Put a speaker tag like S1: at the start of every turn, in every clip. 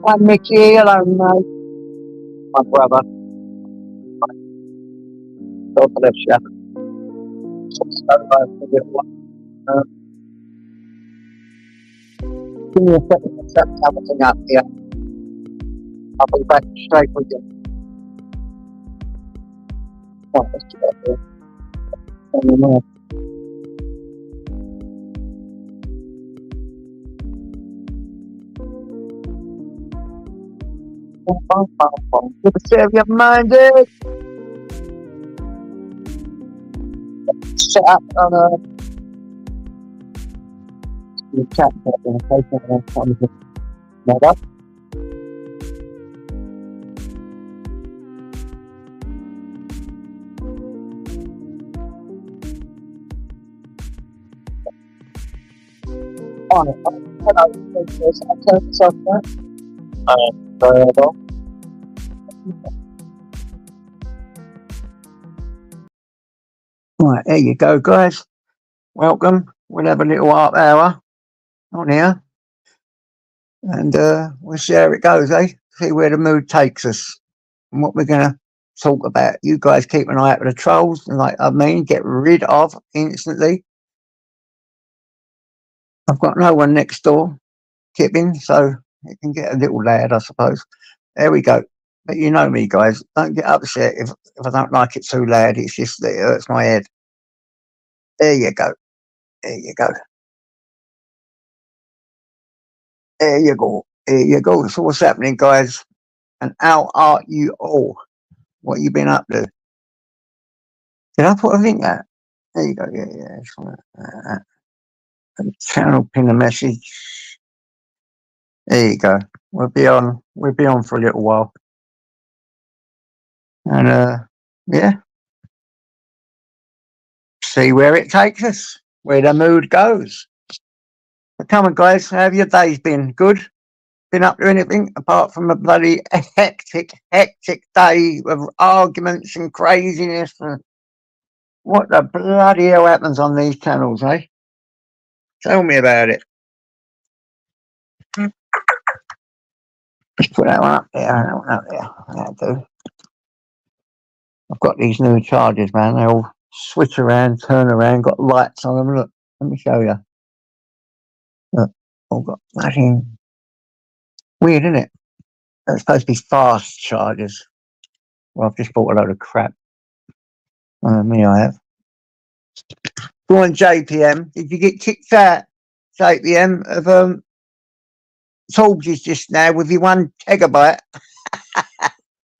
S1: Hi, Mickey. Hello, mate. My brother. God bless you. Uh, Give me a second to set everything up here. I'll be back straight with you. Oh, let's get up here. Good to see you, minded. Set up on a chat in case anyone comes to that up. Hello, I'll turn this off now. Right, there you go, guys. Welcome. We'll have a little half hour on here. And we'll see how it goes, eh? See where the mood takes us and what we're going to talk about. You guys keep an eye out for the trolls, and get rid of instantly. I've got no one next door kipping, so it can get a little loud, I suppose. There we go. But you know me, guys. Don't get upset if I don't like it too loud. It's just that it hurts my head. There you go. There you go. There you go. There you go. So what's happening, guys? And how are you all? What you been up to? Did I put a link out? There you go. Yeah. Channel pin a message. There you go. We'll be on for a little while. And yeah. See where it takes us, where the mood goes. But come on, guys, how have your days been? Good? Been up to anything apart from a bloody hectic day of arguments and craziness? And what the bloody hell happens on these channels, eh? Tell me about it. Just put that one up there. That one up there. That'll do. I've got these new chargers, man. They all switch around, turn around, got lights on them. Look, let me show you. Look, all got nothing. Weird, isn't it? They're supposed to be fast chargers. Well, I've just bought a load of crap. Me, I have. Go on, JPM. Did you get kicked out, JPM, of Torbs just now with your 1 gigabyte?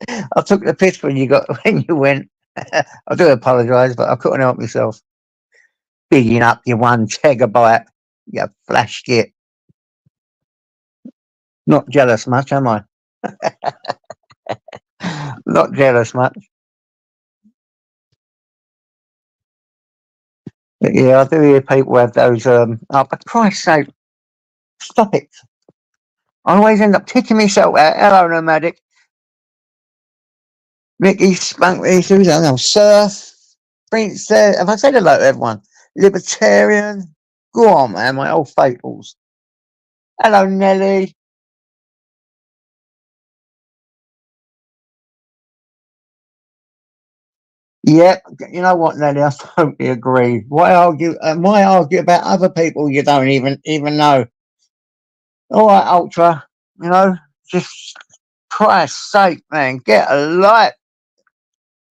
S1: I took the piss when you went. I do apologise, but I couldn't help myself. Bigging up your 1 gigabyte, you flash git. Not jealous much, am I? Not jealous much. But yeah, I do hear people have those. Oh, for Christ's sake, stop it! I always end up kicking myself out. Hello, nomadic. Mickey, Spunky, Susan, Surf, Prince. Have I said hello to everyone? Libertarian. Go on, man, my old faithfuls. Hello, Nelly. Yep, you know what, Nelly? I totally agree. Why argue about other people you don't even know? All right, Ultra. You know, just Christ's sake, man, get a life.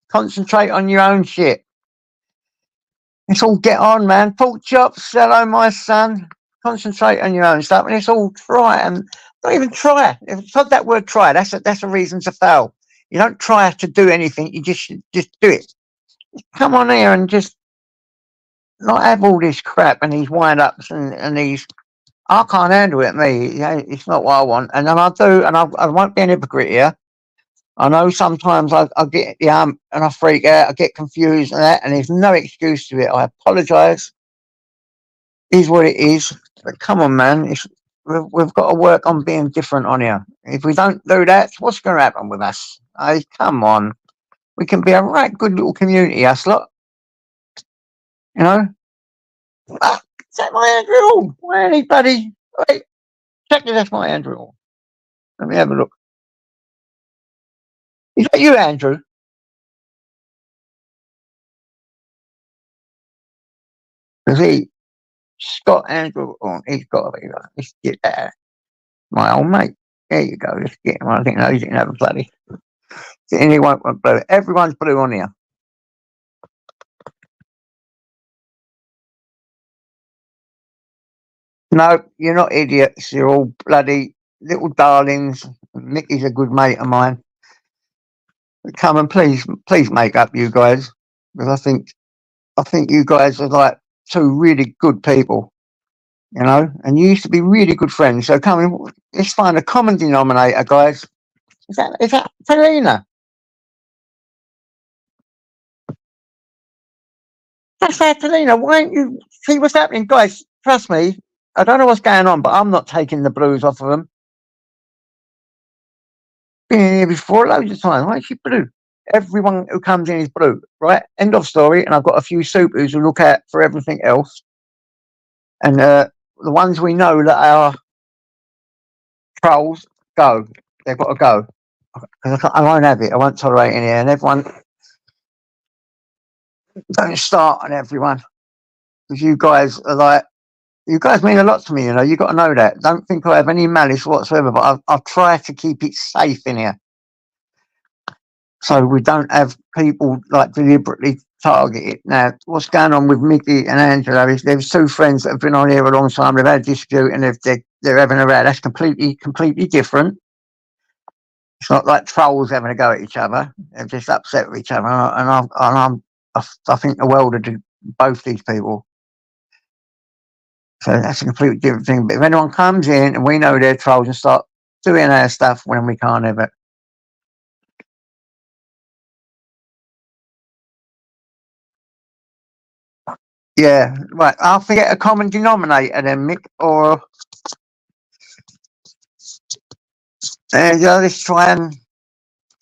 S1: Concentrate on your own shit. It's all get on, man. Pork chops, hello, my son. Concentrate on your own stuff, and it's all try and don't even try. If it's not that word try, that's a reason to fail. You don't try to do anything. You just do it. Come on here and just not have all this crap and these wind ups and these. I can't handle it, me. It's not what I want. And then I do, and I won't be an hypocrite here. I know sometimes I get the and I freak out, I get confused and that, and there's no excuse to it. I apologise. Is what it is. But come on, man. We've got to work on being different on here. If we don't do that, what's going to happen with us? Hey, come on. We can be a right good little community, us lot. You know? Ah, is that my Andrew? Why anybody? Wait, check if that's my Andrew. Let me have a look. Is that you, Andrew? Because Scott Andrew, oh, he's got to be right. Let's get that. My old mate. There you go. Let's get him. I think no, he didn't have a bloody. And he won't want blue. Everyone's blue on here. No, you're not idiots. You're all bloody little darlings. Mickey's a good mate of mine. Come and please make up, you guys, because I think you guys are like two really good people, and you used to be really good friends. So come and let's find a common denominator, guys. Is that Selena? That's Catalina. Why don't you see what's happening, guys? Trust me. I don't know what's going on, but I'm not taking the blues off of them. Been here before loads of times. Why is she blue? Everyone who comes in is blue, right? End of story. And I've got a few supers who look out for everything else. And the ones we know that are trolls go. They've got to go. Because I won't have it. I won't tolerate it here. And everyone, don't start on everyone. Because you guys mean a lot to me, you got to know that. Don't think I have any malice whatsoever, but I'll try to keep it safe in here. So we don't have people like deliberately targeted. Now, what's going on with Mickey and Angela is there's two friends that have been on here a long time. They've had a dispute and they're having a row. That's completely different. It's not like trolls having a go at each other. They're just upset with each other. I think the world of both these people. So that's a completely different thing. But if anyone comes in and we know they're trolls and start doing our stuff when we can't have it. Yeah, right. I'll forget a common denominator then, Mick, or let's try and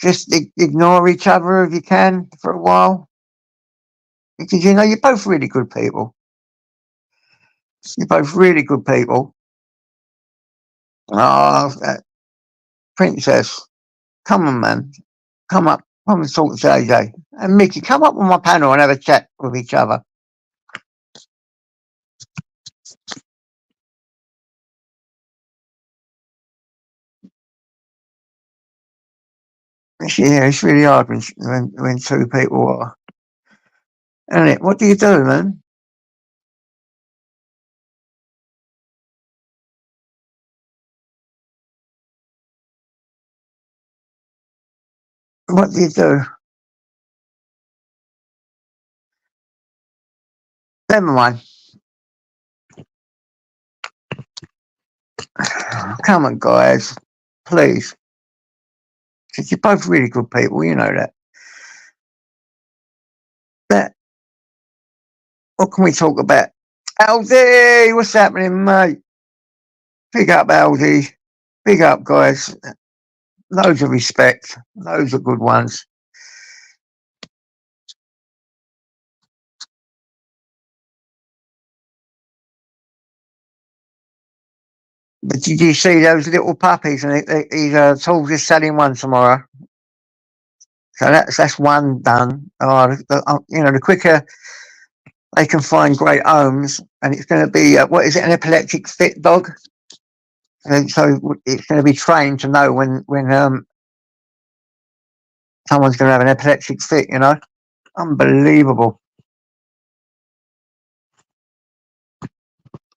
S1: just ignore each other if you can for a while. Because you're both really good people. You're both really good people. Oh, Princess, come on, man. Come and talk to JJ. And Mickey, come up on my panel and have a chat with each other. Yeah, it's really hard when two people are. Isn't it? What do you do, man? What do you do? Never mind. Come on, guys. Please. Because you're both really good people, you know that. But what can we talk about? Aldi, what's happening, mate? Big up, Aldi. Big up, guys. Loads of respect. Loads of good ones. But did you see those little puppies? And he's Tools is selling one tomorrow. So that's one done. The quicker they can find great homes, and it's going to be what is it? An epileptic fit dog. And so it's going to be trained to know when someone's going to have an epileptic fit. Unbelievable.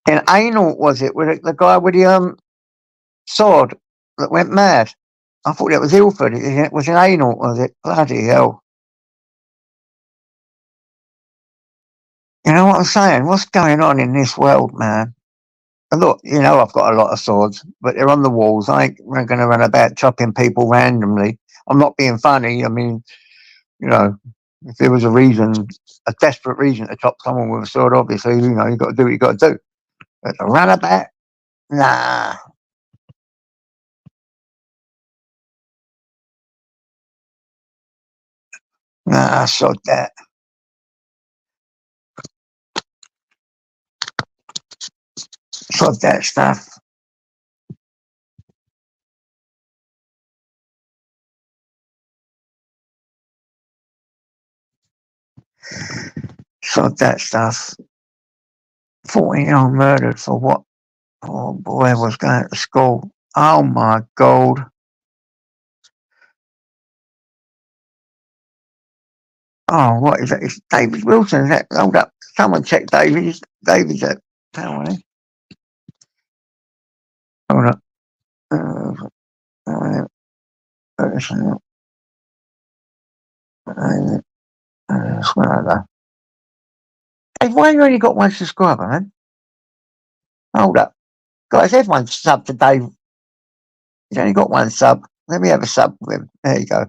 S1: In Anal, was it? With the guy with the sword that went mad? I thought it was Ilford. It was in Anal, was it? Bloody hell. You know what I'm saying? What's going on in this world, man? And look, I've got a lot of swords, but they're on the walls. I ain't going to run about chopping people randomly. I'm not being funny. I mean, you know, if there was a desperate reason to chop someone with a sword, obviously, you got to do what you got to do. But to run about, nah, nah, sod that. Sod that stuff. Sod that stuff. 14-year-old murdered for what? Oh boy, was going to school. Oh my god. Oh, what is that? It's David Wilson. Is that? Hold up. Someone check David. David's at. Hold up. Uh, Hey, why you only got one subscriber, man? Hold up. Guys, everyone's sub to Dave. He's only got one sub. Let me have a sub with him. There you go.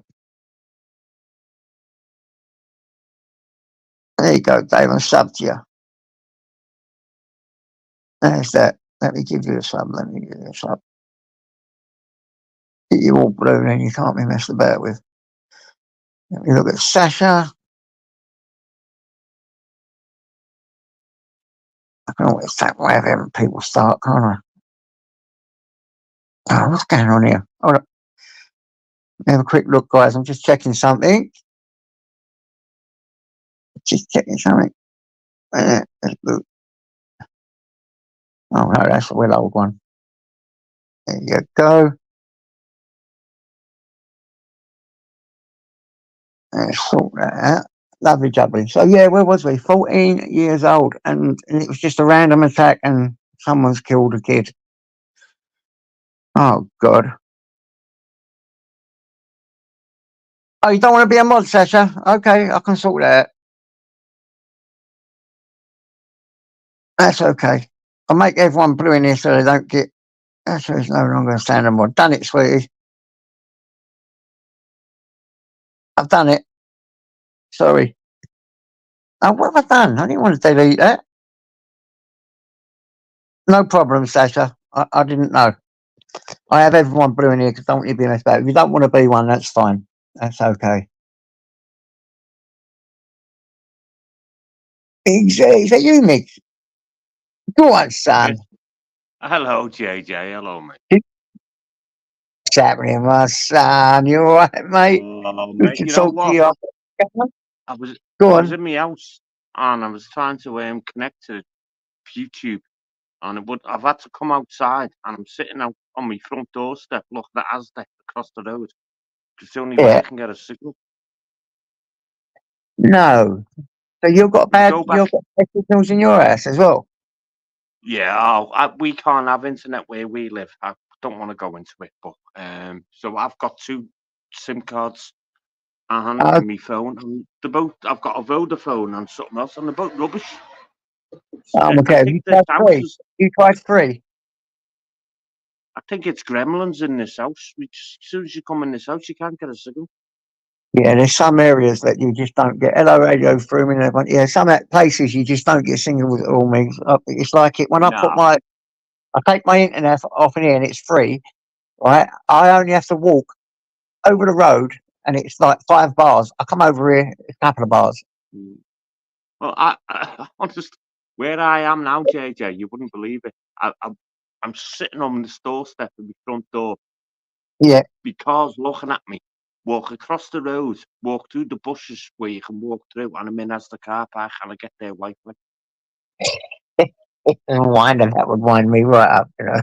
S1: There you go, Dave. I'm subbed to you. There's that. Let me give you a sub. Let me give you a sub. Get you all blue, then you can't be messed about with. Let me look at Sasha. I can always take way of having people start, can't I? Oh, what's going on here? Hold up. Have a quick look, guys. I'm just checking something. Just checking something. Oh no, that's a well old one. There you go. Let's sort that out. Lovely jubbly. So yeah, where was we? 14 years old, and it was just a random attack, and someone's killed a kid. Oh god. Oh, you don't want to be a mod, Sasha? Okay, I can sort that out. That's okay. I'll make everyone blue in here so they don't get. That's no longer a standard mod. Done it, sweetie. I've done it. Sorry. Oh, what have I done? I didn't want to delete that. No problem, Sasha. I didn't know. I have everyone blue in here because I don't want you to be messed about. If you don't want to be one, that's fine. That's okay. Is that you, Mick? Go on, son.
S2: Hello, JJ. Hello, mate.
S1: What's happening, my son? You all right, mate? We
S2: Mate,
S1: can
S2: you know
S1: talk to
S2: what?
S1: you.
S2: I was
S1: Go
S2: I was
S1: on.
S2: in my house and I was trying to connect to YouTube, and I've had to come outside, and I'm sitting out on my front doorstep looking at Aztec across the road. It's the only way I
S1: Yeah.
S2: can get a signal.
S1: No. So you've got
S2: Go back.
S1: signals in your house as well?
S2: Yeah, we can't have internet where we live. I don't want to go into it, but so I've got two SIM cards and
S1: Oh,
S2: my phone. And they're both. I've got a Vodafone and something else, and they're both rubbish. I
S1: okay. Have
S2: think
S1: you
S2: this
S1: tried
S2: house
S1: free?
S2: is.
S1: You tried free?
S2: I think it's gremlins in this house. Which, as soon as you come in this house, you can't get a signal.
S1: Yeah, there's some areas that you just don't get. Hello, radio through me and everyone. Yeah, some places you just don't get signals at all. Me, it's like it when I
S2: Nah.
S1: I take my internet off in here and it's free. Right, I only have to walk over the road and it's like 5 bars. I come over here, it's a couple of bars.
S2: Mm. Well, I just where I am now, JJ, you wouldn't believe it. I'm sitting on the doorstep of my front door.
S1: Yeah.
S2: My car's looking at me. Walk across the road, walk through the bushes where you can walk through, and I'm in as the car park, and I get there Wi-Fi.
S1: That would wind me right up, you know.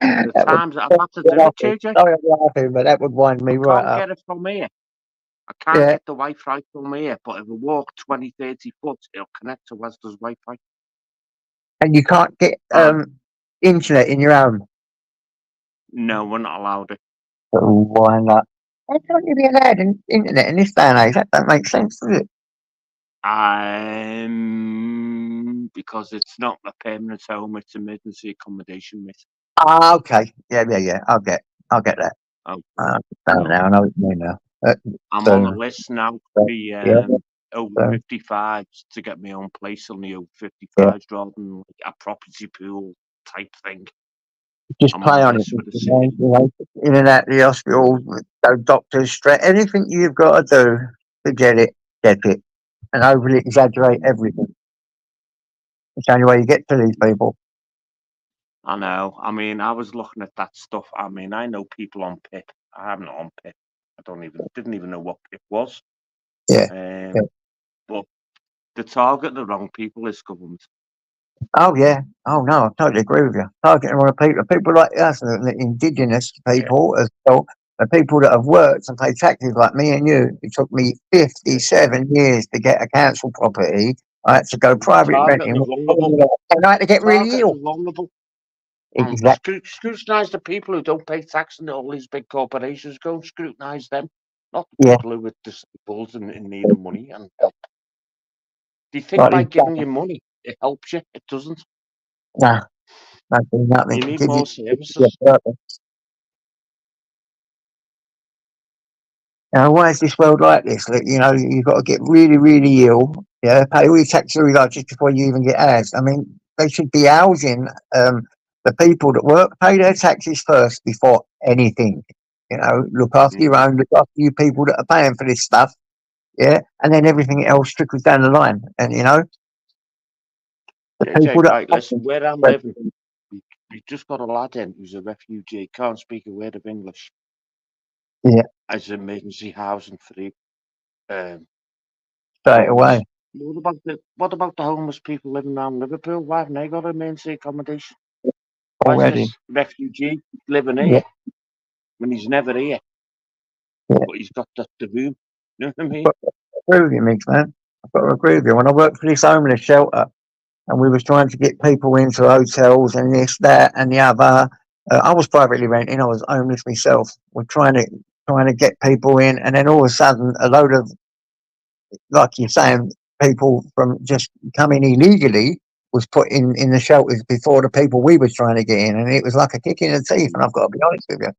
S2: The
S1: That would
S2: times that I've had to do it, JJ,
S1: sorry, I'm laughing, but that would wind
S2: I
S1: me right
S2: can't
S1: up.
S2: get it from here. I can't
S1: Yeah,
S2: get the Wi-Fi from here, but if I walk 20, 30 foot, it'll connect to Wester's Wi-Fi.
S1: and you can't get
S2: And
S1: internet in your own.
S2: no, we're not allowed it.
S1: Oh, why not? How can't you be allowed internet in this day and age? That don't make sense, does it?
S2: Because it's not a permanent home, it's emergency accommodation, mate.
S1: Ah, okay. Yeah, yeah, yeah. I'll get that.
S2: Oh,
S1: I understand
S2: no.
S1: now. I know what you mean now.
S2: I'm on a
S1: Soon.
S2: list now for the
S1: Yeah,
S2: over
S1: soon.
S2: 55s to get my own place on the over
S1: Yeah.
S2: 55s rather than like a property pool type thing.
S1: Just
S2: I'm on
S1: play
S2: a
S1: on it.
S2: list with a
S1: You
S2: city.
S1: know, in and out of the hospital, go doctors, straight. Anything you've got to do to get it. And overly exaggerate everything. It's the only way you get to these people.
S2: I know. I mean, I was looking at that stuff. I mean, I know people on PIP. I'm not on PIP. I didn't even know what PIP was.
S1: Yeah.
S2: Um,
S1: Yeah.
S2: but they target the wrong people. This government.
S1: Oh yeah. Oh no, I totally agree with you. Targeting on people like us, the indigenous
S2: Yeah.
S1: people as well, the people that have worked and paid taxes like me and you. It took me
S2: Yeah.
S1: 57 years to get a council property. I had to go private
S2: Target
S1: renting,
S2: the vulnerable.
S1: and I had to get really
S2: Target
S1: ill.
S2: the vulnerable. And
S1: Exactly.
S2: scrutinise the people who don't pay tax and all these big corporations. Go and scrutinise them, not the
S1: Yeah.
S2: people who are disabled and in need of money and help. Do you think
S1: Like
S2: by
S1: these
S2: giving you money it helps you? It doesn't.
S1: nah, nothing, nothing.
S2: You need
S1: Give you
S2: more
S1: your
S2: services.
S1: purpose. Why is this world like this? Like, you've got to get really, really ill, yeah, pay all your taxes all you like just before you even get housed. I mean, they should be housing the people that work, pay their taxes first before anything. Look after your
S2: Mm.
S1: own, look after you people that are paying for this stuff, yeah, and then everything else trickles down the line. And the
S2: JJ,
S1: people that
S2: right,
S1: are
S2: listen, where I'm living, we just got a lad in who's a refugee, can't speak a word of English,
S1: yeah,
S2: as emergency housing for the
S1: straight
S2: homeless.
S1: away
S2: What about the homeless people living around Liverpool? Why haven't they got emergency accommodation? Why is
S1: already.
S2: this refugee living
S1: Yeah,
S2: here when he's never here,
S1: yeah.
S2: but he's got the room? You know what I mean?
S1: But I agree with you, Migs, man. I've got to agree with you. When I worked for this homeless shelter, and we was trying to get people into hotels and this, that, and the other. I was privately renting. I was homeless myself. We're trying to get people in, and then all of a sudden, a load of, like you're saying, people from just coming illegally was put in the shelters before the people we was trying to get in, and it was like a kick in the teeth. And I've got to be honest with you.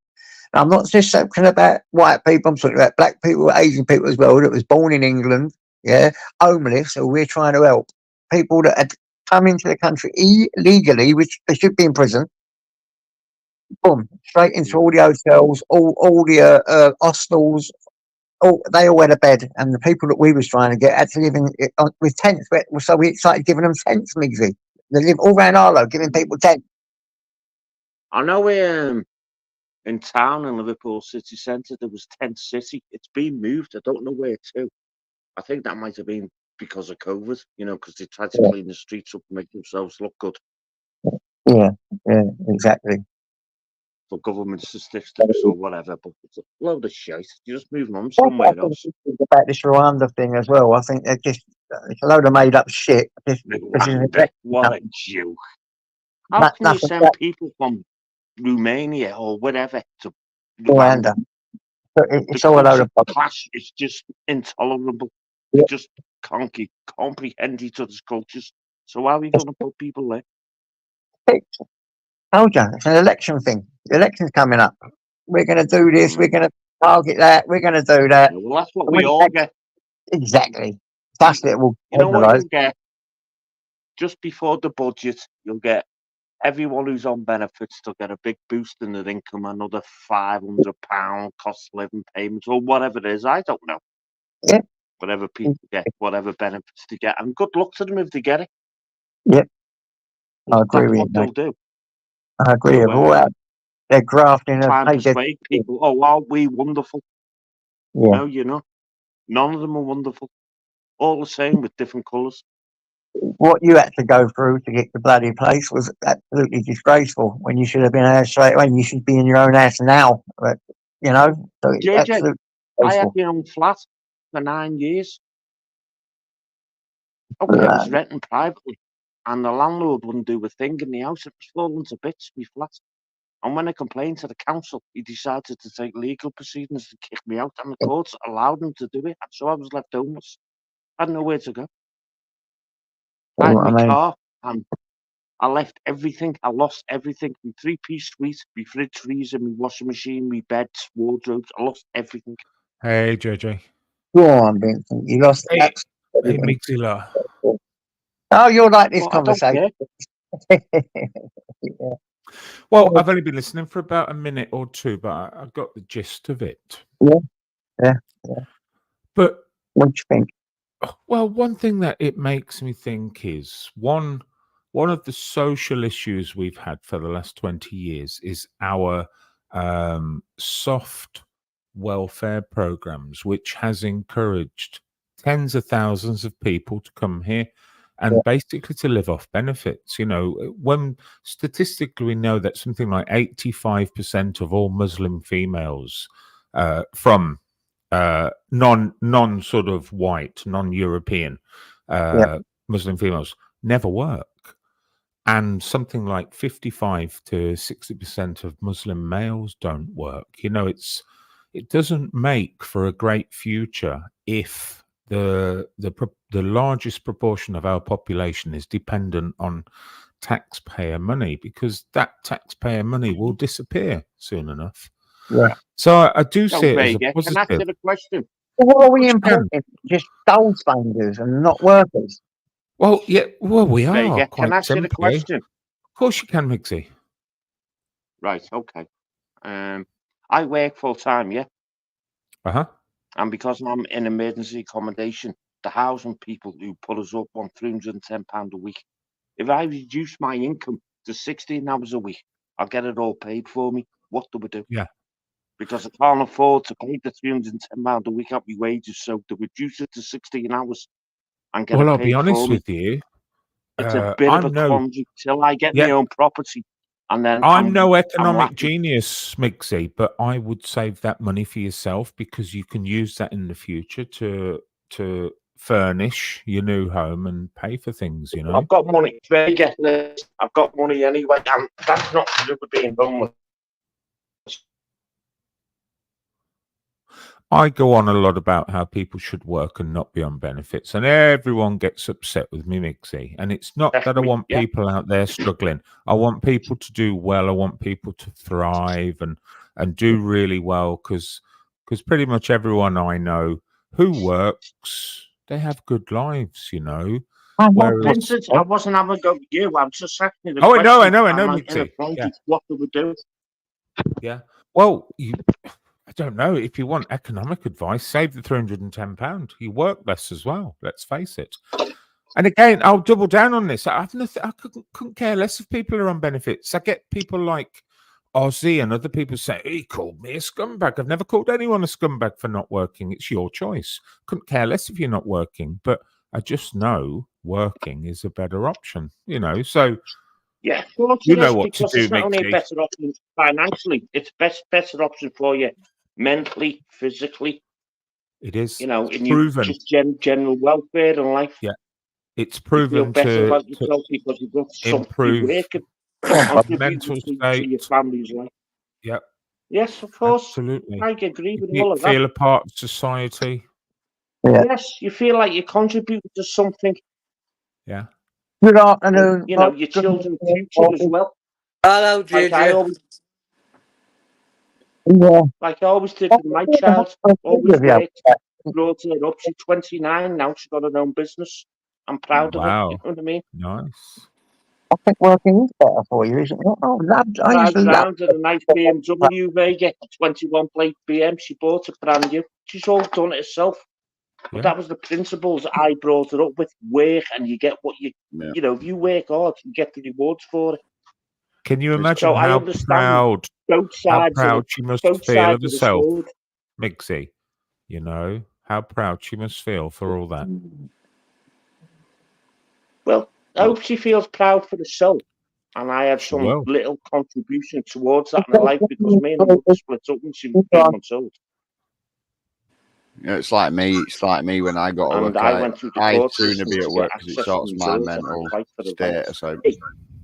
S1: I'm not just talking about white people. I'm talking about black people, Asian people as well that was born in England, yeah, homeless, who we're trying to help. People that had come into the country illegally, which they should be in prison. Boom, straight into all
S2: Mm.
S1: the hotels, all the hostels. They all had a bed, and the people that we was trying to get had to live with tents. So we started giving them tents, Migsy. They live all around Arlo, giving people tents.
S2: I know in town in Liverpool city centre there was Tent City. It's been moved. I don't know where to. I think that might have been because of COVID, because they tried to
S1: Yeah,
S2: clean the streets up and make themselves look good
S1: yeah, yeah, exactly.
S2: for government statistics or whatever. But it's a load of shit. You just move them
S1: That's what I
S2: somewhere
S1: think
S2: else.
S1: about this Rwanda thing as well. I think they're just it's a load of made up shit. Just because it's an
S2: Rwanda,
S1: election
S2: what a
S1: coming,
S2: joke. How can you
S1: nothing
S2: send
S1: about
S2: people from Romania or whatever to Rwanda?
S1: Rwanda. But
S2: The
S1: it's all a load
S2: culture
S1: of bollocks.
S2: clash is just intolerable. They
S1: Yeah.
S2: just can't comprehend each other's cultures. So how are we going to put people there?
S1: It's, told you, it's an election thing. The election's coming up. We're going to do this. We're
S2: Mm.
S1: going to target that. We're going to do that.
S2: Yeah, well, that's what
S1: And
S2: we
S1: when
S2: all get.
S1: exactly,
S2: You,
S1: that's it. Will
S2: you know what
S1: headline.
S2: you'll get? Just before the budget, you'll get everyone who's on benefits to get a big boost in their income, another £500 cost of living payments, or whatever it is. I don't know.
S1: Yeah,
S2: Whatever people get, whatever benefits they get. And good luck to them if they get it.
S1: yeah. I
S2: But
S1: agree
S2: that's
S1: with you,
S2: what
S1: mate.
S2: they'll do.
S1: I agree
S2: So
S1: with all that. They're grafting. Have
S2: trying to
S1: paid their
S2: persuade people, oh, aren't we wonderful?
S1: yeah.
S2: No, you're not. None of them are wonderful. All the same with different colours.
S1: What you had to go through to get the bloody place was absolutely disgraceful. When you should have been out straight away, and you should be in your own house now. But so it's
S2: JJ,
S1: absolutely
S2: I had
S1: disgraceful.
S2: my own flat for 9 years. Okay, I
S1: Uh,
S2: was renting privately, and the landlord wouldn't do a thing in the house. It was falling to bits, my flat. And when I complained to the council, he decided to take legal proceedings to kick me out, and the courts allowed him to do it. So I was left homeless. I had nowhere to go. I had
S1: I
S2: my
S1: mean,
S2: car, and I left everything. I lost everything. My three-piece suite, my fridge freezer, my washing machine, my beds, wardrobes. I lost everything.
S3: Hey, JJ.
S1: go on, Vincent. You lost
S3: Hey, hey,
S1: absolutely.
S3: Mixila.
S1: Oh, you'll like this
S2: But I don't
S1: conversation.
S2: care.
S1: Yeah.
S3: Well, I've only been listening for about a minute or two, but I got the gist of it.
S1: Yeah, yeah, yeah.
S3: But
S1: What do you think?
S3: well, one thing that it makes me think is one of the social issues we've had for the last 20 years is our soft welfare programs, which has encouraged tens of thousands of people to come here and basically to live off benefits. You know, when statistically we know that something like 85% of all Muslim females from non sort of white, non-European Muslim females never work. And something like 55 to 60% of Muslim males don't work. You know, it doesn't make for a great future if the largest proportion of our population is dependent on taxpayer money, because that taxpayer money will disappear soon enough.
S1: Yeah.
S3: So I do
S2: So,
S3: see it as a
S2: Vega, can I ask
S3: positive.
S2: you the question?
S1: What are we
S3: Course you can.
S1: importing? Just gold spangers and not workers.
S3: Well, yeah, well, we are
S2: Vega, can I
S3: quite
S2: ask you the
S3: simply.
S2: question?
S3: Of course you can, Mixie.
S2: Right, okay. I work full time, yeah,
S3: Uh-huh.
S2: and because I'm in emergency accommodation, the housing people who put us up on £310 a week. If I reduce my income to 16 hours a week, I'll get it all paid for me. What do we do?
S3: Yeah.
S2: Because I can't afford to pay the £310 a week out my wages, so to reduce it to 16 hours and get
S3: Well,
S2: it
S3: I'll be
S2: paid
S3: honest
S2: for me,
S3: with you.
S2: it's a bit of a
S3: I'm no,
S2: quandary till I get my
S3: yeah,
S2: own property, and then
S3: I'm no
S2: I'm
S3: economic
S2: laughing.
S3: genius, Mixie, but I would save that money for yourself, because you can use that in the future to furnish your new home and pay for things, you know.
S2: I've got money. Get this. I've got money anyway, and that's not to do with being homeless.
S3: I go on a lot about how people should work and not be on benefits, and everyone gets upset with me, Mixie. And it's not that I want
S2: Yeah.
S3: people out there struggling. I want people to do well. I want people to thrive and do really well, because pretty much everyone I know who works, they have good lives, you know. Whereas,
S2: Vincent, I wasn't having a go with you. I'm just asking the
S3: oh, I
S2: question.
S3: know,
S2: I'm in a
S3: Mixie. Yeah,
S2: quandary. What do we do?
S3: yeah. Well, I don't know. If you want economic advice, save the £310. You work less as well. Let's face it. And again, I'll double down on this. I couldn't care less if people are on benefits. I get people like Ozzy and other people say, he called me a scumbag. I've never called anyone a scumbag for not working. It's your choice. Couldn't care less if you're not working. But I just know working is a better option, you know. So
S2: yeah, of course
S3: you
S2: it
S3: know
S2: is,
S3: what to
S2: because
S3: do,
S2: it's not only a
S3: Mickey.
S2: better option financially, it's better option for you mentally, physically.
S3: It is.
S2: You know,
S3: It's
S2: in your
S3: proven.
S2: just general welfare and life.
S3: Yeah. It's
S2: You feel
S3: proven
S2: better
S3: to
S2: about yourself because you've got something
S3: improve
S2: working,
S3: your
S2: contributing
S3: mental
S2: to your
S3: state.
S2: family's life.
S3: Yep,
S2: Yes, of course.
S3: absolutely.
S2: I agree with
S3: You
S2: all of that.
S3: feel a part of society.
S1: Yeah.
S2: Yes, you feel like you're contributing to something.
S3: Yeah.
S1: Good afternoon.
S2: You know, your children's future as well.
S4: Hello,
S2: Like I
S4: JJ.
S2: always,
S1: Yeah.
S2: like I always did with my child. Always worked, brought her up. She's 29 now. She's got her own business. I'm proud of her. You
S3: Wow.
S2: know what I mean?
S3: Nice.
S1: I think working is better for you, isn't it? Oh, I used
S2: Drives
S1: to love
S2: round in a nice BMW Vega, 21 plate BM. She bought it brand new. She's all done it herself. But
S3: Yeah.
S2: that was the principles I brought her up with. Work, and you get what you know. If you work hard, you get the rewards for it.
S3: Can you imagine
S2: So I
S3: how
S2: understand both sides of
S3: she must
S2: both
S3: feel of
S2: sides of the
S3: herself,
S2: sword.
S3: Mixie? You know, how proud she must feel for all that.
S2: Well, I hope she feels proud for herself, and I had
S3: She
S2: some
S3: will.
S2: little contribution towards that in her life, because me and her mother split up when she was 3 months old.
S5: Yeah, it's like me. It's like me when I got to
S2: And
S5: work.
S2: I went through the
S5: I'd
S2: court
S5: sooner
S2: system
S5: be
S2: to
S5: at
S2: get
S5: work because it
S2: access to
S5: sorts
S2: the
S5: my
S2: bills and
S5: mental
S2: fight for the
S5: status
S2: rights.
S5: out.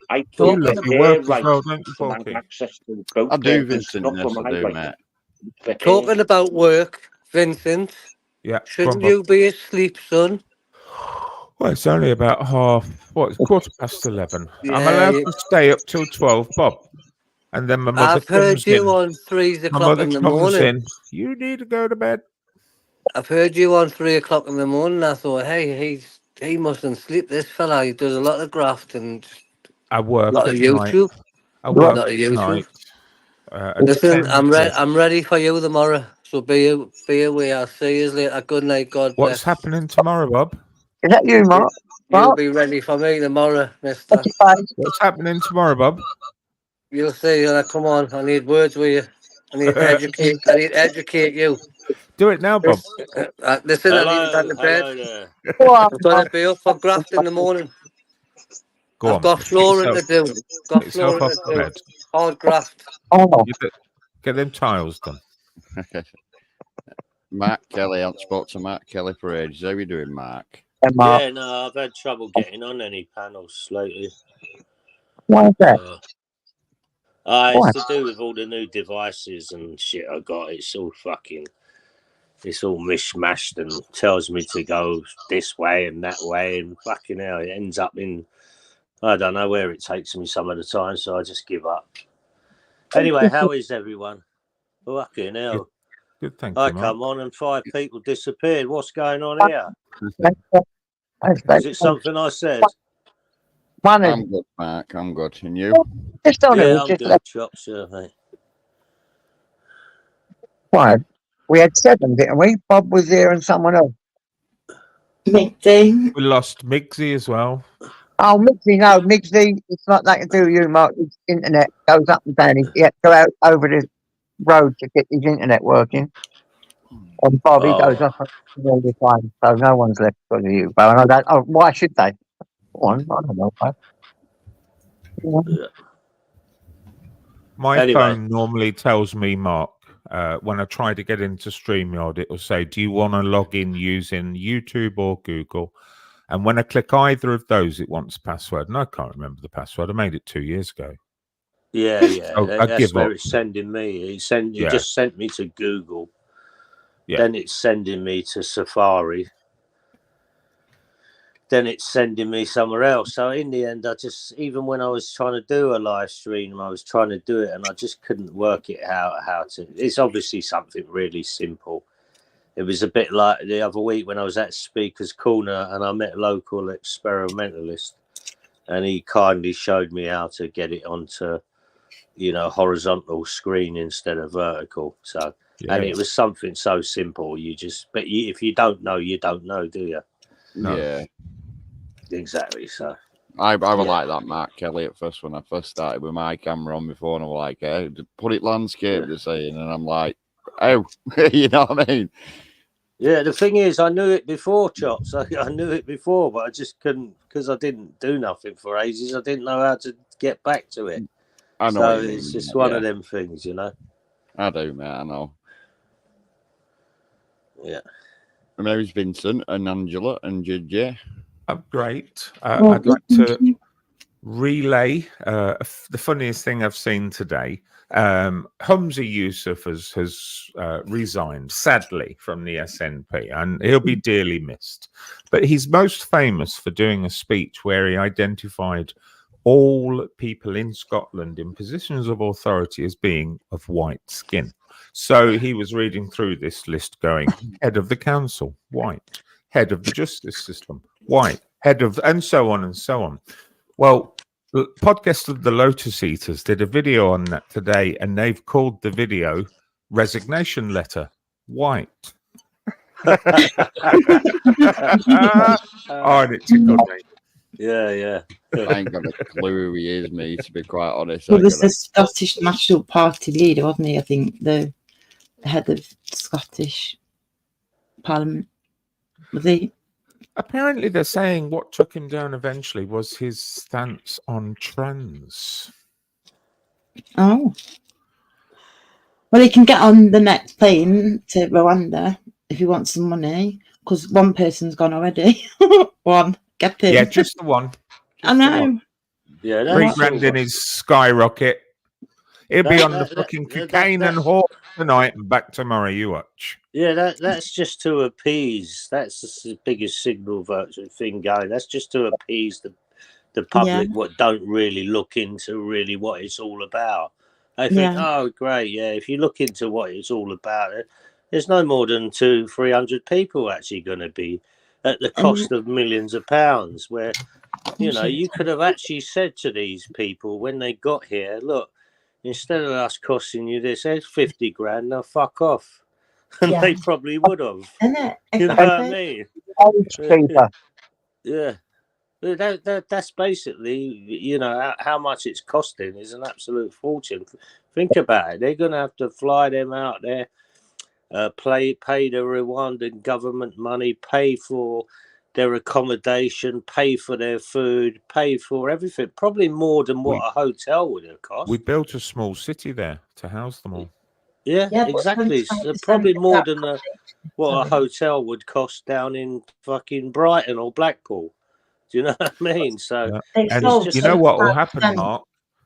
S2: I
S3: You
S2: fought
S3: love
S2: for
S3: your
S2: her
S3: work as
S2: right
S3: well, don't you,
S2: to have
S3: Porky?
S2: access to both
S5: I do,
S2: it's not
S5: Vincent.
S2: for
S5: Yes, I
S2: my
S5: do,
S2: right.
S5: mate.
S2: It's for her.
S4: Talking about work, Vincent,
S3: Yeah. Go on,
S4: shouldn't
S3: Bob.
S4: you be asleep, son?
S3: Well, it's only about it's 11:15. I'm
S4: Yeah,
S3: allowed to stay up till 12, Bob. And then my mother
S4: I've heard
S3: comes in.
S4: you on 3
S3: My
S4: o'clock
S3: mother
S4: in the
S3: comes
S4: morning.
S3: in. You need to go to bed.
S4: I've heard you on 3 o'clock in the morning. I thought, hey, he mustn't sleep. This fella, he does a lot of graft and
S3: I
S4: a
S3: work
S4: lot
S3: at
S4: of
S3: night.
S4: YouTube.
S3: I
S4: A
S3: work
S4: lot of
S3: at
S4: YouTube.
S3: night. At
S4: Listen,
S3: 10
S4: I'm ready for you tomorrow. So be away. I'll see you later. Good night. God
S3: What's
S4: bless.
S3: happening tomorrow, Bob?
S1: Is that you, Mark?
S4: You'll
S1: Mark?
S4: be ready for me tomorrow, mister.
S1: What's your face?
S3: What's happening tomorrow, Bob?
S4: You'll see. Come on. I need words with you. I need to educate you.
S3: Do it now, Bob.
S4: Listen, I need to go
S6: Hello,
S4: to bed.
S6: hello there.
S4: I'm going to be up for graft in the morning.
S3: Go
S4: I've
S3: on.
S4: got flooring to do. Got
S3: Get yourself
S4: flooring
S3: off
S4: to
S3: the
S4: do.
S3: bed.
S4: Hard graft.
S1: Oh,
S3: Get them tiles done.
S5: Mark Kelly, I haven't spoke to Mark Kelly for ages. How are you doing, Mark?
S6: Yeah, no, I've had trouble getting on any panels lately.
S1: why is that?
S6: It's to do with all the new devices and shit I got. It's all mishmashed and tells me to go this way and that way, and fucking hell, it ends up in, I don't know where it takes me some of the time, so I just give up. Anyway, how is everyone? Fucking hell.
S3: Good, thank
S6: I
S3: you, Mark.
S6: come on and 5 people disappeared. What's going on here? Is it something I said?
S5: I'm good, Mark. I'm good. And you?
S1: Just on
S6: Yeah,
S1: it.
S6: I'm
S1: Just
S6: good. Chops, mate.
S1: five. We had 7, didn't we? Bob was there and someone else.
S7: Migsy.
S3: We lost Migsy as well.
S1: Oh, Mixie, no, Mixie, it's not that to do with you, Mark. His internet goes up and down. He had to go out over the road to get his internet working. And Bob, he goes off all the time, so no one's left because of you. But I don't, why should they? Go on, I don't know.
S6: Yeah.
S3: My
S6: Anyway.
S3: phone normally tells me, Mark, when I try to get into StreamYard, it will say, do you want to log in using YouTube or Google? And when I click either of those, it wants a password. And I can't remember the password. I made it 2 years ago.
S6: Yeah, yeah.
S3: Oh, I
S6: That's
S3: give
S6: where
S3: up.
S6: it's sending me. It
S3: Yeah.
S6: just sent me to Google.
S3: Yeah.
S6: Then it's sending me to Safari. Then it's sending me somewhere else. So in the end, even when I was trying to do a live stream, I was trying to do it and I just couldn't work it out how to. It's obviously something really simple. It was a bit like the other week when I was at Speaker's Corner and I met a local experimentalist and he kindly showed me how to get it onto, horizontal screen instead of vertical. So, and it was something so simple. If you don't know, you don't know, do you?
S3: No.
S5: Yeah.
S6: Exactly. So
S5: I was like that, Mark Kelly, at first when I first started with my camera on my phone. I was like, hey, put it landscape, they're saying. And I'm like, oh, you know what I mean?
S6: Yeah, the thing is, I knew it before, Chops. I knew it before, but I just couldn't, because I didn't do nothing for ages. I didn't know how to get back to it.
S5: I know
S6: so
S5: what you
S6: it's
S5: mean,
S6: just one of them things,
S5: I do, mate, I know.
S6: Yeah.
S5: And there's Vincent and Angela and JJ.
S3: Great. I'd like to relay the funniest thing I've seen today. Humza Yusuf has resigned, sadly, from the SNP, and he'll be dearly missed. But he's most famous for doing a speech where he identified all people in Scotland in positions of authority as being of white skin. So he was reading through this list going, head of the council, white, head of the justice system, white, head of, and so on and so on. Well, the podcast of the Lotus Eaters did a video on that today, and they've called the video Resignation Letter White. Oh, and it tickled me.
S6: Yeah.
S5: I ain't got a clue who he is, me, to be quite honest.
S7: He was the Scottish National Party leader, wasn't he? I think the head of Scottish Parliament. Was he?
S3: Apparently, they're saying what took him down eventually was his stance on trans.
S7: Oh. Well, he can get on the next plane to Rwanda if he wants some money, because one person's gone already. One. Get him.
S3: Yeah, just the one.
S7: I know.
S6: Yeah,
S3: $3,000 in his skyrocket. He'll be on the fucking cocaine and horse tonight and back tomorrow. You watch.
S6: Yeah, that's just to appease. That's the biggest signal voter thing going. That's just to appease the public, what don't really look into really what it's all about. They think, oh, great, yeah. If you look into what it's all about, there's no more than 200-300 people actually going to be at the cost of millions of pounds. Where you could have actually said to these people when they got here, look, instead of us costing you this, there's 50 grand. Now fuck off. And they probably would have. You know what I mean? Yeah. That's basically, how much it's costing is an absolute fortune. Think about it. They're going to have to fly them out there. pay the Rwandan government money, pay for their accommodation, pay for their food, pay for everything. Probably more than what a hotel would have cost.
S3: We built a small city there to house them all.
S6: Yeah,
S7: Yeah, but
S6: exactly.
S7: 25%
S6: So probably
S7: of
S6: more
S7: that
S6: than what a
S7: Sorry.
S6: hotel would cost down in fucking Brighton or Blackpool. Do you know what I mean? So
S3: Yeah.
S7: They
S3: And
S7: sold
S6: just
S3: you know what will happen,
S7: 25%.
S3: Mark?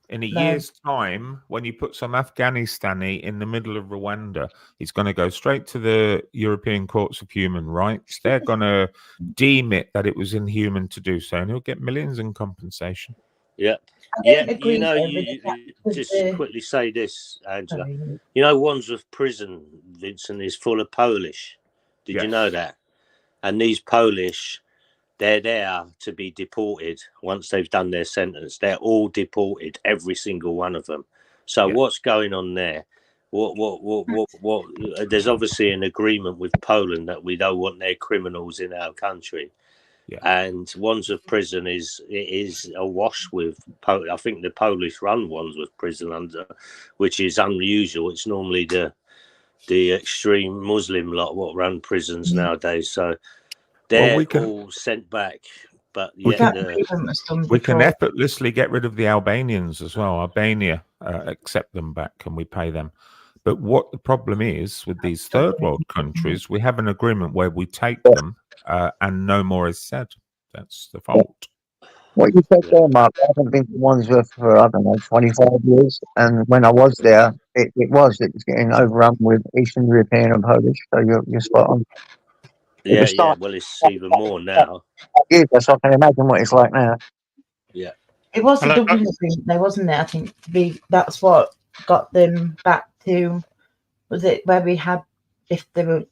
S3: In a
S7: No.
S3: year's time, when you put some Afghanistani in the middle of Rwanda, it's going to go straight to the European Courts of Human Rights. They're going to deem it that it was inhuman to do so, and he'll get millions in compensation.
S6: yeah.
S7: I
S6: Yeah,
S7: don't agree
S6: you know,
S7: though with the fact that
S6: just quickly say this, Angela.
S7: Sorry.
S6: You know, Wandsworth Prison, Vincent, is full of Polish. Did you
S3: Yes.
S6: know that? And these Polish, they're there to be deported once they've done their sentence. They're all deported, every single one of them. So
S3: Yeah.
S6: what's going on there? What? There's obviously an agreement with Poland that we don't want their criminals in our country.
S3: Yeah.
S6: And Wandsworth Prison is awash with. I think the Polish run Wandsworth Prison which is unusual. It's normally the extreme Muslim lot what run prisons nowadays. So they're all sent back. But yet
S3: we can effortlessly get rid of the Albanians as well. Albania accept them back and we pay them. But what the problem is with these third world countries, we have an agreement where we take them and no more is said. That's the fault.
S1: What you said there, Mark, I haven't been to Wandsworth for, I don't know, 25 years. And when I was there, it was getting overrun with Eastern European and Polish. So you're spot on.
S6: Yeah, well, it's even more now.
S1: Yeah, so I can imagine what it's like now.
S6: Yeah.
S7: It was the Dublin Agreement, though, wasn't it? I think that's what got them back to. Was it where we had the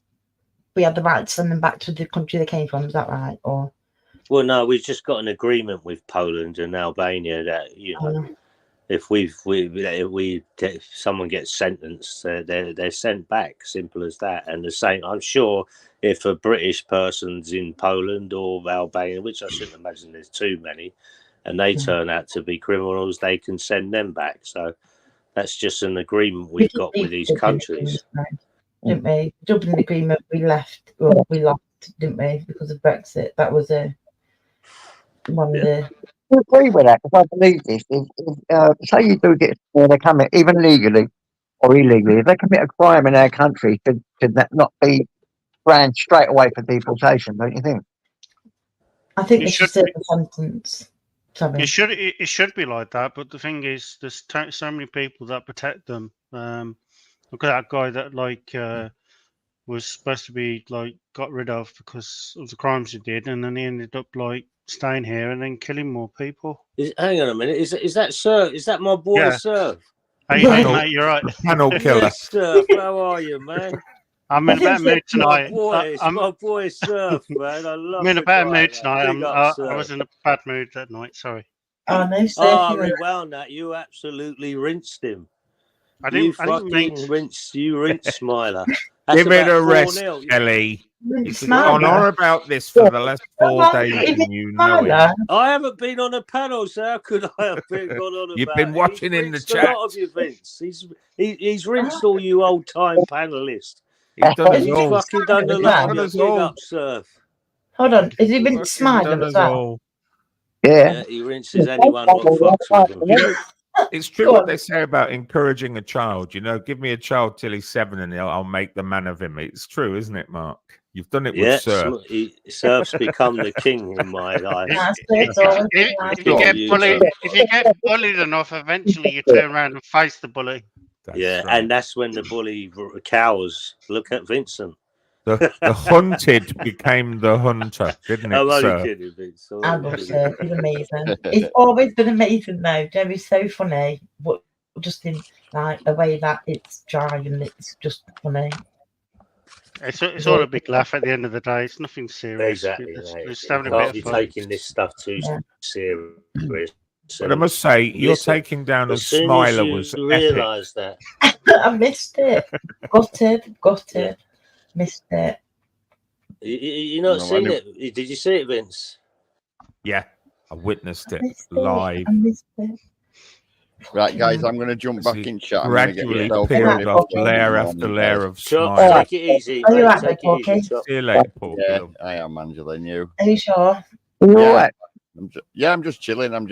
S7: right to send them back to the country they came from? Is that right? Or
S6: well, no, we've just got an agreement with Poland and Albania that if someone gets sentenced, they're sent back. Simple as that. And the same, I'm sure, if a British person's in Poland or Albania, which I shouldn't imagine there's too many, and they turn out to be criminals, they can send them back. So that's just an agreement we've got with these countries.
S7: Didn't we? Dublin Agreement, we lost, didn't we, because of Brexit? That was one of the.
S1: I agree with that because I believe this. Say you do get they come in, even legally or illegally, if they commit a crime in our country, should that not be branded straight away for deportation? Don't you think?
S7: I think they should serve a sentence. Sorry.
S8: It should be like that, but the thing is, there's so many people that protect them. Look at that guy that was supposed to be got rid of because of the crimes he did, and then he ended up staying here and then killing more people.
S6: Hang on a minute, is that Sir? Is that my boy, Sir?
S8: Hey, mate, you're right.
S3: Panel killer.
S6: Yes, Sir. How are you, man?
S8: I'm in a bad mood tonight.
S6: My boy, Surf, man. I love.
S8: I'm in a bad mood tonight.
S6: I
S8: was in a bad mood that night. Sorry.
S7: Oh no, Surf.
S6: I rewound that. You absolutely rinsed him. You rinsed Smiler.
S3: Give it a rest, Kelly. He's gone on about this for the last 4 days, and you know it.
S6: I haven't been on a panel, so how could I have been gone on?
S3: You've been watching in the chat.
S6: A lot of you, Vince. He's rinsed all you old time panelists.
S3: He's done us
S6: He's
S3: all.
S6: fucking done a lot of big up, Surf.
S7: Hold on, is he rinsed Smiler as well?
S1: Yeah,
S6: he rinses anyone what fucks with him.
S3: It's true what they say about encouraging a child. Give me a child till he's 7 and I'll make the man of him. It's true, isn't it, Mark? You've done it with Surf.
S6: Surf's become the king in my life.
S8: If you get bullied enough, eventually you turn around and face the bully.
S3: That's
S6: right. And that's when the bully cowers. Look at Vincent.
S3: The hunted became the hunter, didn't it?
S6: I'm only kidding, Vince.
S7: I love Surf. He's amazing. It's always been amazing, though. Jerry's so funny, but just in the way that it's dry and it's just funny.
S8: It's all a big laugh at the end of the day. It's nothing serious.
S6: Exactly.
S8: Just having a bit of fun.
S6: Taking this stuff too serious.
S3: But I must say, you're taking down as Smiler was
S6: realise that.
S7: I missed it. Gutted. Missed it.
S6: You not seen it? Did you see it, Vince?
S3: Yeah, I witnessed it live.
S7: I missed it.
S5: Right, guys, I'm going to jump
S3: As
S5: back
S3: he
S5: in chat. I'm going to get
S3: gradually
S5: myself
S3: peeled
S5: ready
S3: off
S5: for
S3: layer
S5: the
S3: after
S5: morning,
S3: layer
S5: guys.
S3: of
S6: Chops,
S3: smile.
S6: take it easy,
S7: Are you
S6: mate.
S7: right,
S6: Take it easy,
S7: Porky?
S6: Chops.
S3: See you later, Porky.
S5: Yeah,
S3: love.
S5: I am, Angela, and you.
S7: Are you sure?
S1: You
S5: Yeah.
S1: all right?
S5: I'm just chilling. I'm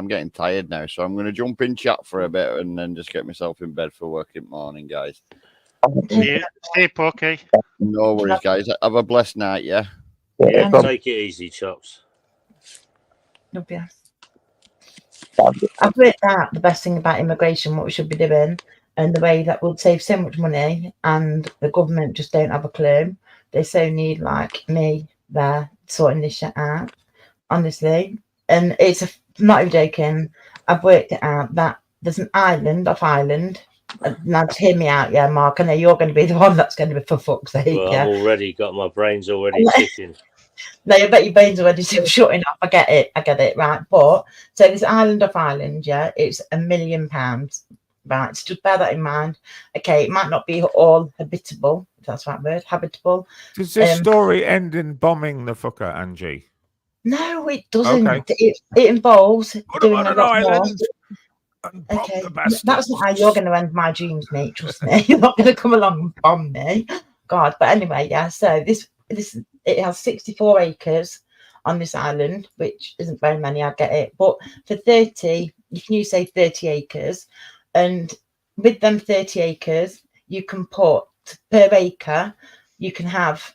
S5: getting tired now, so I'm going to jump in chat for a bit and then just get myself in bed for work in the morning, guys.
S8: Stay Porky.
S5: No worries, guys. Have a blessed night, yeah?
S6: Yeah,
S7: Um,
S6: take it easy, Chops.
S7: Yeah. I've worked out the best thing about immigration, what we should be doing, and the way that would save so much money, and the government just don't have a clue. They so need like me there sorting this shit out, honestly. And it's not even joking. I've worked it out that there's an island off Ireland. Now just hear me out, yeah, Mark. I know you're going to be the one that's going to be for fuck's sake.
S6: Well,
S7: Yeah.
S6: I'm already got my brains already ticking.
S7: No, I bet your brains already shutting up. I get it, right? But so this island of Ireland, yeah, it's £1 million, right? So just bear that in mind. Okay, it might not be all habitable, if that's the right word, habitable.
S3: Does this story end in bombing the fucker, Angie?
S7: No, it doesn't.
S3: Okay.
S7: It involves
S3: Put
S7: doing
S3: him
S7: a
S3: on an
S7: lot more.
S3: island and bomb
S7: Okay,
S3: the bastards.
S7: that's not how you're going to end my dreams, mate. Trust me, you're not going to come along and bomb me. God, but anyway, yeah. So this it has 64 acres on this island, which isn't very many. I get it, but for 30, you can use say 30 acres, and with them 30 acres, you can put per acre, you can have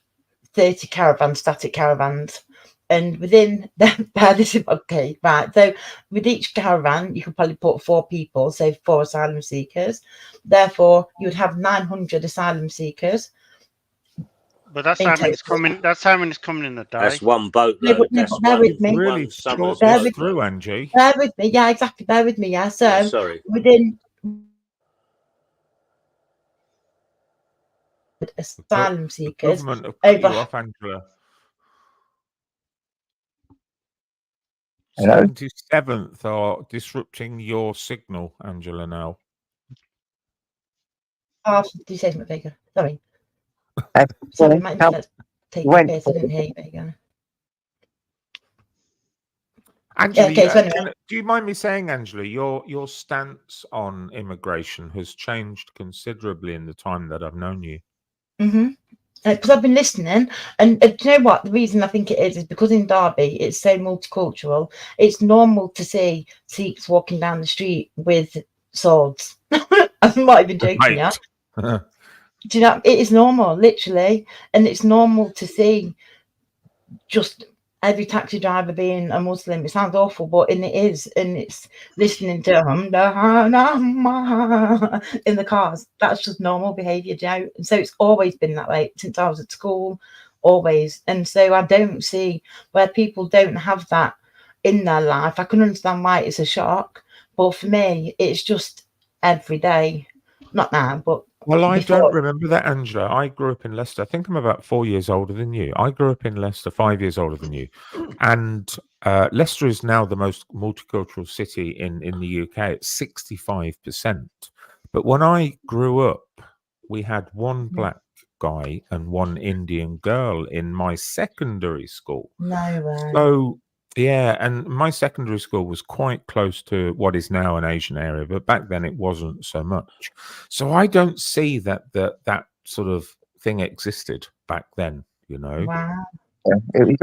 S7: 30 caravans, static caravans. And within this is okay, right? So with each caravan, you could probably put 4 people, say 4 asylum seekers. Therefore, you would have 900 asylum seekers.
S8: But that's how many's coming. That's how many's coming in a day.
S6: That's one boatload.
S7: No,
S6: That's
S7: bear with me.
S3: Really
S6: one summer's
S3: thought
S7: Bear
S3: this
S7: with-
S3: through, Angie.
S7: Bear with me, yeah, exactly. Bear with me, yeah. So
S6: Yeah, sorry.
S7: within asylum seekers,
S3: Government have cut you
S7: over
S3: off, Angela.
S1: Hello?
S3: 77th are disrupting your signal, Angela, now.
S7: half. Did you say something, Vega? Sorry,
S1: Sorry,
S7: my internet's taking
S1: when-
S7: a piss. I didn't hear you, Vega.
S3: Angela,
S7: okay, so anyway.
S3: do you mind me saying, Angela, your stance on immigration has changed considerably in the time that I've known you.
S7: Because I've been listening, and do you know what? The reason I think it is because in Derby it's so multicultural. It's normal to see Sikhs walking down the street with swords. I'm not even joking, yeah. Do you know? It is normal, literally, and it's normal to see just every taxi driver being a Muslim. It sounds awful, but it is, and it's listening to in the cars. That's just normal behaviour, Joe. And so it's always been that way since I was at school, always. And so I don't see where people don't have that in their life. I can understand why it's a shock, but for me, it's just every day. Not now, but
S3: well, I
S7: before.
S3: don't remember that, Angela. I grew up in Leicester. I think I'm about 4 years older than you. I grew up in Leicester, 5 years older than you. And Leicester is now the most multicultural city in the UK at 65%. But when I grew up, we had one black guy and one Indian girl in my secondary school.
S7: No way.
S3: So, yeah, and my secondary school was quite close to what is now an Asian area, but back then it wasn't so much. So I don't see that sort of thing existed back then, you know.
S7: Wow.
S1: Yeah, it was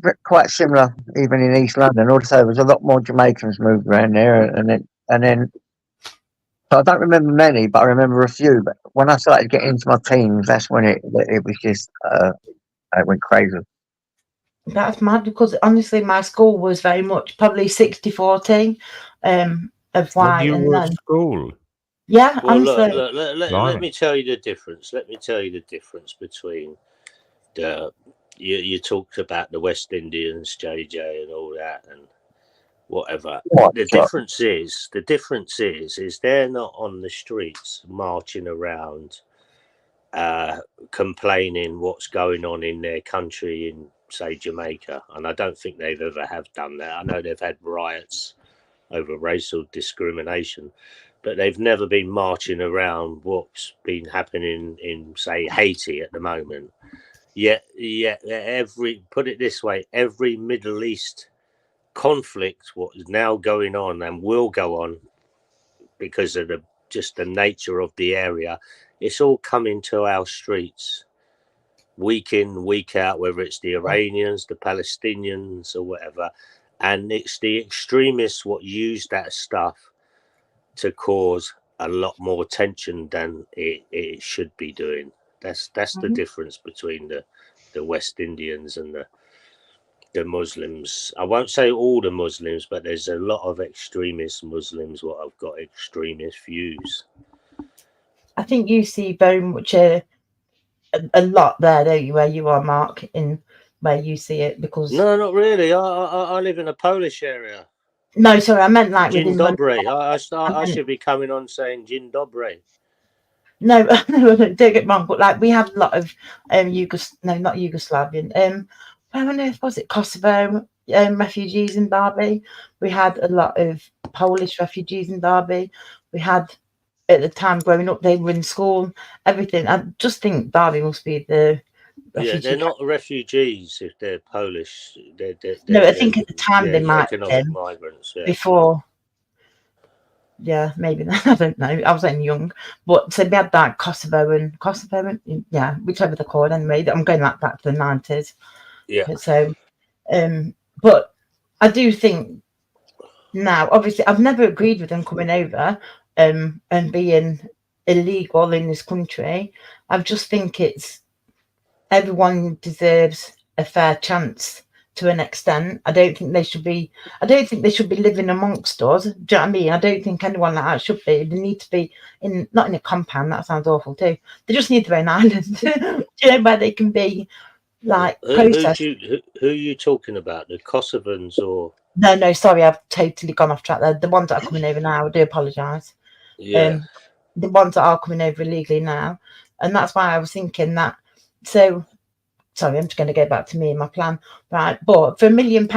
S1: very quite similar even in East London. Also, there was a lot more Jamaicans moved around there, and then. So I don't remember many, but I remember a few. But when I started getting into my teens, that's when it was just it went crazy.
S7: That's mad because honestly, my school was very much probably 60-40 of white.
S3: When you
S7: and
S3: were
S7: then
S3: at school.
S7: Yeah,
S6: Well,
S7: honestly.
S6: let me tell you the difference. Let me tell you the difference between the. You talked about the West Indians, JJ, and all that, and whatever. The difference is they're not on the streets marching around, complaining what's going on in their country in, say, Jamaica, and I don't think they've ever have done that. I know they've had riots over racial discrimination, but they've never been marching around what's been happening in, say, Haiti at the moment. Yet put it this way, every Middle East conflict, what is now going on and will go on because of just the nature of the area, it's all coming to our streets week in, week out, whether it's the Iranians, the Palestinians, or whatever. And it's the extremists what use that stuff to cause a lot more tension than it should be doing. That's the difference between the West Indians and the Muslims. I won't say all the Muslims, but there's a lot of extremist Muslims what have got extremist views.
S7: I think you see very much a lot there, don't you, where you are, Mark, in where you see it? Because
S6: No, not really. I live in a Polish area.
S7: no, sorry, I meant like
S6: Dzień
S7: within
S6: dobry. I should be coming on saying Dzień dobry.
S7: No, no, don't get wrong, but like we had a lot of not Yugoslavian. Where on earth was it? Kosovo refugees in Derby. We had a lot of Polish refugees in Derby. We had at the time growing up, they were in school, everything. I just think Derby must be the refugee.
S6: Yeah, they're not refugees if they're Polish.
S7: No, I think at the time they might have
S6: economic
S7: been
S6: migrants. Yeah.
S7: before. Yeah, maybe I don't know. I was only young, but so we had that Kosovo and yeah, whichever they're called anyway. I'm going like back to the 90s.
S6: Yeah.
S7: So, but I do think now, obviously, I've never agreed with them coming over, and being illegal in this country. I just think it's everyone deserves a fair chance. To an extent, I don't think they should be living amongst us. Do you know what I mean? I don't think anyone like that should be. They need to be not in a compound. That sounds awful too. They just need their own island. Do you know, where they can be like processed.
S6: Who are you talking about? The Kosovans or?
S7: No, sorry, I've totally gone off track there. The ones that are coming over now, I do apologise.
S6: Yeah.
S7: The ones that are coming over illegally now, and that's why I was thinking that. So. Sorry, I'm just going to go back to me and my plan. Right, but for £1 million,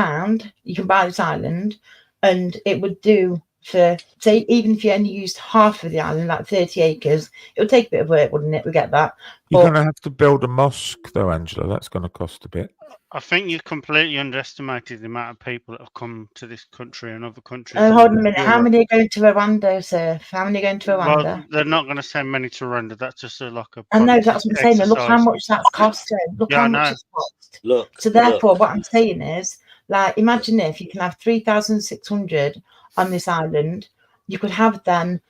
S7: you can buy this island, and it would do for, say, even if you only used half of the island, like 30 acres, it would take a bit of work, wouldn't it? We get that.
S3: You're going to have to build a mosque, though, Angela. That's going to cost a bit.
S8: I think you completely underestimated the amount of people that have come to this country and other countries.
S7: Oh, hold on a minute. How many are going to Rwanda, sir? How many are going to Rwanda?
S8: Well, they're not going to send many to Rwanda. That's just a
S7: I know, that's what I'm saying. Look how much that's costing. Look how much it's cost. So therefore, what I'm saying is, like, imagine if you can have 3,600 on this island, you could have then,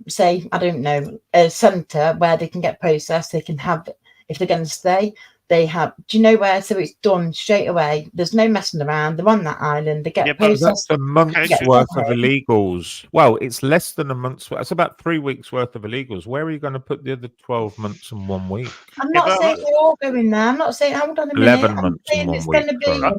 S7: say, I don't know, a centre where they can get processed. They can have, if they're going to stay, they have. Do you know where? So it's done straight away. There's no messing around. They're on that island. They get processed.
S3: That's a month's worth of illegals. Well, it's less than a month's worth. It's about 3 weeks worth of illegals. Where are you going to put the other 12 months and 1 week?
S7: I'm not saying they're all going there. I'm not saying. Hold on a minute.
S3: 11 months and 1 week.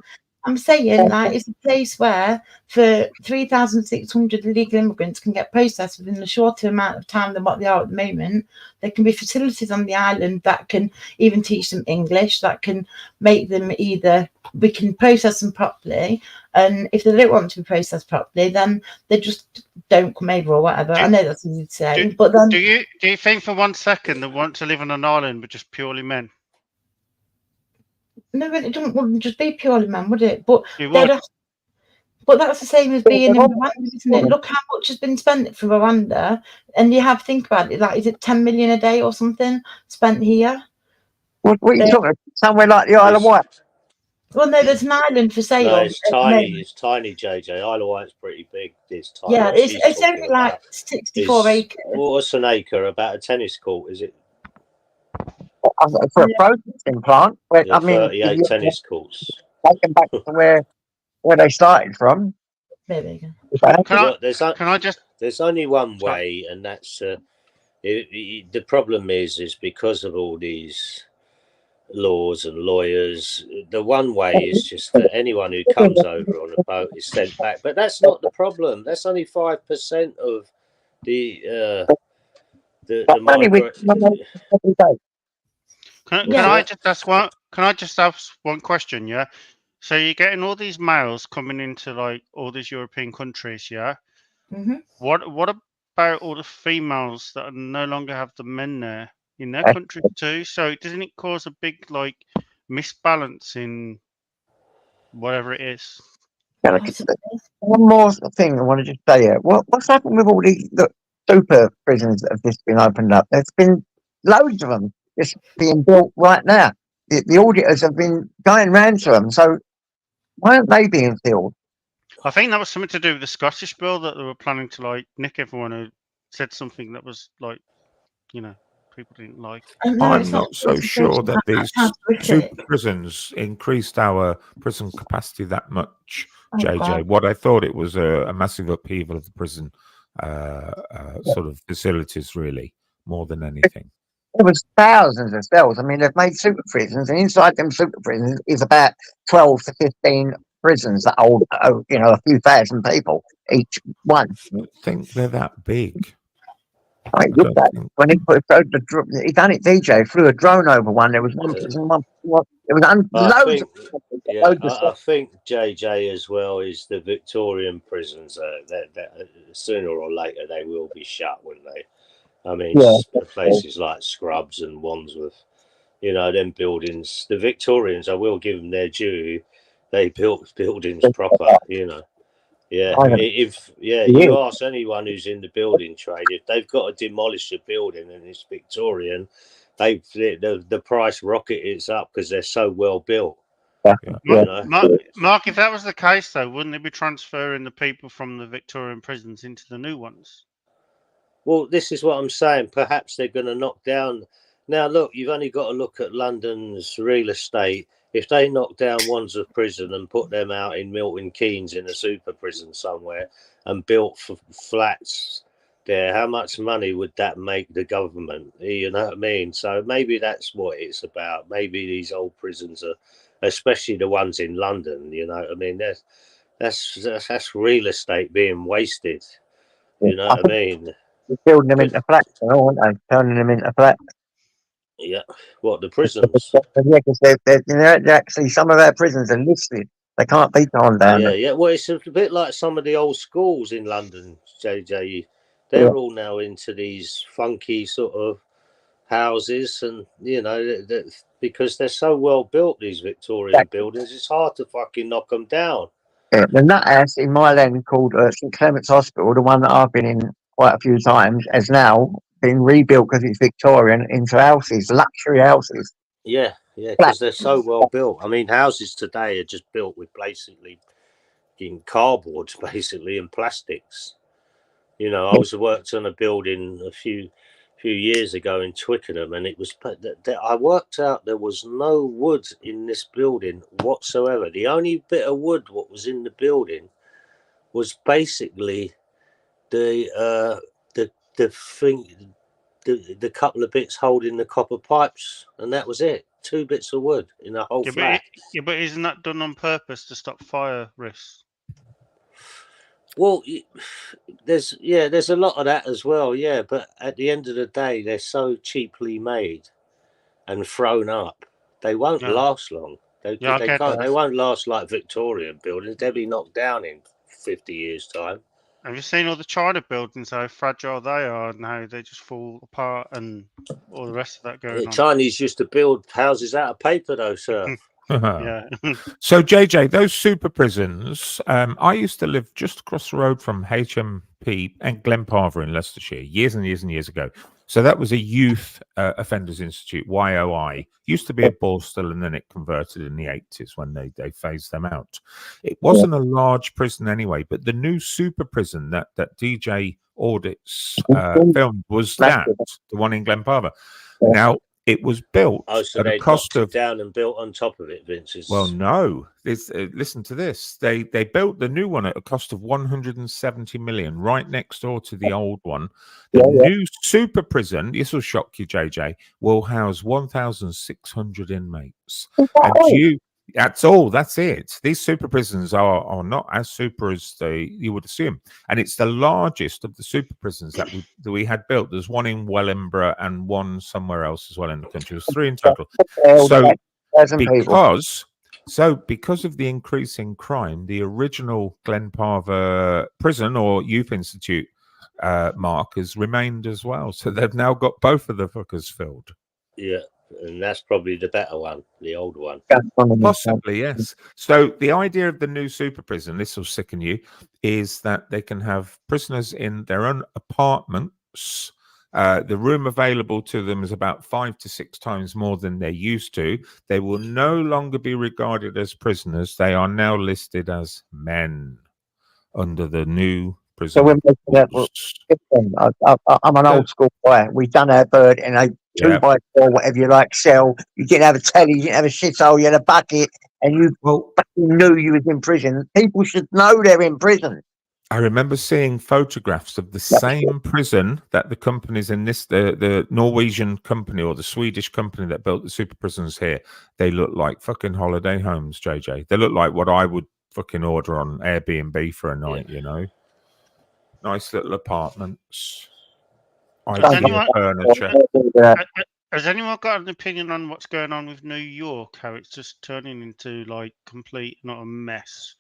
S7: I'm saying like it's a place where for 3,600 illegal immigrants can get processed within a shorter amount of time than what they are at the moment. There can be facilities on the island that can even teach them English, that can make them we can process them properly, and if they don't want to be processed properly, then they just don't come over or whatever. I know that's easy to say, but then
S8: do you think for 1 second they want to live on an island with just purely men?
S7: No, it wouldn't just be purely men, would it? But but that's the same as being in Rwanda, isn't it? Look how much has been spent for Rwanda, and you have to think about it. Like, is it 10 million a day or something spent here?
S1: What are you talking? Somewhere like the Isle of Wight?
S7: Well, no, there's an island for sale.
S6: No, it's tiny. It's tiny, JJ. Isle of Wight's pretty big. It's tiny.
S7: Yeah, it's only like 64 acres.
S6: What's an acre? About a tennis court, is it?
S1: For a processing plant, where, I mean,
S6: 38 tennis courts.
S1: Take them back to where they started from.
S7: Maybe.
S6: There's only one way, and that's the problem is because of all these laws and lawyers. The one way is just that anyone who comes over on a boat is sent back. But that's not the problem. That's only 5% of the migrant.
S8: Can I just ask one question? Yeah. So you're getting all these males coming into like all these European countries, yeah.
S7: Mm-hmm.
S8: What about all the females that no longer have the men there in their countries too? So doesn't it cause a big like misbalance in whatever it is?
S1: Can one more thing I want to just say here. What's happened with all the super prisons that have just been opened up? There's been loads of them just being built right now. The auditors have been going round to them. So why aren't they being filled?
S8: I think that was something to do with the Scottish bill that they were planning to like nick everyone who said something that was like, people didn't like.
S3: I'm not so sure that these super prisons increased our prison capacity that much, JJ. What I thought it was a massive upheaval of the prison sort of facilities, really, more than anything.
S1: There was thousands of cells. I mean, they've made super prisons, and inside them super prisons is about 12 to 15 prisons that hold, a few thousand people each one.
S3: I don't think they're that big.
S1: I looked at it when he he done it. DJ flew a drone over one. There was one prison, there was loads.
S6: I think JJ as well is the Victorian prisons. That sooner or later they will be shut, wouldn't they? I mean, places like Scrubs and Wandsworth, them buildings. The Victorians, I will give them their due. They built buildings proper, Yeah, if you ask anyone who's in the building trade, if they've got to demolish a building and it's Victorian, the price rockets up because they're so well built.
S8: Mark, if that was the case, though, wouldn't they be transferring the people from the Victorian prisons into the new ones?
S6: Well, this is what I'm saying. Perhaps they're going to knock down. Now, look, you've only got to look at London's real estate. If they knock down Wandsworth Prison and put them out in Milton Keynes in a super prison somewhere and built flats there, how much money would that make the government? You know what I mean? So maybe that's what it's about. Maybe these old prisons are, especially the ones in London, you know what I mean? That's real estate being wasted. You know what I mean?
S1: They're building them into flats, aren't they? Turning them into flats.
S6: Yeah, what, the prisons?
S1: Yeah, because they're actually, some of our prisons are listed. They can't be torn down.
S6: Yeah. Well, it's a bit like some of the old schools in London, JJ. They're all now into these funky sort of houses, and because they're so well built, these Victorian buildings, it's hard to fucking knock them down.
S1: Yeah, the nut house in my land called St Clement's Hospital, the one that I've been in quite a few times, has now been rebuilt because it's Victorian into houses, luxury houses.
S6: Yeah, because they're so well built. I mean, houses today are just built with basically in cardboard, basically, and plastics. I worked on a building a few years ago in Twickenham, and it was. I worked out there was no wood in this building whatsoever. The only bit of wood what was in the building was basically the thing. The couple of bits holding the copper pipes, and that was it. 2 bits of wood in a whole flat.
S8: But isn't that done on purpose to stop fire risks?
S6: Well, there's a lot of that as well, but at the end of the day, they're so cheaply made and thrown up, they won't last long. They won't last like Victorian buildings. They'll be knocked down in 50 years' time.
S8: Have you seen all the China buildings, how fragile they are and how they just fall apart and all the rest of that going on?
S6: Chinese used to build houses out of paper, though, sir.
S8: Yeah.
S3: So, JJ, those super prisons, I used to live just across the road from HMP and Glenparva in Leicestershire years and years and years ago. So that was a youth offenders institute, YOI. Used to be a Borstal, and then it converted in the 80s when they phased them out. It wasn't a large prison anyway, but the new super prison that DJ Audits filmed was the one in Glenparva. Now, it was built at a cost of
S6: down and built on top of it, Vince.
S3: Well, no. Listen to this. They built the new one at a cost of 170 million, right next door to the old one. The new super prison, this will shock you, JJ, will house 1,600 inmates. And that's all. That's it. These super prisons are not as super as you would assume, and it's the largest of the super prisons that we had built. There's one in Wellingborough and one somewhere else as well in the country. There's 3 in total. Because of the increase in crime, the original Glenparva prison or youth institute, Mark, has remained as well. So they've now got both of the fuckers filled.
S6: Yeah. and that's probably the better one, the older one.
S3: Possibly, yes. So the idea of the new super prison, this will sicken you, is that they can have prisoners in their own apartments. The room available to them is about 5 to 6 times more than they're used to. They will no longer be regarded as prisoners. They are now listed as men under the new prison.
S1: So we're making that.
S3: rules.
S1: I'm an old school boy. We've done our bird in a
S3: Yeah.
S1: 2x4, whatever you like, cell. You didn't have a telly, you didn't have a shithole, you had a bucket, and you
S3: Well,
S1: knew you was in prison. People should know they're in prison.
S3: I remember seeing photographs of the same prison that the companies in this, the Norwegian company or the Swedish company that built the super prisons here, they look like fucking holiday homes, JJ. They look like what I would fucking order on Airbnb for a night, you know? Nice little apartments. IKEA furniture.
S8: Has anyone got an opinion on what's going on with New York? How it's just turning into like complete, not a mess.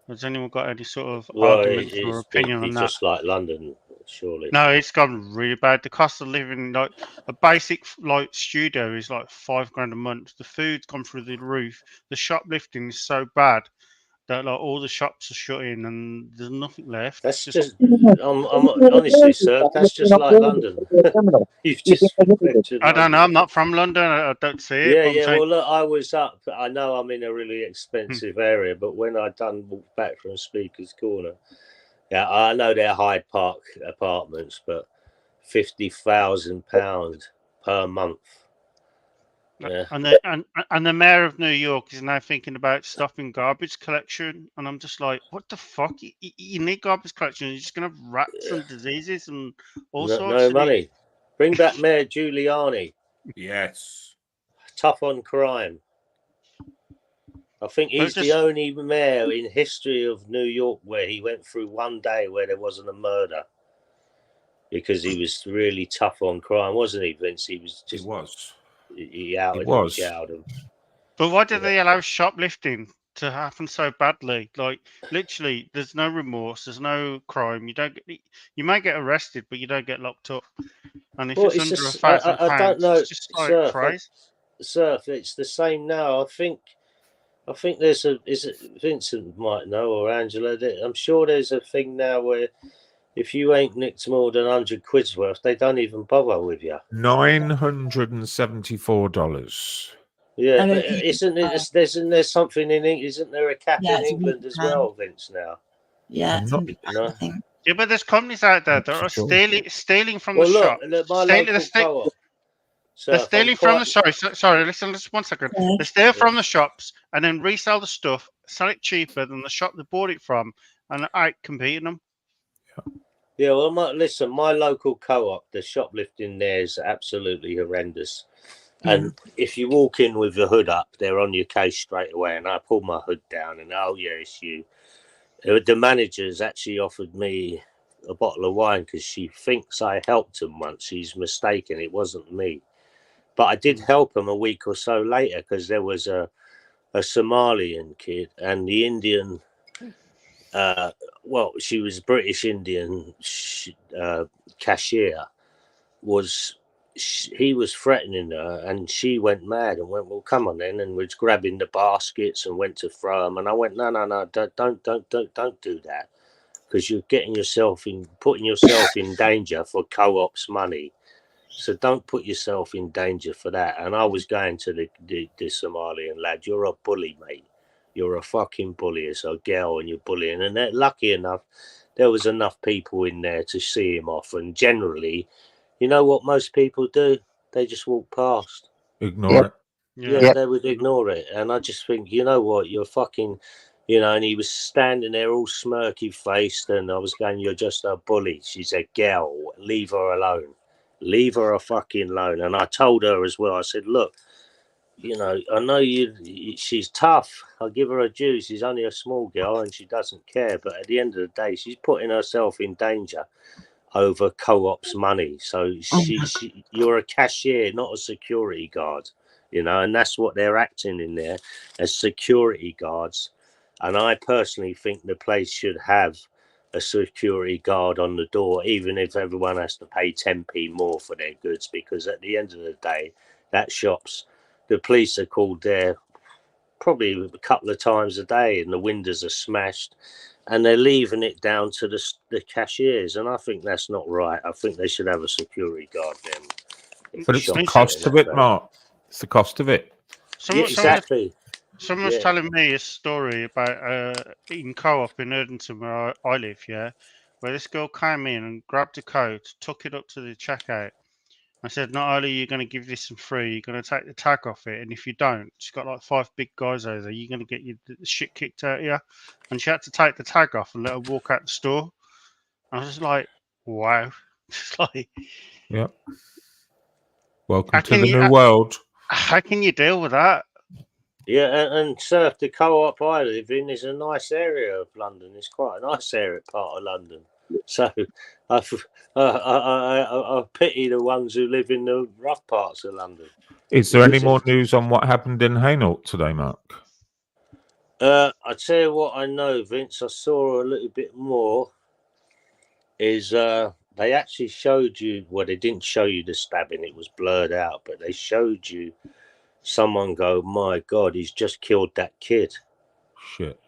S8: Has anyone got any sort of argument or opinion on that?
S6: Just like London, surely.
S8: No, it's gone really bad. The cost of living, like a basic like studio, is like $5,000 a month. The food's gone through the roof. The shoplifting is so bad that like all the shops are shut in and there's nothing left.
S6: That's just I'm honestly, sir, that's just like London. You've just
S8: I don't know. I'm not from London. I don't see it.
S6: Yeah. Well, look, I was up. I know I'm in a really expensive area, but when I walked back from Speaker's Corner, yeah, I know they're Hyde Park apartments, but £50,000 per month. Yeah.
S8: And the mayor of New York is now thinking about stopping garbage collection, and I'm just like, what the fuck? You need garbage collection. You're just gonna have rats and diseases and all sorts.
S6: No money. Bring back Mayor Giuliani.
S3: Yes.
S6: Tough on crime. I think he's the only mayor in history of New York where he went through one day where there wasn't a murder. Because he was really tough on crime, wasn't he, Vince? He was just.
S3: He was.
S6: He was.
S8: But why did they allow shoplifting to happen so badly? Like literally, there's no remorse, there's no crime. You may get arrested, but you don't get locked up. And if it's under £1,000,
S6: I don't know,
S8: it's just like crazy.
S6: Surf, it's the same now. I think there's is it Vincent might know or Angela? I'm sure there's a thing now where if you ain't nicked more than 100 quid's worth, they don't even bother with you.
S3: $974.
S6: Yeah, but isn't something in England? Isn't there a cap in England as well, Vince? Now,
S7: yeah,
S8: yeah, but there's companies out there that are stealing from the shop. They're stealing from the sorry. Listen, just 1 second. They steal from the shops and then resell the stuff, sell it cheaper than the shop they bought it from, and out competing them.
S6: Yeah, well, my local co-op, the shoplifting there is absolutely horrendous. And if you walk in with the hood up, they're on your case straight away. And I pull my hood down and, oh, yeah, it's you. The manager's actually offered me a bottle of wine because she thinks I helped him once. She's mistaken. It wasn't me. But I did help him a week or so later because there was a Somalian kid and the Indian... she was British Indian cashier. He was threatening her, and she went mad and went, "Well, come on then," and was grabbing the baskets and went to throw them. And I went, "No, don't do that, because you're putting yourself in danger for co-op's money. So don't put yourself in danger for that." And I was going to the Somalian lad, "You're a bully, mate. You're a fucking bully as a girl and you're bullying." And lucky enough, there was enough people in there to see him off. And generally, you know what most people do? They just walk past.
S3: Ignore it.
S6: Yeah, they would ignore it. And I just think, you know what? You're fucking, and he was standing there all smirky faced. And I was going, "You're just a bully. She's a girl. Leave her alone. Leave her fucking alone." And I told her as well, I said, "Look, I know she's tough. I'll give her a due. She's only a small girl and she doesn't care. But at the end of the day, she's putting herself in danger over co-op's money. So you're a cashier, not a security guard, and that's what they're acting in there as security guards. And I personally think the place should have a security guard on the door, even if everyone has to pay 10p more for their goods, because at the end of the day, that shops. The police are called there probably a couple of times a day, and the windows are smashed, and they're leaving it down to the cashiers. And I think that's not right. I think they should have a security guard then.
S3: But it's the cost of it, Mark. It's the cost of it.
S6: Exactly.
S8: Someone's telling me a story about in Co-op in Erdington, where I live, where this girl came in and grabbed a coat, took it up to the checkout. I said, not only are you going to give this for free, you're going to take the tag off it, and if you don't, she's got like 5 big guys over there, you're going to get your shit kicked out of you. And she had to take the tag off and let her walk out the store. I was just like, wow. Just like,
S3: yep. Welcome to the new world.
S8: How can you deal with that?
S6: Yeah, and Surf, the Co-op I live in is a nice area of London. It's quite a nice area part of London. So I pity the ones who live in the rough parts of London.
S3: Is there any more news on what happened in Hainault today, Mark?
S6: I tell you what I know, Vince. I saw a little bit more. Is they actually showed you? Well, they didn't show you the stabbing; it was blurred out. But they showed you someone go, "My God, he's just killed that kid."
S3: Shit.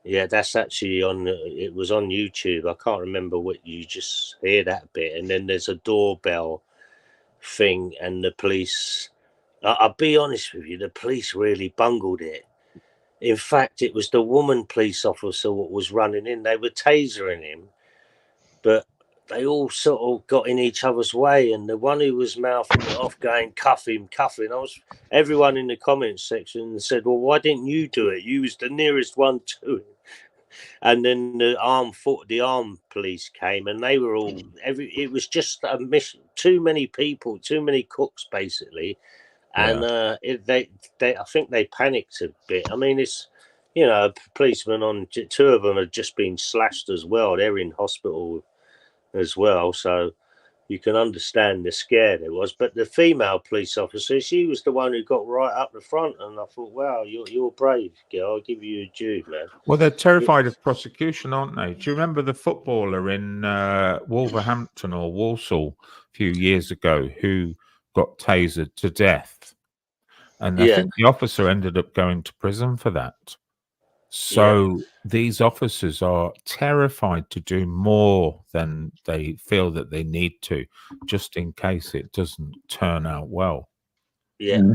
S6: Yeah, that's actually on. It was on YouTube. I can't remember what you just hear that bit, and then there's a doorbell thing, and the police. I'll be honest with you, the police really bungled it. In fact, it was the woman police officer what was running in. They were tasering him, but they all sort of got in each other's way, and the one who was mouthing it off, going, "Cuff him, cuff him." Everyone in the comments section said, "Well, why didn't you do it? You was the nearest one to him." And then the armed police came, and they were all it was just a mission. Too many people, too many cooks, basically. And I think they panicked a bit. I mean, it's policemen 2 of them had just been slashed as well. They're in hospital as well, so you can understand the scare there was. But the female police officer, she was the one who got right up the front, and I thought, wow, you're brave, girl. I'll give you a due, man.
S3: Well, they're terrified of prosecution, aren't they? Do you remember the footballer in Wolverhampton or Walsall a few years ago who got tasered to death? And I think the officer ended up going to prison for that. So these officers are terrified to do more than they feel that they need to, just in case it doesn't turn out well.
S6: Yeah.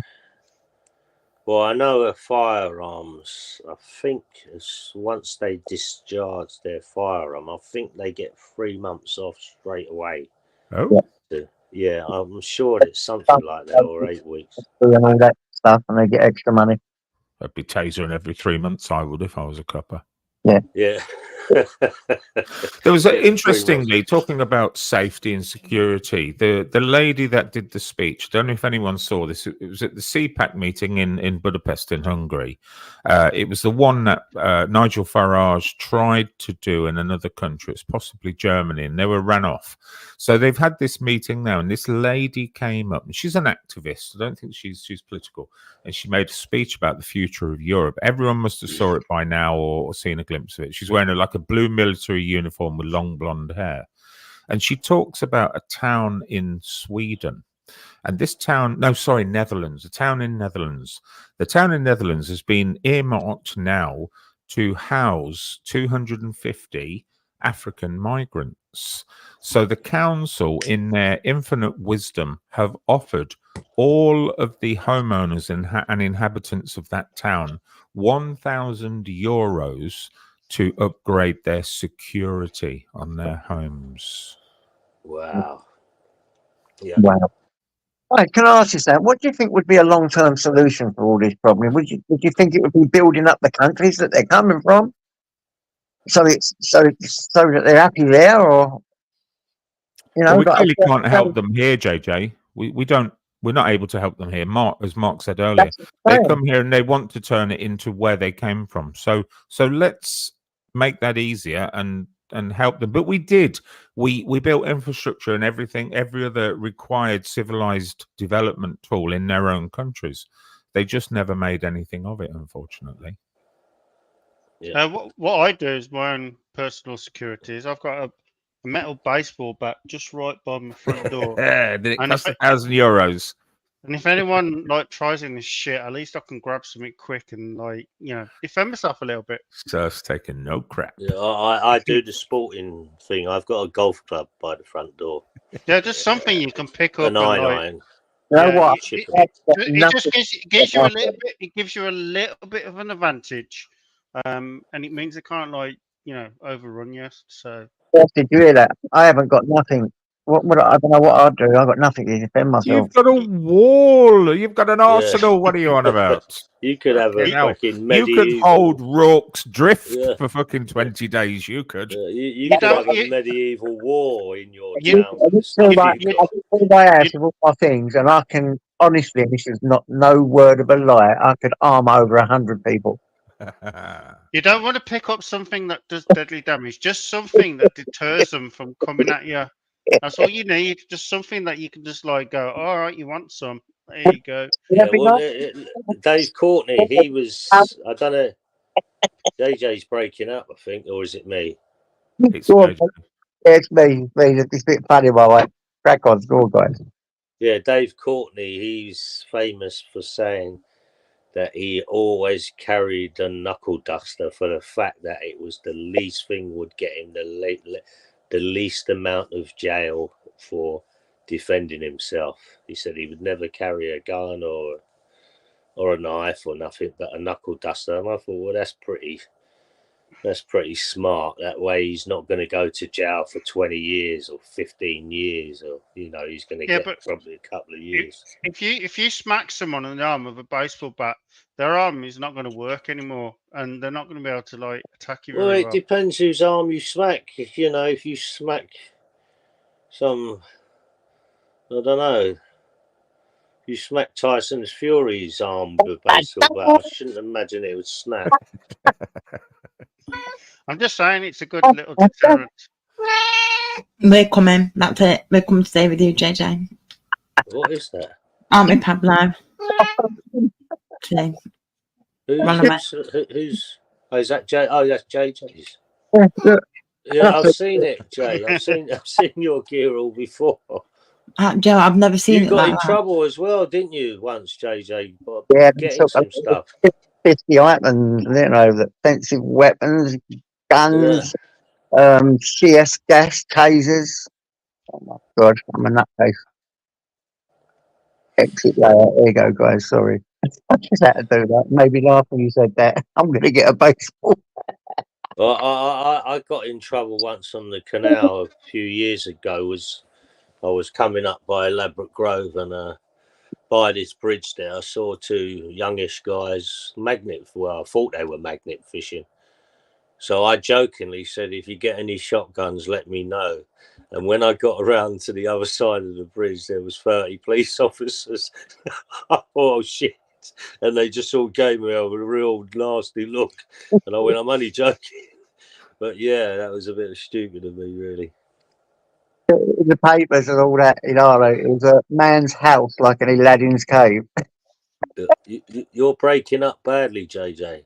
S6: Well, I know of firearms. I think once they discharge their firearm, I think they get 3 months off straight away.
S3: Oh.
S6: Yeah, I'm sure it's something like that, or 8 weeks.
S1: And all that stuff, and they get extra money.
S3: I'd be tasering every 3 months. I would if I was a copper.
S6: Yeah.
S3: There was interestingly talking about safety and security. The lady that did the speech, I don't know if anyone saw this. It was at the CPAC meeting in Budapest in Hungary. It was the one that Nigel Farage tried to do in another country. It's possibly Germany, and they were ran off. So they've had this meeting now, and this lady came up, and she's an activist. I don't think she's political, and she made a speech about the future of Europe. Everyone must have saw it by now or seen a glimpse of it. She's wearing like a blue military uniform with long blonde hair, and she talks about a town in Sweden. And this town, Netherlands, a town in Netherlands. The town in Netherlands has been earmarked now to house 250 African migrants. So the council, in their infinite wisdom, have offered all of the homeowners and inhabitants of that town 1,000 euros to upgrade their security on their homes.
S6: Wow. Yeah.
S1: Wow. Right, can I ask you that? What do you think would be a long-term solution for all these problems? Would you think it would be building up the countries that they're coming from, so that they're happy there, or
S3: Well, we clearly can't help them here, JJ. We're not able to help them here. As Mark said earlier, they come here and they want to turn it into where they came from. So let's make that easier and help them. But we did. We built infrastructure and everything, every other required civilized development tool in their own countries. They just never made anything of it, unfortunately.
S8: Yeah. What I do is my own personal security is I've got a metal baseball bat just right by my front door.
S3: Did it cost €1,000?
S8: And if anyone like tries in this shit, at least I can grab something quick and like defend myself a little bit.
S3: Just taking no crap.
S6: Yeah, I do the sporting thing. I've got a golf club by the front door.
S8: Yeah, just something you can pick up
S6: An
S8: and like.
S6: iron.
S1: You know
S8: Yeah,
S1: what?
S6: Chip 'em.
S8: it just gives you a little bit. It gives you a little bit of an advantage, and it means they can't like overrun you. So
S1: Did you hear that? I haven't got nothing. What I don't know what I'd do. I've got nothing to defend myself.
S3: You've got a wall. You've got an arsenal. What are you on about?
S6: You could have a
S3: Fucking hell.
S6: fucking
S3: You could
S6: medieval.
S3: hold Rourke's drift
S6: Yeah.
S3: for fucking 20 days. You could.
S6: You
S8: You
S6: could have
S8: don't-
S6: a
S8: you-
S6: medieval war in your
S8: You-
S6: town.
S1: I
S6: with the
S1: just feel
S6: stuff
S1: like
S6: you've
S1: I
S6: got.
S1: can fill my house with all my things, and I can honestly, and this is not no word of a lie, I could arm over 100 people.
S8: You don't want to pick up something that does deadly damage. Just something that deters them from coming at you. That's all you need. Just something that you can just like go, all right, you want some? There you go.
S6: Yeah, well, Dave Courtney, he was. I don't know. JJ's breaking up, I think, or is it me?
S3: It's
S1: Go on, mate. Yeah, it's me. It's a bit funny, my way. Crack on, go on, guys.
S6: Yeah, Dave Courtney, he's famous for saying that he always carried a knuckle duster for the fact that it was the least thing would get him the least amount of jail for defending himself. He said he would never carry a gun or a knife or nothing but a knuckle duster. And I thought, well, that's pretty smart. That way he's not going to go to jail for 20 years or 15 years, or he's going to get probably a couple of years.
S8: If you smack someone on the arm with a baseball bat, their arm is not going to work anymore, and they're not going to be able to like attack you
S6: Well,
S8: very
S6: it
S8: well.
S6: depends whose arm you smack. If you smack some, I don't know, you smack Tyson's Fury's arm with a baseball bat, I shouldn't imagine it would snap.
S8: I'm just saying it's a good little deterrent.
S7: We're coming. That's it. We're coming to stay with you, JJ.
S6: What is that?
S7: Aren't we, Pablo? Today.
S6: Who's? Oh, is that Jay? Oh, that's JJ's. Yeah, I've seen it, Jay. I've seen your gear all before.
S7: Joe, I've never seen
S6: You
S7: it
S6: got
S7: like
S6: in
S7: that.
S6: trouble as well, didn't you? Once, JJ,
S1: Yeah,
S6: getting some stuff.
S1: 50 items, the offensive weapons, guns, CS gas, tasers. Oh my God, I'm a nutcase. Exit layer. There you go, guys. Sorry. I just had to do that. Maybe laugh when you said that. I'm going to get a baseball.
S6: Well, I got in trouble once on the canal a few years ago. I was coming up by Elaborate Grove, and by this bridge there, I saw two youngish guys I thought they were magnet fishing. So I jokingly said, if you get any shotguns, let me know. And when I got around to the other side of the bridge, there was 30 police officers. Oh, shit. And they just all gave me a real nasty look. And I went, I'm only joking. But yeah, that was a bit stupid of me, really.
S1: In the papers and all that in Ireland, it was a man's house like an Aladdin's cave.
S6: You're breaking up badly, JJ.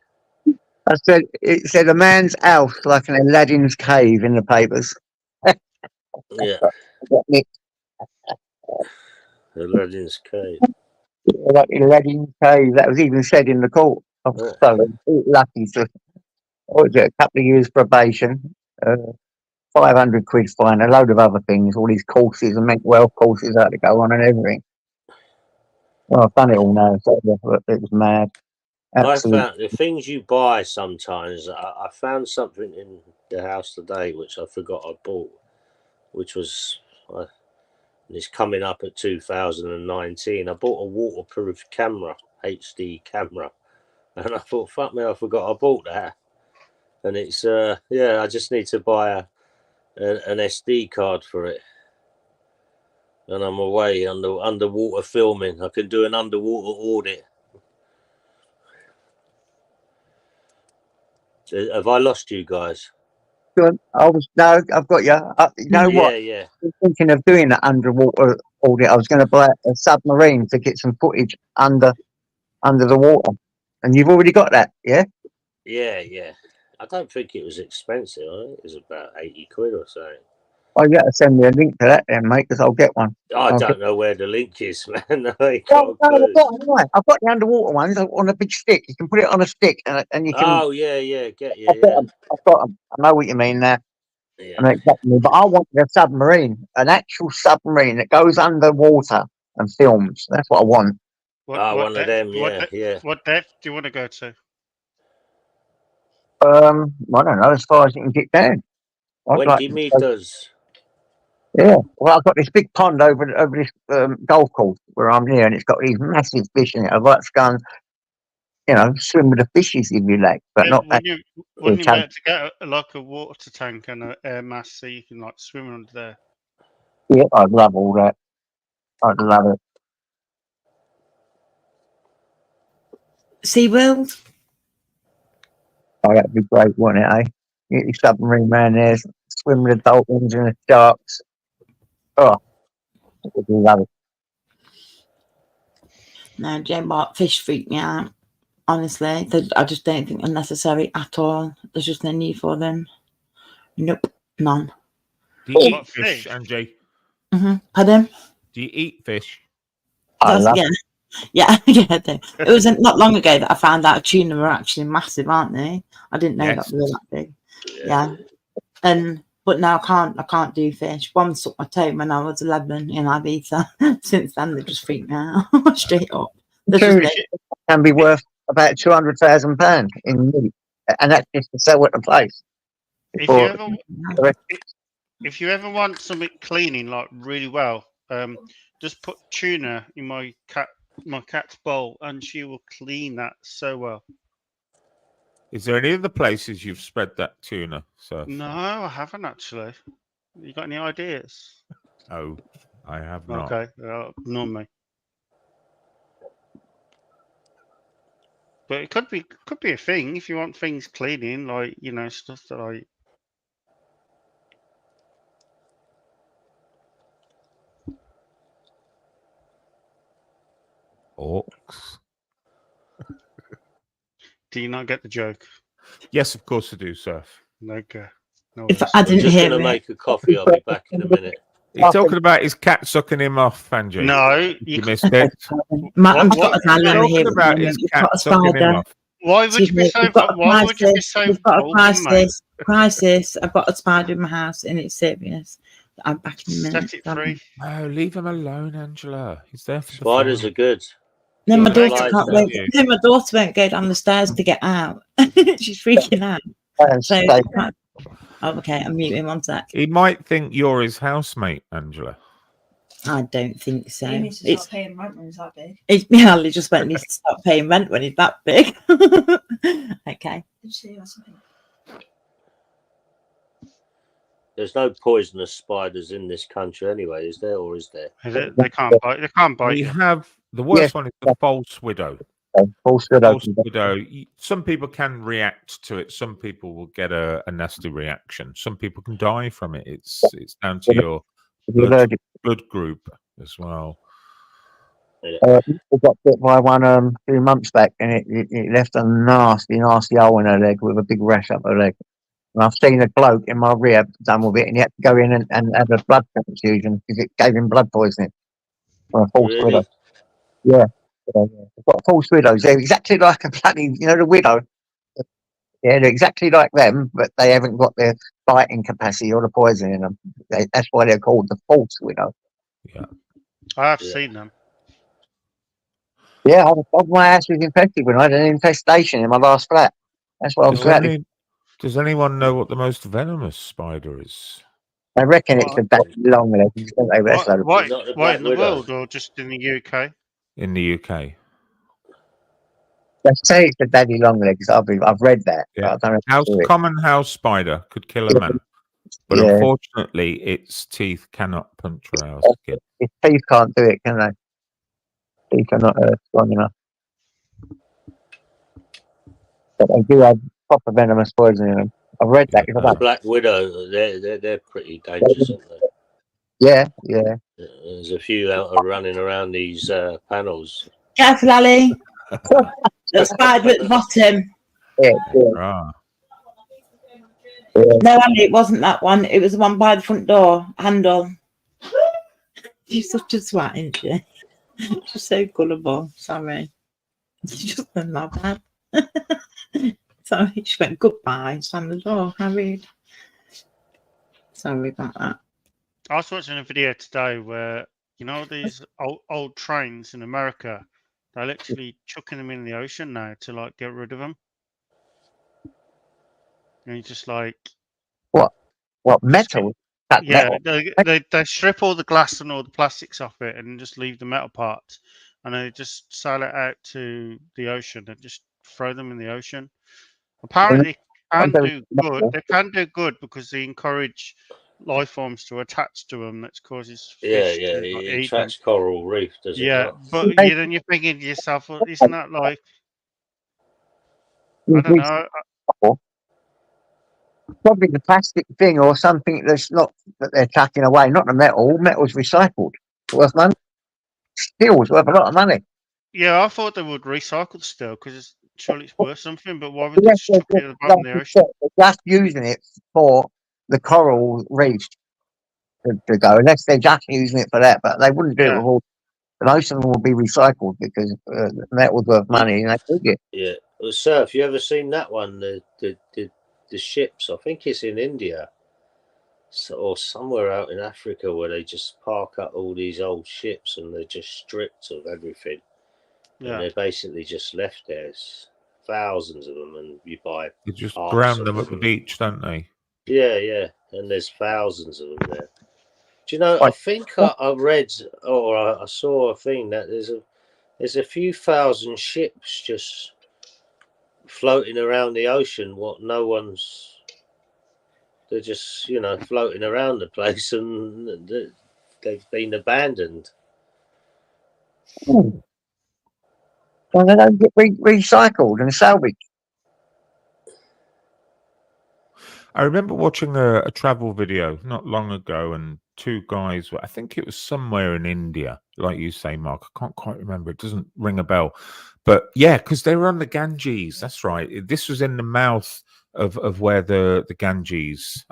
S1: I said, it said a man's house like an Aladdin's cave in the papers.
S6: Yeah. Aladdin's cave.
S1: Like Aladdin's cave. That was even said in the court. I'm so lucky to, what was it, a couple of years probation, 500 quid fine, a load of other things, all these courses and mental health courses I had to go on and everything. Well, I've done it all now, so it was mad. Absolutely.
S6: I found the things you buy sometimes. I found something in the house today which I forgot I bought, which was it's coming up at 2019. I bought a waterproof camera, HD camera, and I thought, fuck me, I forgot I bought that. And it's I just need to buy an SD card for it. And I'm away underwater filming. I can do an underwater audit. Have I lost you guys?
S1: Good. No, I've got you. You know what?
S6: Yeah.
S1: I was thinking of doing that underwater audit. I was going to buy a submarine to get some footage under the water. And you've already got that, yeah?
S6: Yeah. I don't think it was expensive. I think it was about 80 quid or something.
S1: Oh, you got to send me a link to that then, mate, because I'll get one.
S6: I
S1: Okay.
S6: don't know where the link is, man. I ain't
S1: Well,
S6: got a
S1: no,
S6: clue.
S1: I've got the underwater ones on a big stick. You can put it on a stick and you can.
S6: Oh, yeah, get you,
S1: I've got
S6: yeah.
S1: 'em. I've got 'em. I know what you mean now. I
S6: Yeah.
S1: know exactly. But I want a submarine, an actual submarine that goes underwater and films. That's what I want.
S6: One of them, yeah.
S8: What depth do you want to go to?
S1: I don't know, as far as you can get down. I'd like
S6: 20
S1: to go-
S6: meters.
S1: Yeah. Well, I've got this big pond over this golf course where I'm near, and it's got these massive fish in it. I'd like to go and, swim with the fishes if you like, but not that.
S8: Wouldn't you be
S1: chase.
S8: able to get like a water tank and an air mask so you can like swim under there?
S1: Yeah, I'd love all that. I'd love it.
S7: SeaWorld?
S1: Oh, that'd be great, wouldn't it, eh? Get your submarine man there, swim with the dolphins and the sharks. Oh, I would love it.
S7: No, Jane, what? Fish freak me out. Honestly, I just don't think they're necessary at all. There's just no need for them. Nope, none.
S3: Do you
S8: What
S3: eat fish,
S8: fish?
S3: Angie?
S7: Pardon?
S3: Do you eat fish?
S1: I love
S7: Yeah. Yeah, yeah, I do. It was not long ago that I found out tuna were actually massive, aren't they? I didn't know that they were that big. Yeah. But now I can't do fish. One sucked my toe when I was 11 in Ibiza. Since then, they just freak me out straight up.
S1: Tuna can be worth about £200,000 in meat, and that's just to sell at the place.
S8: If you ever want something cleaning like really well, just put tuna in my cat's bowl, and she will clean that so well.
S3: Is there any other places you've spread that tuna, sir?
S8: No, I haven't actually. You got any ideas?
S3: Oh, I have not.
S8: Okay, ignore me. But it could be a thing if you want things cleaning, like stuff that I.
S3: Orcs.
S8: Do you not get the joke?
S3: Yes, of course I do, sir.
S8: Okay. No
S7: If
S8: worries.
S7: I didn't
S6: I'm just
S7: hear
S6: going to
S7: it.
S6: make a coffee. I'll be back in a minute.
S3: He's talking about his cat sucking him off, Angie.
S8: No,
S3: you missed it.
S7: Matt, I've got
S3: He's talking about his cat sucking him off.
S8: Why would you be so? Why would you be so?
S7: We've got a
S8: open, mate?
S7: crisis. I've got a spider in my house, and it's serious. I'm back in a minute.
S8: Set it free.
S3: Oh, leave him alone, Angela. He's there for the
S6: Spiders
S3: fun.
S6: are good.
S7: No, my
S6: Got
S7: daughter
S6: flies
S7: can't
S6: down.
S7: wait. No, my daughter won't go down the stairs to get out. She's freaking out. So, oh, okay, I'm muting 1 sec.
S3: He might think you're his housemate, Angela.
S7: I don't think so.
S9: He needs to start paying rent when he's that big.
S7: He just won't need to start paying rent when he's that big. Okay.
S9: Did you see something?
S6: There's no poisonous spiders in this country anyway, is there? Or is there?
S8: They can't bite. They can't bite.
S3: We
S8: You.
S3: have the worst one is the false widow.
S1: False
S3: widow. Some people can react to it. Some people will get a nasty reaction. Some people can die from it. It's down to your blood group as well.
S1: I got bit by one 2 months back, and it left a nasty hole in her leg with a big rash up her leg. And I've seen a bloke in my rehab done with it, and he had to go in and have a blood transfusion because it gave him blood poisoning from a false widow. Yeah. I've got false widows. They're exactly like a bloody, the widow. Yeah, they're exactly like them, but they haven't got the biting capacity or the poison in them. That's why they're called the false widow.
S3: Yeah.
S8: I have seen them.
S1: Yeah, my house was infested when I had an infestation in my last flat. That's what I was glad.
S3: Does anyone know what the most venomous spider is?
S1: I reckon it's the daddy long legs.
S8: What in the world, or just in the UK?
S3: In the UK.
S1: They say it's the daddy long legs. I've read that.
S3: Yeah.
S1: But I don't know
S3: Common house spider could kill a man, but unfortunately, its teeth cannot puncture our skin.
S1: Its teeth can't do it, can they? Teeth are not strong enough. But they do have proper venomous poison in them. I've read that.
S6: The black widow, they're pretty dangerous, aren't they?
S1: Yeah.
S6: There's a few out running around these panels.
S7: Careful, Ali. The spider at the bottom.
S1: Yeah.
S7: No, Annie, it wasn't that one. It was the one by the front door handle. She's such a swat, isn't she? She's so gullible. Sorry. She's just been my bad. Sorry, she went goodbye. Slam the door. I read. Sorry about that.
S8: I was watching a video today where, you know, these old trains in America, they're literally chucking them in the ocean now to like get rid of them. And you just like,
S1: What
S8: just
S1: metal? That
S8: yeah,
S1: metal.
S8: they strip all the glass and all the plastics off it and just leave the metal parts, and they just sail it out to the ocean and just throw them in the ocean. Apparently,
S1: What
S8: can
S1: those
S8: do good.
S1: metal?
S8: They can do good because they encourage life forms to attach to them. That causes
S6: Yeah,
S8: fish
S6: yeah.
S8: to like,
S6: It
S8: eat them.
S6: attracts coral reef, does it
S8: Yeah,
S6: not?
S8: but
S1: They-
S8: then you're thinking to yourself, well, isn't that like, I
S1: they-
S8: don't know.
S1: Probably the plastic thing or something that's not that they're chucking away, not the metal. All metal's recycled. It's worth money. Steel's worth a lot of money.
S8: Yeah, I thought they would recycle still because surely it's worth something. But why would they
S1: Yes,
S8: just chuck it at the bottom of the ocean?
S1: they're just using it for the coral reef to go, unless they're just using it for that. But they wouldn't do it
S8: Yeah,
S1: with all. Most of them will be recycled because the metal's worth money and they take it.
S6: Yeah. Well, sir, have you ever seen that one? The ships. I think it's in India, or somewhere out in Africa, where they just park up all these old ships and they're just stripped of everything, and
S8: yeah.
S6: they're basically just left there. It's thousands of them, and you buy
S3: They just
S6: parts
S3: ground
S6: of
S3: them at the
S6: them.
S3: beach, don't they?
S6: Yeah, yeah, and there's thousands of them there. Do you know? I
S1: Right.
S6: think I read or I saw a thing that there's a few thousand ships just floating around the ocean. What no one's. They're just floating around the place, and they've been abandoned.
S1: Hmm. Well, they don't get recycled and salvaged.
S3: I remember watching a travel video not long ago, and two guys were, I think it was somewhere in India, like you say, Mark. I can't quite remember. It doesn't ring a bell. But yeah, because they were on the Ganges. That's right. This was in the mouth of where the Ganges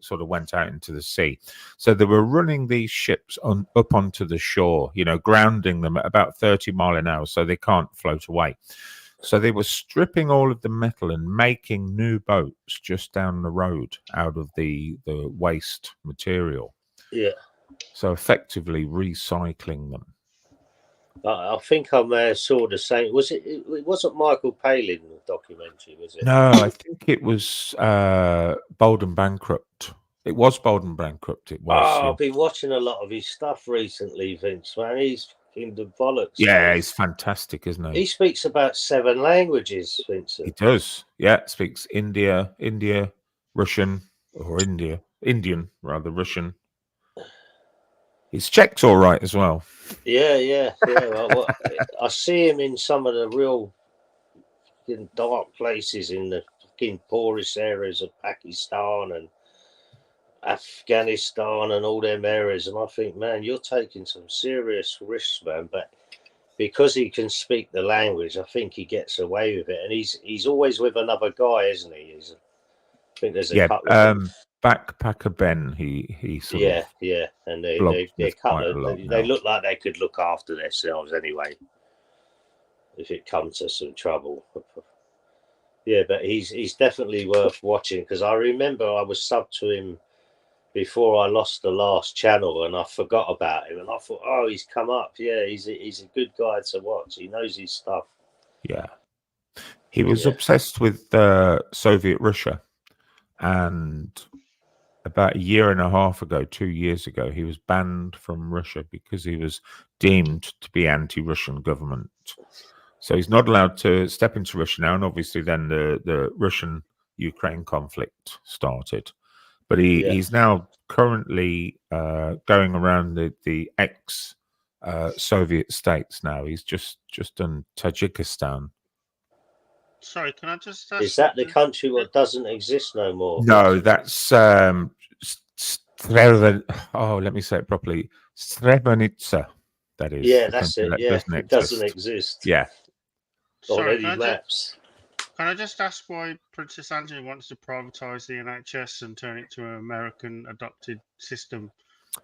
S3: sort of went out into the sea. So they were running these ships up onto the shore, grounding them at about 30 mile an hour so they can't float away. So they were stripping all of the metal and making new boats just down the road out of the waste material.
S6: Yeah,
S3: So effectively recycling them.
S6: I think I may have saw the same. Was it? It wasn't Michael Palin documentary, was it?
S3: No, I think it was Bold and Bankrupt. It was Bold and Bankrupt. It was.
S6: Oh,
S3: Yeah.
S6: I've been watching a lot of his stuff recently, Vince. Man, he's in the bollocks.
S3: Yeah,
S6: mate.
S3: he's fantastic, isn't he?
S6: He speaks about 7 languages,
S3: He
S6: Vincent.
S3: does. Yeah, speaks Indian, or Indian rather, Russian. His Czech's all right as well.
S6: Yeah. I see him in some of the real dark places in the fucking poorest areas of Pakistan and Afghanistan and all them areas, and I think, man, you're taking some serious risks, man. But because he can speak the language, I think he gets away with it, and he's always with another guy, isn't he? I think there's a couple of them.
S3: Backpacker Ben. He sort of
S6: Yeah, and they're
S3: blogs quite
S6: couple
S3: a lot
S6: of they
S3: now.
S6: look like they could look after themselves anyway, if it comes to some trouble. Yeah, but he's definitely worth watching, because I remember I was subbed to him before I lost the last channel, and I forgot about him, and I thought, oh, he's come up. Yeah, he's a good guy to watch. He knows his stuff.
S3: Yeah, he was
S6: Yeah.
S3: obsessed with Soviet Russia, and about a year and a half ago, 2 years ago, he was banned from Russia because he was deemed to be anti-Russian government. So he's not allowed to step into Russia now, and obviously then the Russian-Ukraine conflict started. But he's now currently going around the ex-Soviet states now. He's just done Tajikistan.
S8: Sorry, can I just ask?
S6: Is that the country that doesn't exist no more?
S3: No, that's let me say it properly. Srebrenica.
S6: Yeah, that's it. Yeah, it doesn't exist.
S3: Yeah.
S6: On any maps.
S8: Can I just ask why Princess Angela wants to privatise the NHS and turn it to an American adopted system?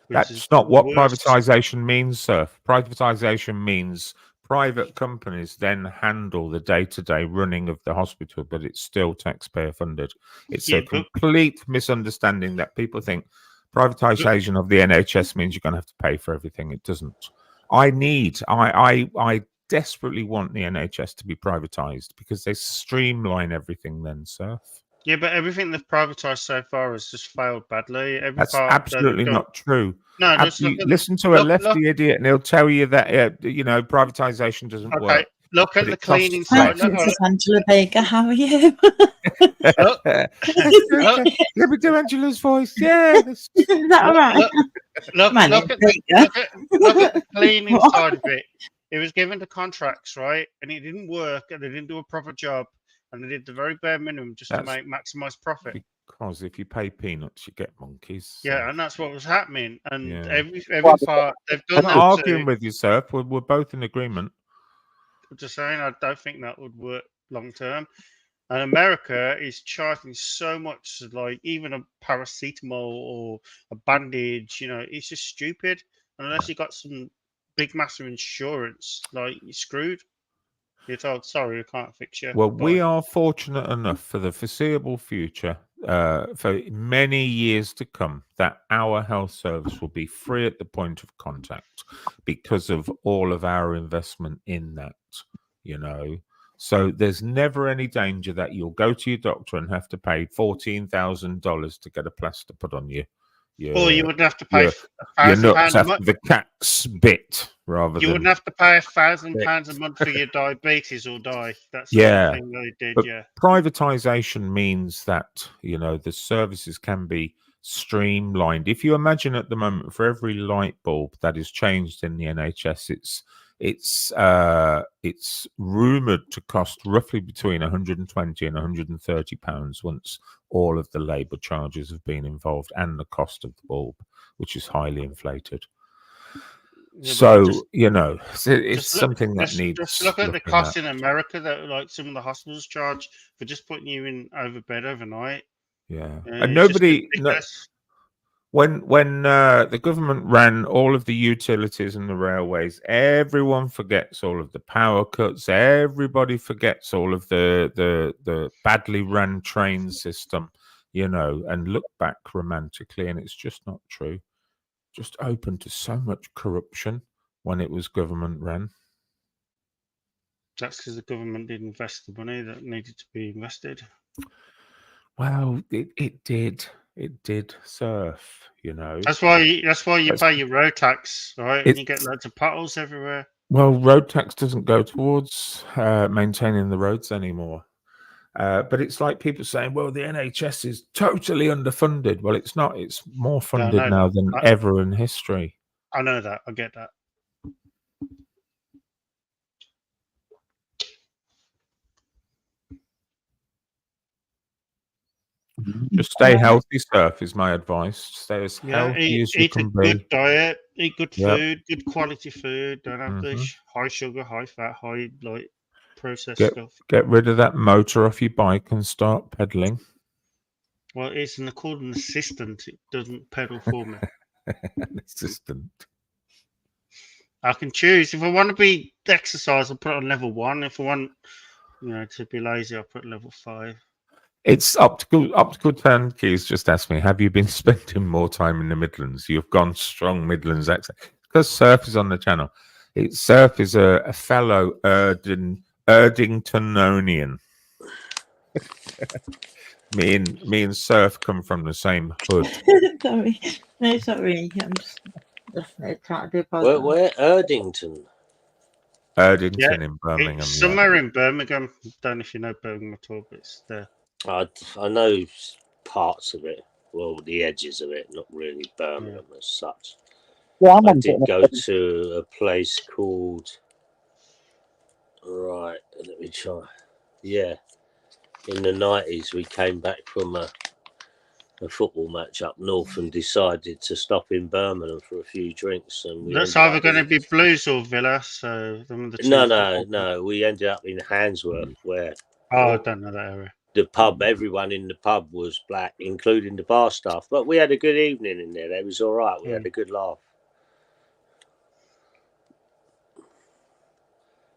S8: Which is
S3: That's not what
S8: worse.
S3: privatization means, sir. Privatization means private companies then handle the day-to-day running of the hospital, but it's still taxpayer funded. It's
S8: Yeah,
S3: a
S8: but
S3: complete misunderstanding that people think privatization of the NHS means you're going to have to pay for everything. It doesn't. I desperately want the NHS to be privatized because they streamline everything then, sir.
S8: yeah, but everything they've privatised so far has just failed badly. Every
S3: That's
S8: part that they've
S3: absolutely
S8: done.
S3: not true.
S8: No, just look at
S3: Listen to a
S8: look,
S3: lefty idiot, and he'll tell you that privatization doesn't
S8: okay.
S3: work.
S8: Look at
S3: But
S8: the
S3: it costs
S8: cleaning
S7: Hi,
S8: side.
S3: less.
S7: Princess Angela Baker. How are you?
S8: Look, look,
S3: Let me do Angela's voice. Yeah,
S7: Is that all right?
S8: look,
S7: My
S8: look
S7: name's
S8: at the
S7: Baker.
S8: look at the cleaning
S7: What?
S8: side of it. It was given the contracts, right, and it didn't work, and they didn't do a proper job, and they did the very bare minimum just to
S3: That's
S8: maximize profit.
S3: because if you pay peanuts, you get monkeys.
S8: Yeah, and that's what was happening. And
S3: Yeah.
S8: every part they've
S3: I'm
S8: done
S3: not
S8: that
S3: arguing
S8: too.
S3: with you, sir. We're both in agreement.
S8: I'm just saying, I don't think that would work long term. And America is charging so much, like even a paracetamol or a bandage, it's just stupid. And unless you got some big, massive insurance, like you're screwed. You're told, sorry, I can't fix you.
S3: Well,
S8: Bye.
S3: we are fortunate enough for the foreseeable future, for many years to come, that our health service will be free at the point of contact because of all of our investment in that, So there's never any danger that you'll go to your doctor and have to pay $14,000 to get a plaster put on you.
S8: Or you wouldn't have to pay
S3: Your
S8: £1,000
S3: nuts
S8: a
S3: after
S8: month.
S3: the cat's bit rather
S8: You
S3: than...
S8: wouldn't have to pay £1,000 a month for your diabetes or die. That's the
S3: Yeah.
S8: other thing they did,
S3: But
S8: yeah.
S3: privatization means that, the services can be streamlined. If you imagine at the moment, for every light bulb that is changed in the NHS, it's rumored to cost roughly between 120 and 130 pounds once all of the labor charges have been involved and the cost of the bulb, which is highly inflated.
S8: Yeah,
S3: So, it's something that
S8: just
S3: needs
S8: look at the
S3: looking
S8: cost
S3: at.
S8: in America that like some of the hospitals charge for just putting you in over bed overnight.
S3: Yeah,
S8: It's
S3: and
S8: just
S3: nobody.
S8: ridiculous.
S3: When the government ran all of the utilities and the railways, everyone forgets all of the power cuts. Everybody forgets all of the badly run train system, and look back romantically, and it's just not true. Just open to so much corruption when it was government run.
S8: That's because the government did invest the money that needed to be invested.
S3: Well, it did surf,
S8: That's why you pay your road tax, right? And you get loads of potholes everywhere.
S3: Well, road tax doesn't go towards maintaining the roads anymore. But it's like people saying, well, the NHS is totally underfunded. Well, it's not. It's more funded now than ever in history.
S8: I know that. I get that.
S3: Just stay healthy, Surf, is my advice. Stay as healthy as you can be.
S8: Eat a good diet, eat good food, good quality food. Don't have the high sugar, high fat, high processed stuff.
S3: Get rid of that motor off your bike and start pedaling.
S8: Well, it's called an assistant. It doesn't pedal for me.
S3: An assistant.
S8: I can choose. If I want to be exercise, I'll put it on level 1. If I want, to be lazy, I'll put level 5.
S3: It's optical turnkeys. Just asked me, have you been spending more time in the Midlands? You've gone strong Midlands accent because Surf is on the channel. Surf is a fellow Erdingtonian. me and Surf come from the same hood.
S7: Sorry, no, sorry. I'm just trying to do.
S6: Where Erdington?
S3: Erdington in Birmingham.
S8: It's somewhere in Birmingham. I don't know if you know Birmingham at all, but it's there.
S6: I know parts of it. Well, the edges of it, not really Birmingham as such.
S1: Yeah,
S6: I did go to a place called. Right, let me try. Yeah, in the 90s, we came back from a football match up north and decided to stop in Birmingham for a few drinks. And
S8: that's either going to be Blues or Villa. So
S6: no. We ended up in Handsworth, where
S8: Oh, I don't know that area.
S6: The pub, everyone in the pub was black, including the bar staff. But we had a good evening in there. It was all right. We had a good laugh.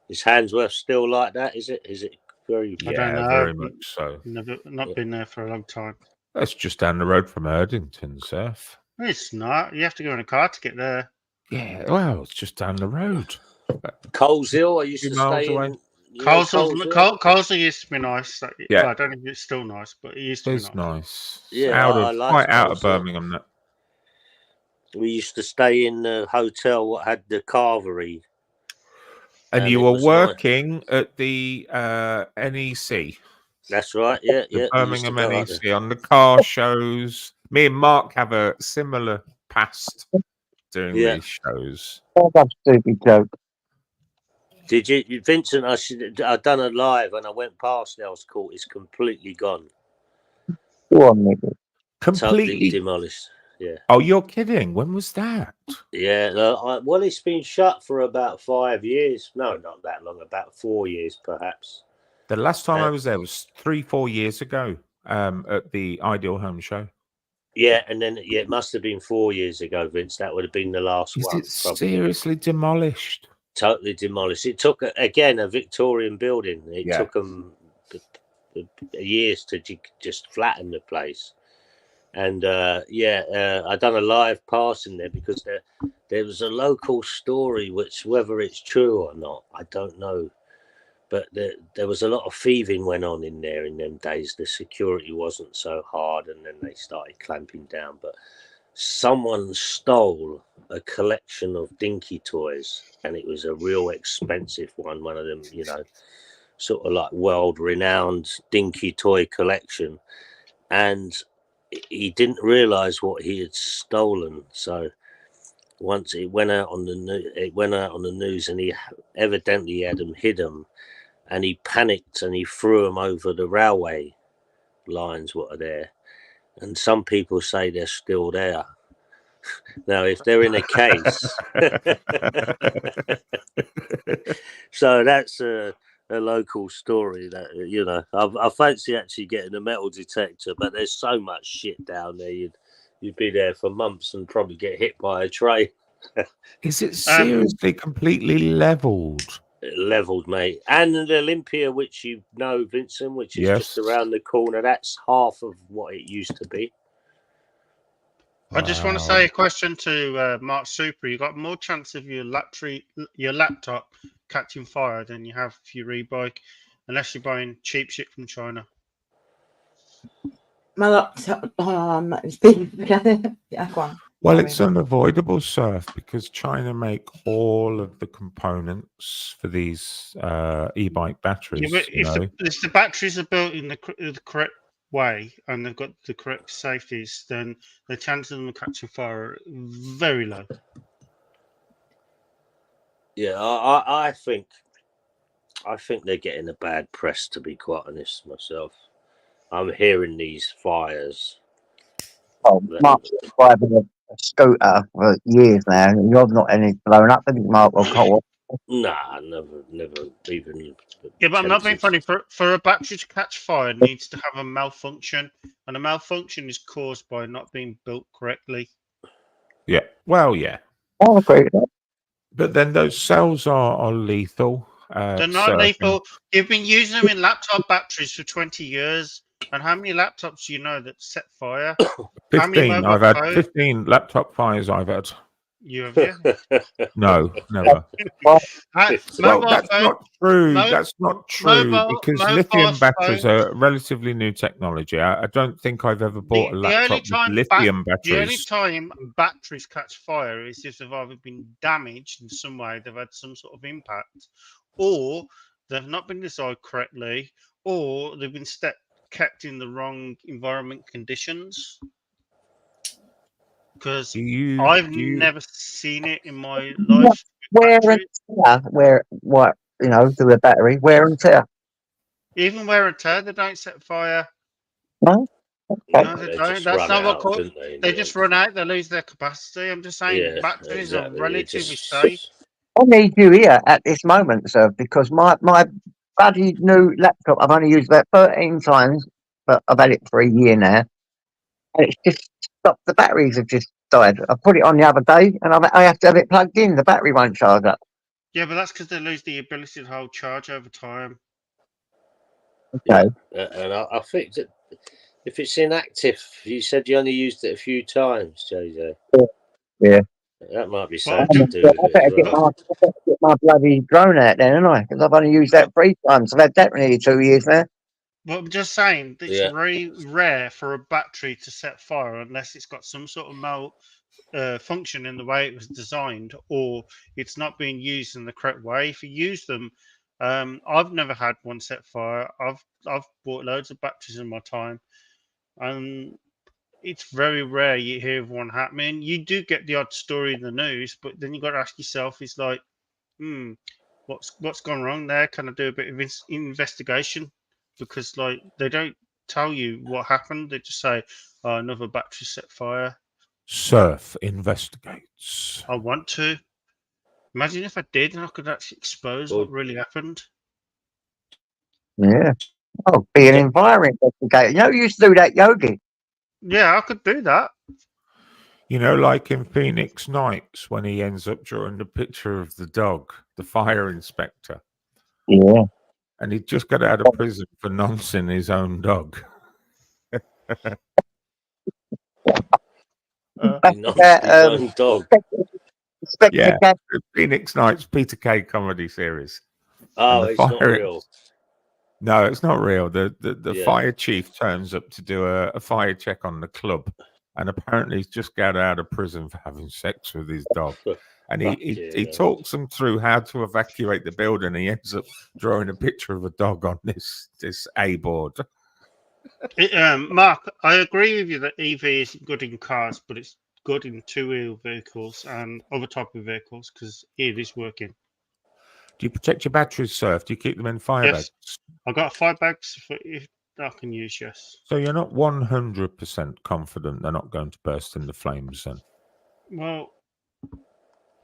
S6: Is Handsworth still like that? Is it? Is it very?
S8: I don't know.
S3: very much so.
S8: Not been there for a long time.
S3: That's just down the road from Erdington, Surf.
S8: It's not. You have to go in a car to get there.
S3: Yeah, well, it's just down the road.
S6: Coleshill, I used
S3: 2
S6: to
S3: miles
S6: stay
S3: away.
S6: in. You know
S8: Coleshill used to be nice.
S3: Yeah.
S8: Well, I don't know if it's still nice, but it used to
S3: It's
S8: be nice.
S3: nice.
S6: Yeah, I liked
S3: quite out of
S6: Coleshill.
S3: Birmingham. That.
S6: We used to stay in the hotel that had the carvery.
S3: And you
S6: it
S3: were
S6: was
S3: working at the NEC.
S6: That's right. Yeah,
S3: The
S6: yeah. we used to
S3: Birmingham
S6: go up
S3: NEC
S6: there.
S3: on the car shows. Me and Mark have a similar past doing
S6: Yeah.
S3: these shows.
S1: Oh, that's a stupid joke.
S6: Did you, Vincent? I'd done a live and I went past Nels Court. It's completely gone.
S1: Go on, nigga.
S6: Totally
S3: Completely
S6: demolished. Yeah.
S3: Oh, you're kidding. When was that?
S6: Yeah. Well, it's been shut for about 5 years. No, not that long. About 4 years, perhaps.
S3: The last time I was there was 3-4 years ago at the Ideal Home Show.
S6: Yeah, and then it must have been 4 years ago, Vince. That would have been the last
S3: Is
S6: one.
S3: it seriously demolished?
S6: Totally demolished. It took again a Victorian building. It took them years to just flatten the place. And I done a live passing there because there was a local story, which whether it's true or not, I don't know. But there was a lot of thieving went on in there in them days. The security wasn't so hard, and then they started clamping down. But someone stole a collection of dinky toys, and it was a real expensive one. One of them, sort of like world-renowned dinky toy collection, and he didn't realise what he had stolen. So once it went out on the news, and he evidently had them hid them. And he panicked and he threw them over the railway lines, what are there. And some people say they're still there. Now, if they're in a case. So that's a local story that, I fancy actually getting a metal detector, but there's so much shit down there. You'd be there for months and probably get hit by a train.
S3: Is it seriously completely leveled?
S6: Leveled, mate. And the Olympia, which you know, Vincent, which is just around the corner, that's half of what it used to be.
S8: I just want to say a question to Mark Super. You got more chance of your laptop catching fire than you have if you re-bike, unless you're buying cheap shit from China.
S7: My laptop, it's been together. Yeah, go on.
S3: Well, it's unavoidable, Surf, because China make all of the components for these e-bike batteries.
S8: Yeah, but if the batteries are built in the correct way and they've got the correct safeties, then the chances of them catching fire are very low.
S6: Yeah, I think they're getting a bad press, to be quite honest myself. I'm hearing these fires.
S1: Oh, Mark's been driving a scooter for years now. You've not any blown up, have you, Mark? Or Cole?
S6: Nah, never even.
S8: Yeah, but I'm not being funny. For a battery to catch fire, it needs to have a malfunction, and a malfunction is caused by not being built correctly.
S3: Yeah, well, yeah.
S1: I agree with that.
S3: But then those cells are lethal.
S8: They're not lethal. You've been using them in laptop batteries for 20 years. And how many laptops do you know that set fire?
S3: 15. I've had 15 laptop fires I've had.
S8: You have, yeah?
S3: No, never. Well, that's not true. That's not true because lithium batteries are relatively new technology. I don't think I've ever bought a laptop with lithium batteries.
S8: The only time batteries catch fire is if they've either been damaged in some way, they've had some sort of impact, or they've not been designed correctly, or they've been kept in the wrong environment conditions. Because I've never seen it in my life.
S1: Wear and tear, to the battery, wear and tear.
S8: Even wear and tear, they don't set fire.
S1: No? Okay.
S8: No, they don't. That's not what caused. They just run out, they lose their capacity. I'm just saying batteries are relatively safe.
S1: I need you here at this moment, sir, because my bloody new laptop I've only used about 13 times, but I've had it for a year now. And it's just stopped. The batteries have just died. I put it on the other day, and I have to have it plugged in. The battery won't charge up.
S8: Yeah, but that's because they lose the ability to hold charge over time.
S1: Okay.
S6: Yeah, and I think that if it's inactive, you said you only used it a few times, JJ.
S1: Yeah.
S6: That might be
S8: Well,
S6: something to do with
S1: I
S6: it
S1: better
S6: as
S1: get
S6: well.
S1: my bloody drone out then, haven't I? Because I've only used that 3 times. I've had that for nearly 2 years now.
S8: But I'm just saying, it's
S6: Yeah.
S8: very rare for a battery to set fire unless it's got some sort of function in the way it was designed, or it's not being used in the correct way. If you use them, I've never had one set fire. I've bought loads of batteries in my time, and it's very rare you hear of one happening. You do get the odd story in the news, but then you got to ask yourself, it's like, what's gone wrong there? Can I do a bit of investigation? Because like they don't tell you what happened. They just say, oh, another battery set fire.
S3: Surf investigates.
S8: I want to. Imagine if I did and I could actually expose what really happened.
S1: Yeah. Oh, be an environment investigator. You know, you used to do that, Yogi.
S8: Yeah, I could do that.
S3: You know, like in Phoenix Nights when he ends up drawing the picture of the dog, the fire inspector.
S1: Yeah.
S3: And he just got out of prison for nonsing his own dog.
S6: His own dog.
S3: Yeah, the Phoenix Nights Peter Kay comedy series.
S6: Oh, it's not real.
S3: No, it's not real. The
S6: Yeah.
S3: fire chief turns up to do a fire check on the club, and apparently he's just got out of prison for having sex with his dog. And he talks them through how to evacuate the building. He ends up drawing a picture of a dog on this A board.
S8: Mark, I agree with you that EV is good in cars, but it's good in two-wheel vehicles and other type of vehicles because it is working.
S3: Do you protect your batteries, Surf? Do you keep them in fire bags?
S8: I've got 5 bags for if I can use, yes.
S3: So you're not 100% confident they're not going to burst into flames then?
S8: Well,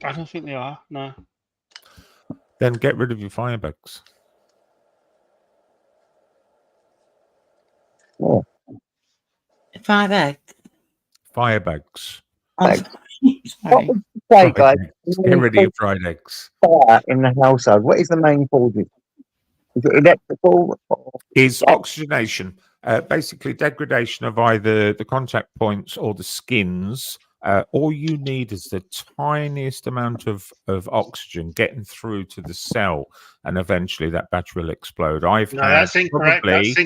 S8: I don't think they are, no.
S3: Then get rid of your fire bags.
S1: Oh.
S7: Fire bags.
S3: Fire bags.
S7: Sorry.
S1: What would you say, guys?
S3: Get rid of your fried eggs.
S1: Fire in the household. What is the main causes? Is it electrical?
S3: Is oxygenation. Basically, degradation of either the contact points or the skins. All you need is the tiniest amount of oxygen getting through to the cell, and eventually that battery will explode.
S8: That's incorrect. That's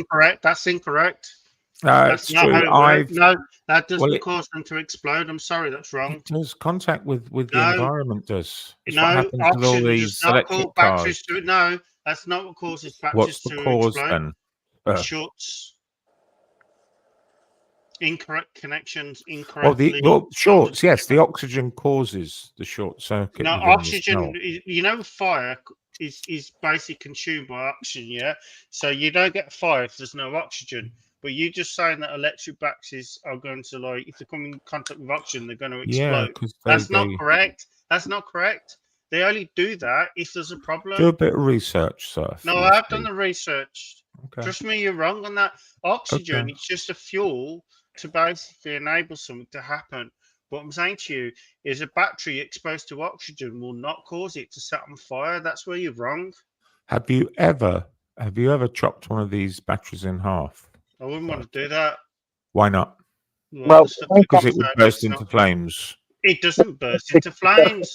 S8: incorrect. That's
S3: It's
S8: not
S3: true.
S8: how it works. No, that doesn't cause them to explode. I'm sorry, that's wrong.
S3: It does. Contact with the environment does. It's what
S8: No,
S3: happens with all
S8: oxygen
S3: these
S8: does not cause
S3: electric
S8: batteries
S3: cars.
S8: to. No, that's not what causes batteries
S3: What's
S8: to
S3: the cause
S8: explode.
S3: then?
S8: Shorts. Incorrect connections,
S3: Well,
S8: incorrectly.
S3: shorts, yes, the oxygen causes the short circuit.
S8: No,
S3: within the
S8: oxygen.
S3: cell.
S8: You know, fire is basically consumed by oxygen. Yeah, so you don't get fire if there's no oxygen. But you just saying that electric batteries are going to, like, if they come in contact with oxygen, they're going to explode.
S3: Yeah, because
S8: that's not correct. That's not correct. They only do that if there's a problem.
S3: Do a bit of research, Surf.
S8: No, I've done the research.
S3: Okay.
S8: Trust me, you're wrong on that. Oxygen, it's just a fuel to basically enable something to happen. What I'm saying to you is a battery exposed to oxygen will not cause it to set on fire. That's where you're wrong.
S3: Have you ever chopped one of these batteries in half?
S8: I wouldn't want to do that.
S3: Why not?
S1: Well,
S3: because it would burst into flames.
S8: It doesn't burst into flames.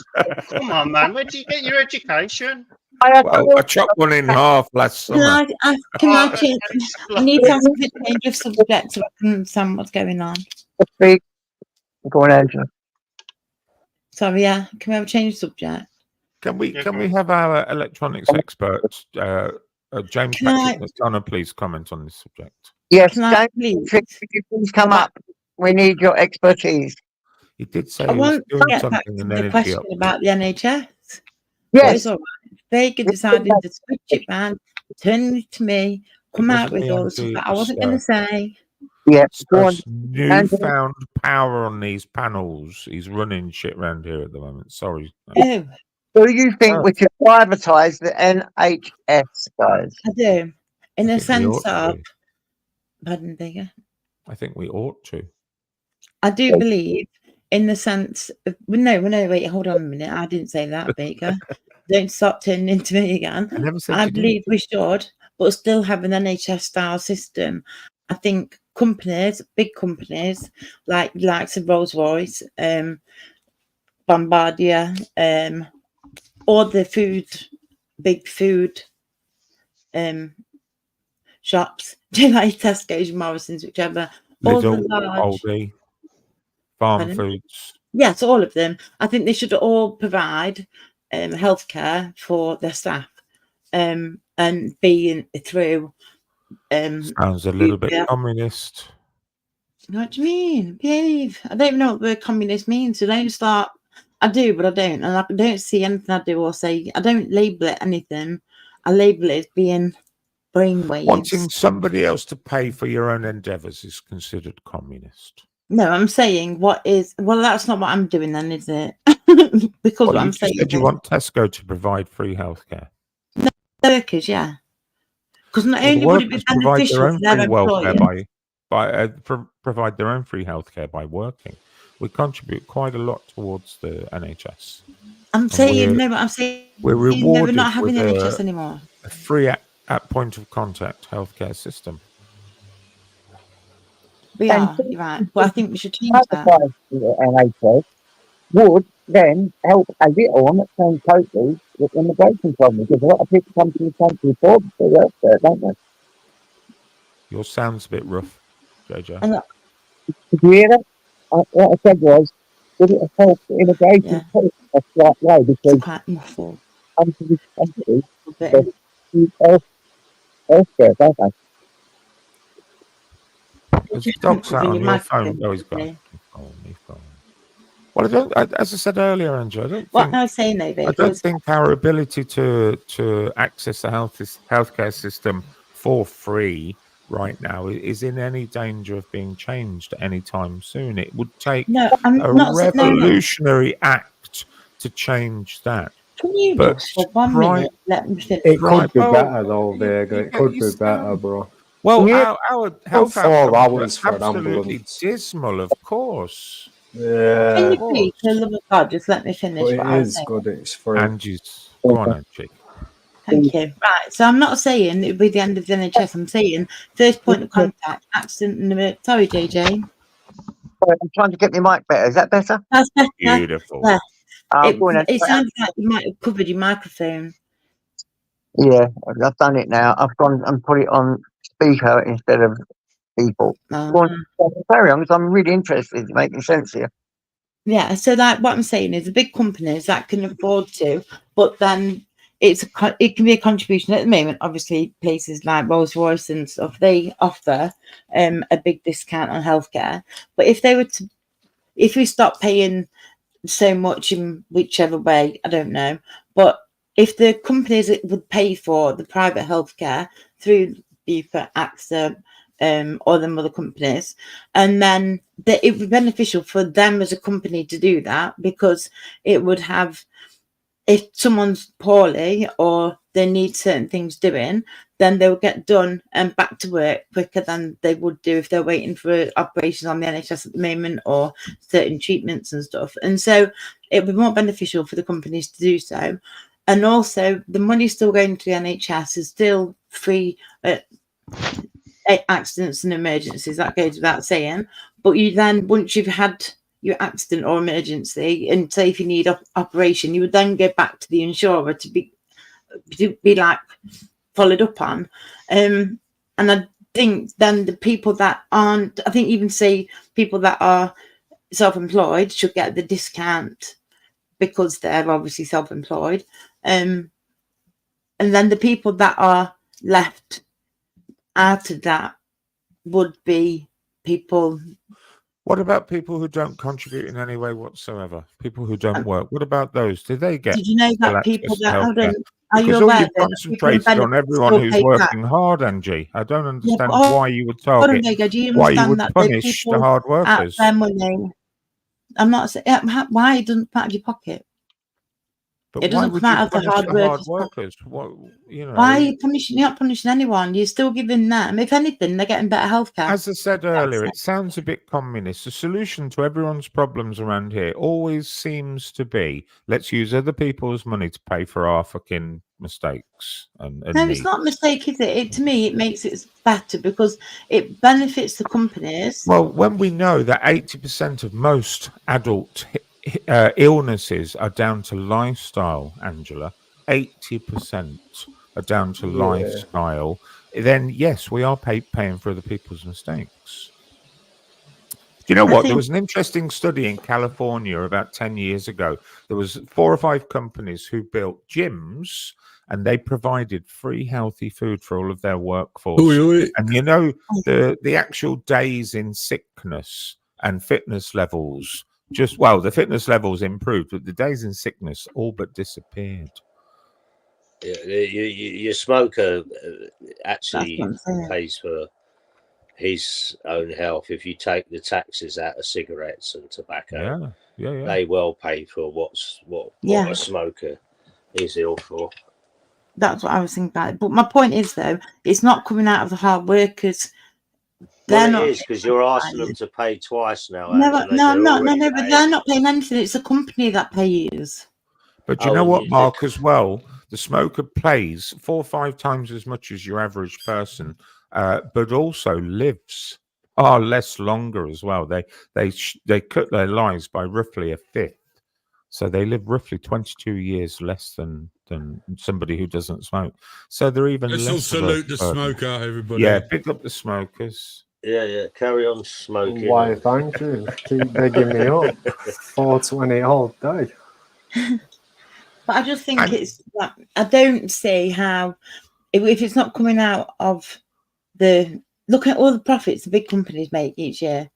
S8: Come on, man. Where do you get your education?
S3: Well, I chopped one in half last summer.
S7: Can I change? I need to ask a change of subject so I can understand what's going on.
S1: Go on, Angela.
S7: Sorry, yeah. Can we have a change of subject?
S3: Can we have our electronics experts, James Patrick McDonough, please comment on this subject?
S1: Yes, James, could you please come up? We need your expertise.
S3: He did say
S7: I
S3: he was
S7: want to
S3: doing
S7: get back
S3: something
S7: to
S3: in
S7: the
S3: energy
S7: question
S3: up.
S7: about the NHS.
S1: Yes.
S7: It's all right. They could decide to switch it back, turn it to me, come out with all the stuff that I wasn't going to say.
S1: Yeah,
S3: newfound power on these panels. He's running shit around here at the moment. Sorry.
S7: Oh.
S1: Do you think
S3: Oh.
S1: we could privatise the NHS, guys?
S7: I do. In
S3: I
S7: a
S3: think we
S7: sense
S3: ought
S7: of,
S3: to.
S7: pardon, Vega.
S3: I think we ought to.
S7: I do believe in the sense of, no, wait, hold on a minute. I didn't say that, Baker. Don't stop turning into me again.
S3: I never said
S7: I
S3: you did.
S7: believe we should, but still have an NHS style system. I think companies, big companies, like likes of Rolls Royce, Bombardier, all the big food shops, like Tesco's, Morrison's, whichever, all the
S3: Lidl,
S7: large,
S3: Aldi, Farm
S7: pardon?
S3: Foods.
S7: Yes, all of them. I think they should all provide healthcare for their staff, and be through.
S3: Sounds a little bit communist.
S7: What do you mean? Behave. I don't even know what the word communist means. So don't start. I do, but I don't, and I don't see anything I do or say. I don't label it anything. I label it as being brainwaves.
S3: Wanting somebody else to pay for your own endeavours is considered communist.
S7: No, I'm saying what is. Well, that's not what I'm doing then, is it? Because what I'm saying
S3: said you
S7: is
S3: want Tesco to provide free healthcare.
S7: workers, yeah. Because not
S3: Well,
S7: only
S3: the
S7: would it be
S3: workers provide their
S7: beneficial
S3: own
S7: for their
S3: free welfare
S7: employer,
S3: provide their own free healthcare by working. We contribute quite a lot towards the NHS.
S7: I'm saying no, but I'm saying
S3: we're
S7: no,
S3: rewarded
S7: we're not having
S3: with
S7: NHS anymore.
S3: a free at point of contact healthcare system.
S7: We
S1: And
S7: are, you're right. But I think we should change that.
S1: privatise the NHS would then help a little. I'm not saying totally with immigration problem, because a lot of people come to the country for healthcare, don't they?
S3: Your sound's a bit rough, JJ.
S1: Did you hear that? What I said was, would it help the immigration policy a slight way, because
S7: it's quite muffled.
S1: Come to this country
S7: Bit.
S1: for healthcare, don't they?
S3: There's a dog sat on your phone. Oh, he's gone. He's gone. Well, as I said earlier, Andrew, I don't think our ability to access the healthcare system for free right now is in any danger of being changed anytime soon. It would take a revolutionary act to change that.
S7: Can you just for 1 minute let me finish?
S10: It could be better though, Vega. It could be better, bro.
S3: Well, our health
S10: 4 hours
S3: are
S10: for an
S3: absolutely
S10: ambulance.
S3: dismal, of course.
S10: Yeah.
S7: Can you please, for the love of God, just let me finish?
S10: But
S7: what
S10: it
S7: I was
S10: is
S7: saying?
S10: good. It's free.
S3: Angie's. Go on, Angie.
S7: Thank you. Right, so I'm not saying it'll be the end of the NHS. I'm saying first point of contact, accident. Sorry, JJ.
S1: I'm trying to get my mic better. Is that better?
S7: That's better.
S3: Beautiful.
S7: Yeah.
S1: Go on then.
S7: It sounds like you might have covered your microphone.
S1: Yeah, I've done it now. I've gone and put it on speaker instead of people. Go on, carry on, because I'm really interested in making sense here.
S7: Yeah, so like what I'm saying is the big companies that can afford to, but then it can be a contribution at the moment. Obviously, places like Rolls Royce and stuff, they offer a big discount on healthcare. But if we stop paying so much in whichever way, I don't know. But if the companies would pay for the private healthcare through Bupa, AXA, or them other companies, and then it would be beneficial for them as a company to do that, because it would have, if someone's poorly or they need certain things doing, then they'll get done and back to work quicker than they would do if they're waiting for operations on the NHS at the moment or certain treatments and stuff. And so it would be more beneficial for the companies to do so. And also the money still going to the NHS is still free accidents and emergencies, that goes without saying. But you then, once you've had your accident or emergency, and say if you need operation, you would then go back to the insurer to be like followed up on. And I think then the people that aren't, I think even say people that are self-employed should get the discount because they're obviously self-employed. And then the people that are left out of that would be people.
S3: What about people who don't contribute in any way whatsoever? People who don't work. What about those? Do they get?
S7: Did you know that people that
S3: are you aware you've concentrated on everyone who's working hard, Angie? I don't understand why you would target. Why you would punish the hard workers?
S7: Their money. I'm not saying why it doesn't part of your pocket.
S3: But
S7: It
S3: why
S7: doesn't
S3: would
S7: come
S3: you
S7: out of the
S3: punish
S7: hard
S3: the hard
S7: workers.
S3: workers? What, you know?
S7: Why are you punishing? You're not punishing anyone. You're still giving them. If anything, they're getting better healthcare.
S3: As I said earlier, it sounds a bit communist. The solution to everyone's problems around here always seems to be, let's use other people's money to pay for our fucking mistakes and
S7: No, it's
S3: needs.
S7: not a mistake, is it? To me, it makes it better because it benefits the companies.
S3: Well, when we know that 80% of most adult illnesses are down to lifestyle, Angela, 80% are down to lifestyle, then yes, we are paying for other people's mistakes. Do you know what? There was an interesting study in California about 10 years ago. There was 4 or 5 companies who built gyms and they provided free healthy food for all of their workforce. And you know, the actual days in sickness and fitness levels the fitness levels improved, but the days in sickness all but disappeared.
S6: Your smoker actually pays for his own health. If you take the taxes out of cigarettes and tobacco, they well pay for what a smoker is ill for.
S7: That's what I was thinking about. But my point is, though, it's not coming out of the hard workers.
S6: Well, it is because you're asking them to pay twice now.
S7: No, I'm not. No, but they're not paying anything. It's the company that pays.
S3: But you know what, Mark, as well? The smoker pays 4 or 5 times as much as your average person, but also lives less longer as well. They cut their lives by roughly a fifth. So they live roughly 22 years less than somebody who doesn't smoke. So they're even
S11: Let's
S3: less.
S11: all salute the smoker, everybody.
S3: Yeah, pick up the smokers.
S6: Yeah, carry on smoking.
S10: Why, thank you. Keep bigging me up. 420 all day.
S7: But I just think it's like, I don't see how, if it's not coming out of look at all the profits the big companies make each year,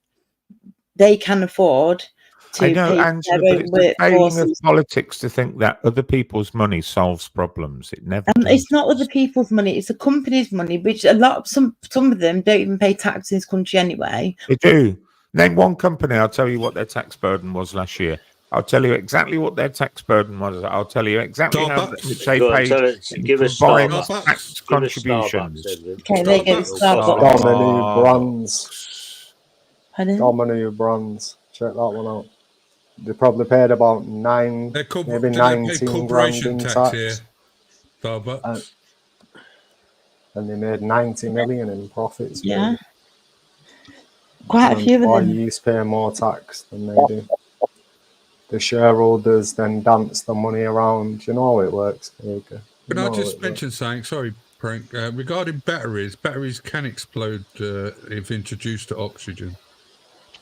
S7: they can afford to
S3: I know,
S7: pay
S3: Angela,
S7: their
S3: but
S7: own
S3: it's a failing of
S7: workforces.
S3: politics to think that other people's money solves problems. It never does.
S7: It's not other people's money; it's the company's money, which some of them don't even pay tax in this country anyway.
S3: They do. Name one company. I'll tell you what their tax burden was last year. I'll tell you exactly what their tax burden was. I'll tell you exactly how much they paid
S6: give us
S3: combined
S6: Starbucks.
S3: tax contributions.
S7: Okay, there you go. Starbucks.
S10: Domino brands.
S7: Pardon?
S10: Domino brands. Check that one out. They probably paid about maybe 19 grand in tax.
S11: Here, Starbucks.
S10: And they made 90 million in profits.
S7: Yeah. Quite a few of them.
S10: Employees used to pay more tax than they do. The shareholders then dance the money around. You know how it works, Can
S11: I just mention something? Sorry, Frank. Regarding batteries can explode if introduced to oxygen.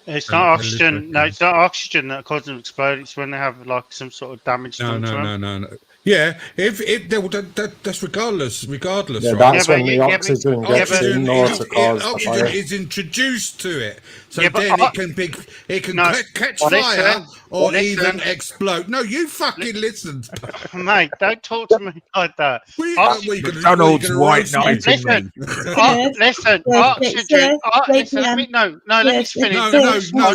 S8: It's not oxygen. No, it's not oxygen that causes them to explode. It's when they have like some sort of damage done to them.
S11: No. Yeah, that's regardless.
S10: Yeah,
S11: right?
S10: that's when the oxygen gets in there to cause the
S11: oxygen
S10: fire.
S11: is introduced to it, so
S8: Yeah, but
S11: then it can catch fire or even explode. No, you fucking listen,
S8: mate. Don't talk to me like that.
S3: McDonald's white knight.
S8: Listen, listen. Oxygen. Listen. Let me finish.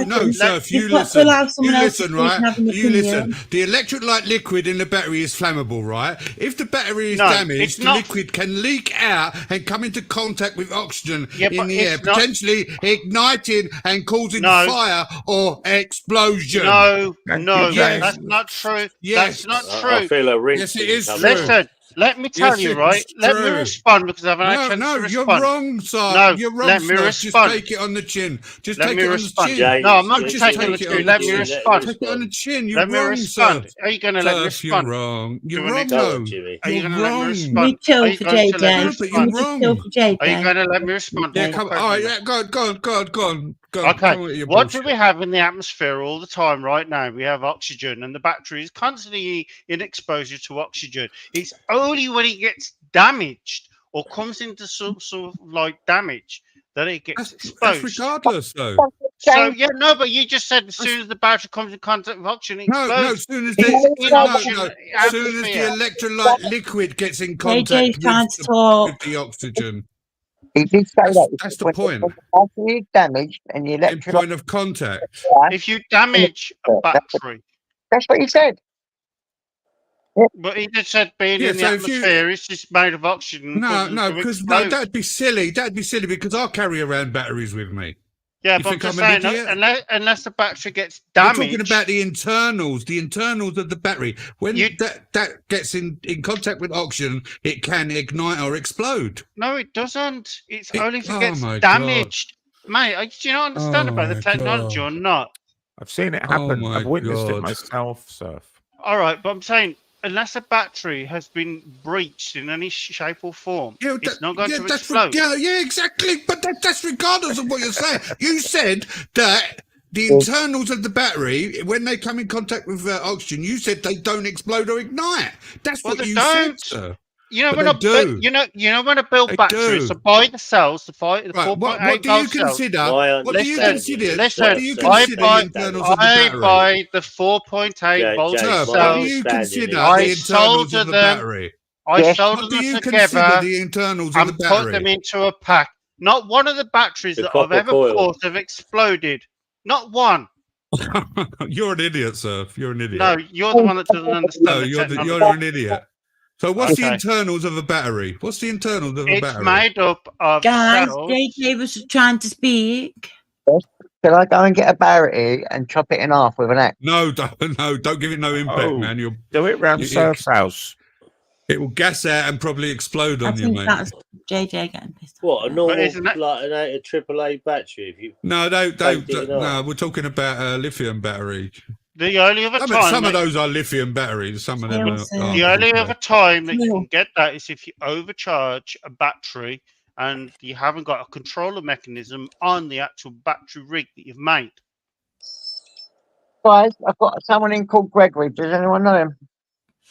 S11: No, sir. If you listen, right? You listen. The electric light liquid in the battery is flammable, right? If the battery is damaged, the liquid can leak out and come into contact with oxygen in the air, potentially igniting and causing fire or explosion.
S8: No, that's not true.
S11: Yes.
S8: That's not true.
S6: I feel a ring.
S11: Yes, it is true.
S8: Listen, let me tell you, right? Let me respond because I've had a chance to respond.
S11: You're wrong, sir.
S8: No,
S11: you're wrong,
S8: let me
S11: sir.
S8: respond.
S11: Just take it on the chin. Just
S8: let
S11: take
S8: me
S11: it
S8: respond.
S11: on the chin.
S8: No, I'm not
S11: just
S8: taking the chin. Let me respond.
S11: Take it on the chin. You're
S8: let me
S11: wrong,
S8: respond.
S11: sir.
S8: Are you going to let me respond?
S11: You're wrong. You're
S8: wrong,
S11: though.
S8: Are you going to let me respond?
S7: Me chill for JJ.
S11: But you're wrong.
S8: Are you going to let me respond?
S11: Yeah, come on. All right, go on.
S8: Okay, what do we have in the atmosphere all the time right now? We have oxygen, and the battery is constantly in exposure to oxygen. It's only when it gets damaged or comes into some sort of like damage that it gets exposed.
S11: That's regardless, though.
S8: So but you just said as soon as the battery comes in contact with oxygen, it explodes.
S11: No, as soon as the electrolyte liquid gets in contact with the oxygen.
S1: He did say
S11: that's the point.
S1: The battery is damaged and the electrolyte
S11: point of contact.
S8: If you damage a battery.
S1: That's what he said.
S8: But he just said being
S11: Yeah,
S8: in the
S11: so if you-
S8: atmosphere, it's just made of oxygen.
S11: No,
S8: causes it
S11: no,
S8: to
S11: because no,
S8: explode.
S11: that'd be silly. That'd be silly because I'll carry around batteries with me.
S8: Yeah,
S11: You
S8: but I'm
S11: think
S8: just
S11: I'm an
S8: saying,
S11: idiot?
S8: unless the battery gets
S11: We're
S8: damaged.
S11: talking about the internals of the battery. When that gets in contact with oxygen, it can ignite or explode.
S8: No, it doesn't. It's only if it
S11: oh
S8: gets
S11: my
S8: damaged. Mate, do you not understand about the
S11: my
S8: technology or
S11: God.
S8: not?
S3: I've seen it
S11: Oh
S3: happen.
S11: my
S3: I've witnessed it
S11: God.
S3: myself, Surf.
S8: All right, but I'm saying, unless a battery has been breached in any shape or form,
S11: Yeah,
S8: it's not going to
S11: that's
S8: explode.
S11: yeah, exactly. But that's regardless of what you're saying. You said that the internals of the battery, when they come in contact with oxygen, you said they don't explode or ignite. That's
S8: Well,
S11: what
S8: they
S11: you
S8: don't.
S11: said, sir.
S8: You know
S11: But
S8: when
S11: they
S8: I
S11: do.
S8: you know when I build
S11: They
S8: batteries,
S11: do.
S8: to buy the cells, the
S11: Right,
S8: 4.8
S11: what do you
S8: volt cells.
S11: consider? What do you
S8: Listen,
S11: consider?
S8: listen.
S11: What do you
S8: I
S11: consider the
S8: buy
S11: internals of the
S8: I
S11: battery?
S8: buy the 4.8 volt
S11: Sir,
S8: cells.
S11: what do you consider
S8: I
S11: the internals of
S8: solder
S11: the
S8: them.
S11: battery?
S8: I solder
S11: What do
S8: them
S11: you consider
S8: together
S11: the internals of
S8: and
S11: the
S8: put them
S11: battery?
S8: into a pack. Not one of the batteries
S6: The
S8: that I've
S6: copper
S8: ever
S6: coil.
S8: bought have exploded. Not one.
S11: You're an idiot, sir. You're an idiot.
S8: No, you're the one that doesn't understand
S11: No,
S8: the
S11: you're
S8: technology.
S11: you're an idiot. So what's the
S8: Okay.
S11: internals of a battery? What's the internals of a
S8: It's
S11: battery?
S8: made up of
S7: Guys,
S8: cells.
S7: JJ was trying to speak.
S1: Can I go and get a battery and chop it in half with an axe?
S11: No, don't give it no impact,
S3: Oh,
S11: man. You'll
S3: do it round
S11: you-
S3: Surf's house.
S11: It will gas out and probably explode
S7: I
S11: on you,
S7: think
S11: mate.
S7: that's JJ getting pissed off.
S6: What, a
S7: now.
S6: normal,
S8: isn't that-
S6: like a AAA battery? If you
S11: No, don't.
S6: baked it in
S11: No,
S6: half?
S11: we're talking about a lithium battery.
S8: The only other time
S11: Some of
S8: that-
S11: those are lithium batteries. Some of them are.
S8: The only
S11: okay.
S8: other time that you can get that is if you overcharge a battery and you haven't got a controller mechanism on the actual battery rig that you've made.
S1: Guys, I've got someone in called Gregory. Does anyone know him?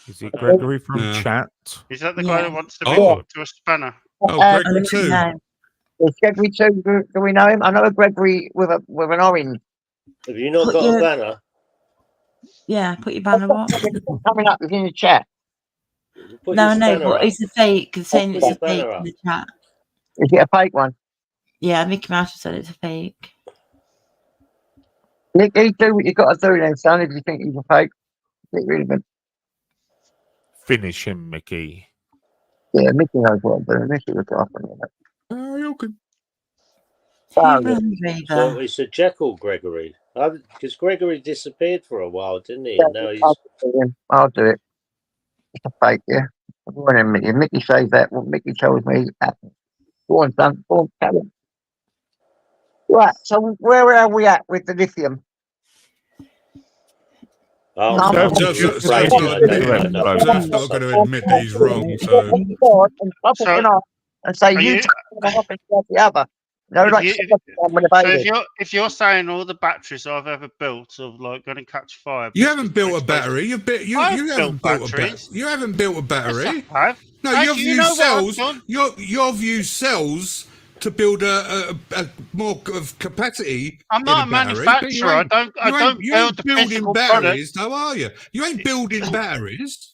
S3: Is it Gregory from
S11: Yeah.
S3: chat?
S8: Is that the guy that wants to be
S11: Oh.
S8: put to a spanner?
S11: Oh, Gregory too.
S7: No.
S1: Is Gregory too? Do we know him? I know a Gregory with an orange.
S6: Have you not
S7: Put
S6: got
S7: your-
S6: a banner?
S7: Yeah, put your banner up.
S1: Coming up in the chat.
S6: Put
S7: No,
S6: your
S7: no,
S6: spanner
S7: but
S6: up.
S7: it's a fake. It's saying it's
S6: Put
S7: a
S6: your
S7: fake
S6: banner
S7: in the
S6: up.
S7: chat.
S1: Is it a fake one?
S7: Yeah, Mickey Mouse said it's a fake.
S1: Nicky, do what you got to do then, son. If you think he's a fake, get rid of him.
S3: Finish him, Mickey.
S1: Yeah, Mickey knows what I'm doing. Mickey was laughing at it.
S11: Oh, you can.
S1: Oh,
S7: Who
S1: yeah.
S7: runs
S6: So
S7: Raver?
S6: it's a Jekyll Gregory. Because Gregory disappeared for a while, didn't he?
S1: Yeah,
S6: And now he's.
S1: I'll do it. It's a fake, yeah. Go on then, Mickey. If Mickey says that, what Mickey tells me happens. Go on, son. Go on, tell him. Right, so where are we at with the lithium?
S6: Oh,
S1: No,
S6: I'm
S11: Surf's
S6: just
S11: not
S6: afraid I don't know nothing
S11: Surf's
S6: about
S11: not going to
S6: subject.
S11: admit that he's wrong. So
S1: And chop it in half and say,
S8: Are
S1: you
S8: you-
S1: take one off and chop the other. No, like
S8: If
S1: someone with a
S8: So
S1: baby.
S8: if you're saying all the batteries I've ever built of like going to catch fire,
S11: you haven't built a battery. You
S8: I've
S11: haven't
S8: built
S11: built a
S8: batteries.
S11: battery. You haven't built a battery.
S8: Yes, I have.
S11: No,
S8: How
S11: you've
S8: do you
S11: used
S8: know what I've
S11: cells.
S8: done?
S11: You've used cells to build a more of capacity.
S8: I'm not
S11: in
S8: a
S11: battery, but you
S8: manufacturer. I
S11: ain't-
S8: don't
S11: you
S8: build
S11: ain't
S8: the
S11: building
S8: physical
S11: batteries,
S8: product.
S11: though, are you? You ain't building batteries.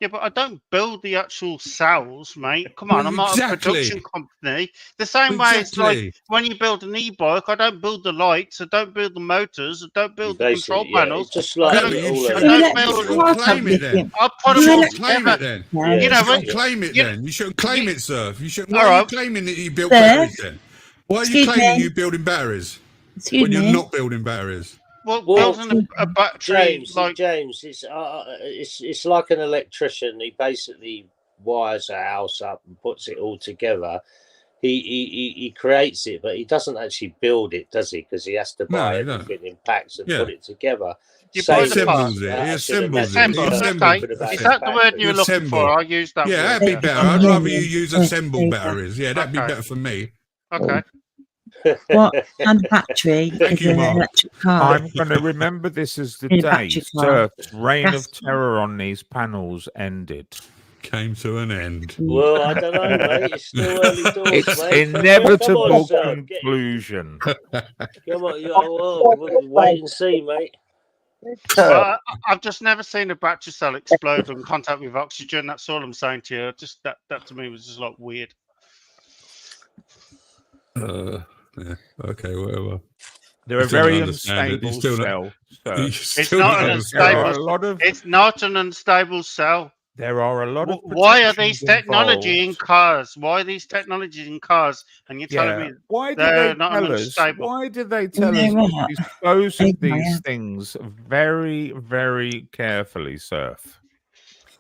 S8: Yeah, but I don't build the actual cells, mate. Come on,
S11: Well,
S8: I'm not
S11: exactly.
S8: a production company. The same way it's like
S11: Exactly.
S8: when you build an e-bike, I don't build the lights, I don't build the motors, I don't build the
S6: Basically,
S8: control
S6: yeah,
S8: panels.
S6: it's just
S8: I
S6: like
S8: don't,
S11: you
S6: all
S11: should,
S6: of
S8: I don't
S7: let-
S11: you
S8: build.
S11: shouldn't claim it then.
S8: I put
S11: You
S8: them all
S11: shouldn't claim
S8: together.
S11: it then.
S6: Yeah,
S8: You know,
S11: You
S8: when,
S11: shouldn't claim it
S8: you-
S11: then. You shouldn't claim it, sir. You should.
S8: All
S11: Why are you
S8: right.
S11: claiming that you built
S7: Sir?
S11: batteries then? Why are you
S7: Excuse
S11: claiming
S7: me.
S11: you're building batteries
S7: Excuse
S11: when you're
S7: me.
S11: not building batteries?
S8: well,
S6: Well,
S8: building a battery
S6: James, it's like an electrician. He basically wires a house up and puts it all together. He creates it, but he doesn't actually build it, does he? Because he has to
S11: No,
S6: buy
S11: he don't.
S6: everything in packs and
S11: Yeah.
S6: put it together.
S8: You
S6: Same
S8: buy
S6: as-
S8: the parts.
S11: Assembles it. He
S6: I should
S11: assembles
S6: imagine
S11: it.
S8: Assemble.
S11: He
S6: he's
S11: assembles
S8: Okay.
S6: talking about
S8: Is
S6: his
S8: that the word
S6: factory.
S8: you were looking
S11: Assemble.
S8: for? I'll use that
S11: Yeah,
S8: word.
S11: that'd be
S8: then.
S11: better. I'd rather you use assemble
S7: Okay.
S11: batteries. Yeah, that'd be
S8: Okay.
S11: better for me.
S8: Okay.
S7: What kind of battery
S11: Thank
S7: is
S11: you,
S7: an
S11: Mark.
S7: electric car?
S3: I'm going to remember this as the
S7: In a
S3: day
S7: battery car.
S3: Surf's reign
S7: Gas
S3: of terror on these panels ended.
S11: Came to an end.
S6: Well, I don't know, mate. It's still early doors,
S3: Its
S6: mate. Come
S3: inevitable
S6: on, sir.
S3: conclusion.
S6: Come on, we'll wait and see, mate.
S8: Well, I've just never seen a battery cell explode in contact with oxygen. That's all I'm saying to you. Just that to me was just like weird.
S11: Yeah, okay, whatever.
S3: They're a
S11: still don't
S3: very
S11: understand it. You
S3: unstable
S11: still don't-
S3: cell.
S11: you
S3: So
S8: It's
S11: still
S8: not
S11: don't
S8: an
S11: understand
S3: there are
S8: unstable.
S3: a lot of
S8: It's not an unstable cell.
S3: there are a lot of
S8: Why are these
S3: protections
S8: technology in
S3: involved.
S8: cars? Why are these technologies in cars? And you're telling
S3: Yeah.
S8: me
S3: Why do
S8: they're
S3: they
S8: not an
S3: tell us?
S8: unstable?
S3: Why do they
S7: You
S3: tell us
S7: know
S3: to
S7: what?
S3: dispose of
S7: Admire.
S3: these things very, very carefully, Surf?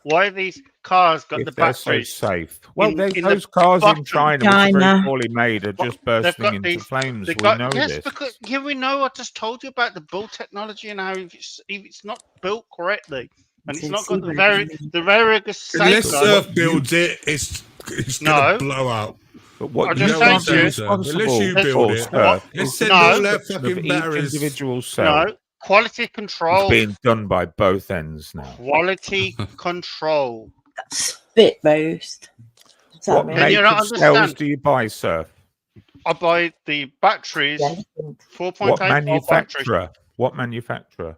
S8: Why have these cars got the
S3: If they're so
S8: batteries
S3: safe. Well,
S8: in
S3: those
S8: the
S3: cars in
S8: bottom?
S3: China, which are very
S7: China.
S3: poorly made, are just
S8: They've
S3: bursting
S8: got
S3: into
S8: these.
S3: flames.
S8: They've
S3: We
S8: got
S3: know
S8: yes,
S3: this.
S8: because yeah, we know. I just told you about the build technology and how if it's not built correctly and it's not got the very good
S11: Unless
S8: safeguards.
S11: Surf builds it, it's
S8: No.
S11: gonna blow up.
S3: But what
S8: I'm
S3: you
S8: just
S3: can't
S8: saying
S3: be
S8: to you,
S11: Unless you
S3: responsible
S11: build
S3: for,
S11: it,
S3: Surf,
S11: let's
S3: is the
S11: send all
S8: No.
S11: our
S3: destruction of
S11: fucking
S3: each
S11: batteries.
S3: individual cell.
S8: No, quality
S3: It's
S8: control.
S3: being done by both ends now.
S8: Quality control.
S7: Spit roast. What's that
S3: What
S7: mean?
S8: Can you
S3: make
S8: not
S3: of cells
S8: understand?
S3: do you buy, Surf?
S8: I buy the batteries,
S7: Yeah.
S8: 4.8
S3: What
S8: volt batteries.
S3: manufacturer? What manufacturer?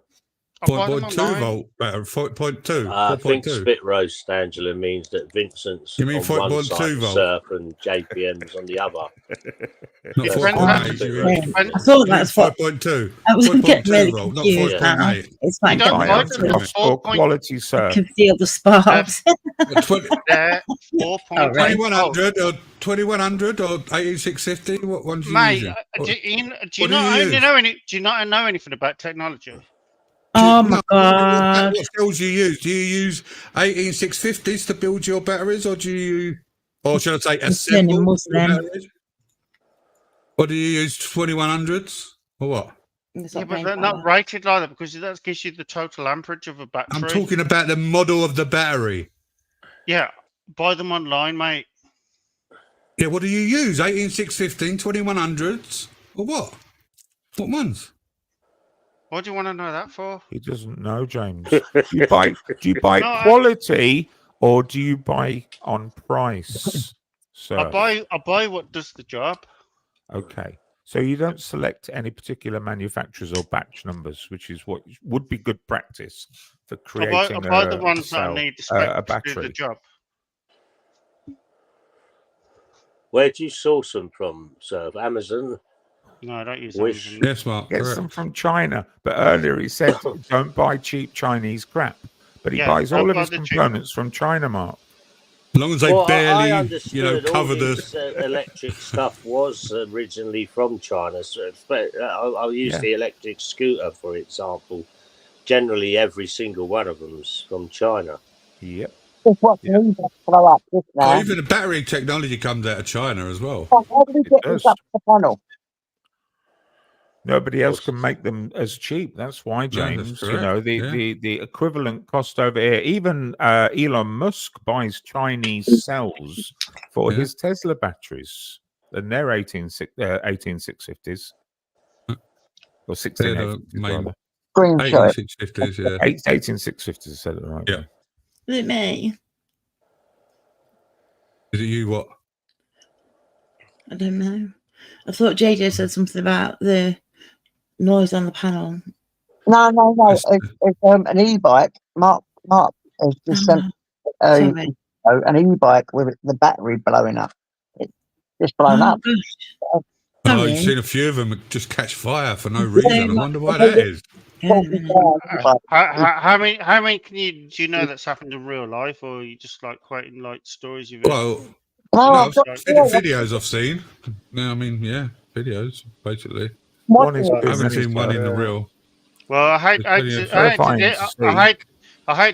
S8: I buy them
S11: 4.2
S8: online.
S11: volt battery, 4.2,
S6: I think
S11: 4.2.
S6: spit roast, Angela, means that Vincent's
S11: You mean
S6: on one
S11: 4.2
S6: side,
S11: volt?
S6: Surf, and JPM's on the other.
S11: Not
S8: It
S6: That's
S8: depends
S6: what
S8: how.
S11: four.8.
S6: spit
S11: You
S6: roast
S8: It
S11: mean,
S8: depends.
S7: I thought
S11: you mean
S7: that's what
S11: 5.2?
S7: I was getting
S11: 4.2
S7: really
S11: volt, not
S7: confused now.
S11: 4.8.
S7: It's
S8: You
S7: like
S8: don't
S7: getting
S8: buy
S7: back
S8: them
S7: to
S8: for
S3: Science or
S8: 4 point.
S3: quality,
S7: I
S3: Surf?
S7: can feel the sparks.
S8: 4.8
S7: Alright.
S8: volt.
S11: 2100 or 2100 or 18650? What ones are you
S8: Mate,
S11: using?
S8: do you
S11: What do
S8: not
S11: you
S8: only
S11: use?
S8: know any? Do you not know anything about technology?
S7: Oh my
S11: No,
S7: god.
S11: what cells do you use? Do you use 18650s to build your batteries, or do you, or should I say,
S7: I'm turning
S11: assemble your
S7: Muslim.
S11: batteries? Or do you use 2100s, or what?
S7: It's
S8: Yeah,
S7: not
S8: but
S7: main
S8: they're
S7: power.
S8: not rated like that because that gives you the total amperage of a
S11: I'm
S8: battery.
S11: talking about the model of the battery.
S8: Yeah, buy them online, mate.
S11: Yeah, what do you use? 18615, 2100s, or what? What ones?
S8: What do you want to know that for?
S3: He doesn't know, James. Do you buy
S8: No,
S3: quality or do you buy on price?
S8: I
S3: Surf.
S8: buy what does the job.
S3: Okay. So you don't select any particular manufacturers or batch numbers, which is what would be good practice for
S8: I
S3: creating
S8: buy the
S3: a
S8: ones that I
S3: cell,
S8: need the
S3: a
S8: spec to do the
S3: battery.
S8: job.
S6: Where do you source them from, Surf? Amazon?
S8: No, I don't use
S6: Wish.
S8: Amazon.
S11: Yes, Mark.
S3: Gets them
S11: Correct.
S3: from China. But earlier he said don't buy cheap Chinese crap. But he
S8: Yeah,
S3: buys all
S8: don't
S3: of
S8: buy
S3: his
S8: the cheap
S3: components from China, Mark.
S11: As long as they
S6: Well, I
S11: barely,
S6: understood all
S11: cover the.
S6: this electric stuff was originally from China. So, I'll use
S3: Yeah.
S6: the electric scooter, for example. Generally, every single one of them's from China.
S3: Yep.
S1: Just watch me blow up just
S11: Oh,
S1: now.
S11: even the battery technology comes out of China as well.
S1: How do we
S3: It
S1: get this
S3: does.
S1: up the funnel?
S3: Nobody else can make them as cheap. That's why,
S11: No, that's
S3: James.
S11: correct.
S3: The equivalent cost over here. Even Elon Musk buys Chinese cells for
S11: Yeah.
S3: his Tesla batteries, and they're 18650s or
S11: They're
S3: 16850s
S11: the main
S3: rather.
S1: Screenshot.
S11: 18650s, yeah.
S3: 18650s. Said it right.
S11: Yeah.
S7: Is it me?
S11: Is it you what?
S7: I don't know. I thought JJ said something about the noise on the panel.
S1: No. It's an e-bike. Mark has just sent
S7: Sorry.
S1: an e-bike with the battery blowing up. It's just blown up.
S7: Gosh.
S11: Oh,
S7: Sorry.
S11: you've seen a few of them just catch fire for no reason. I wonder why that is.
S8: How many do you know that's happened in real life, or are you just like quoting like stories you've
S11: Well,
S1: Oh,
S11: videos I've seen. No, I mean, yeah, videos basically.
S3: One is
S11: I
S3: too
S11: haven't
S3: many.
S11: seen one in the real.
S8: Well, I hate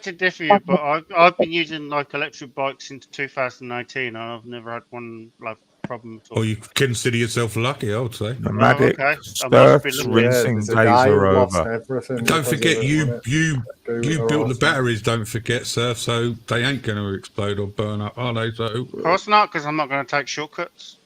S8: to differ you, but I've been using like electric bikes since 2019, and I've never had one like problem at all.
S11: Or you consider yourself lucky, I would say.
S3: Nomadic,
S8: okay.
S3: Surf's rinsing
S10: there's a
S3: days
S10: guy who
S3: are
S10: lost
S3: over.
S10: everything
S11: Don't
S10: because of
S11: forget,
S10: it,
S11: you
S10: wasn't it?
S11: built the batteries. Don't forget, Surf. So they ain't going to explode or burn up, are they? So
S8: Of course not, because I'm not going to take shortcuts.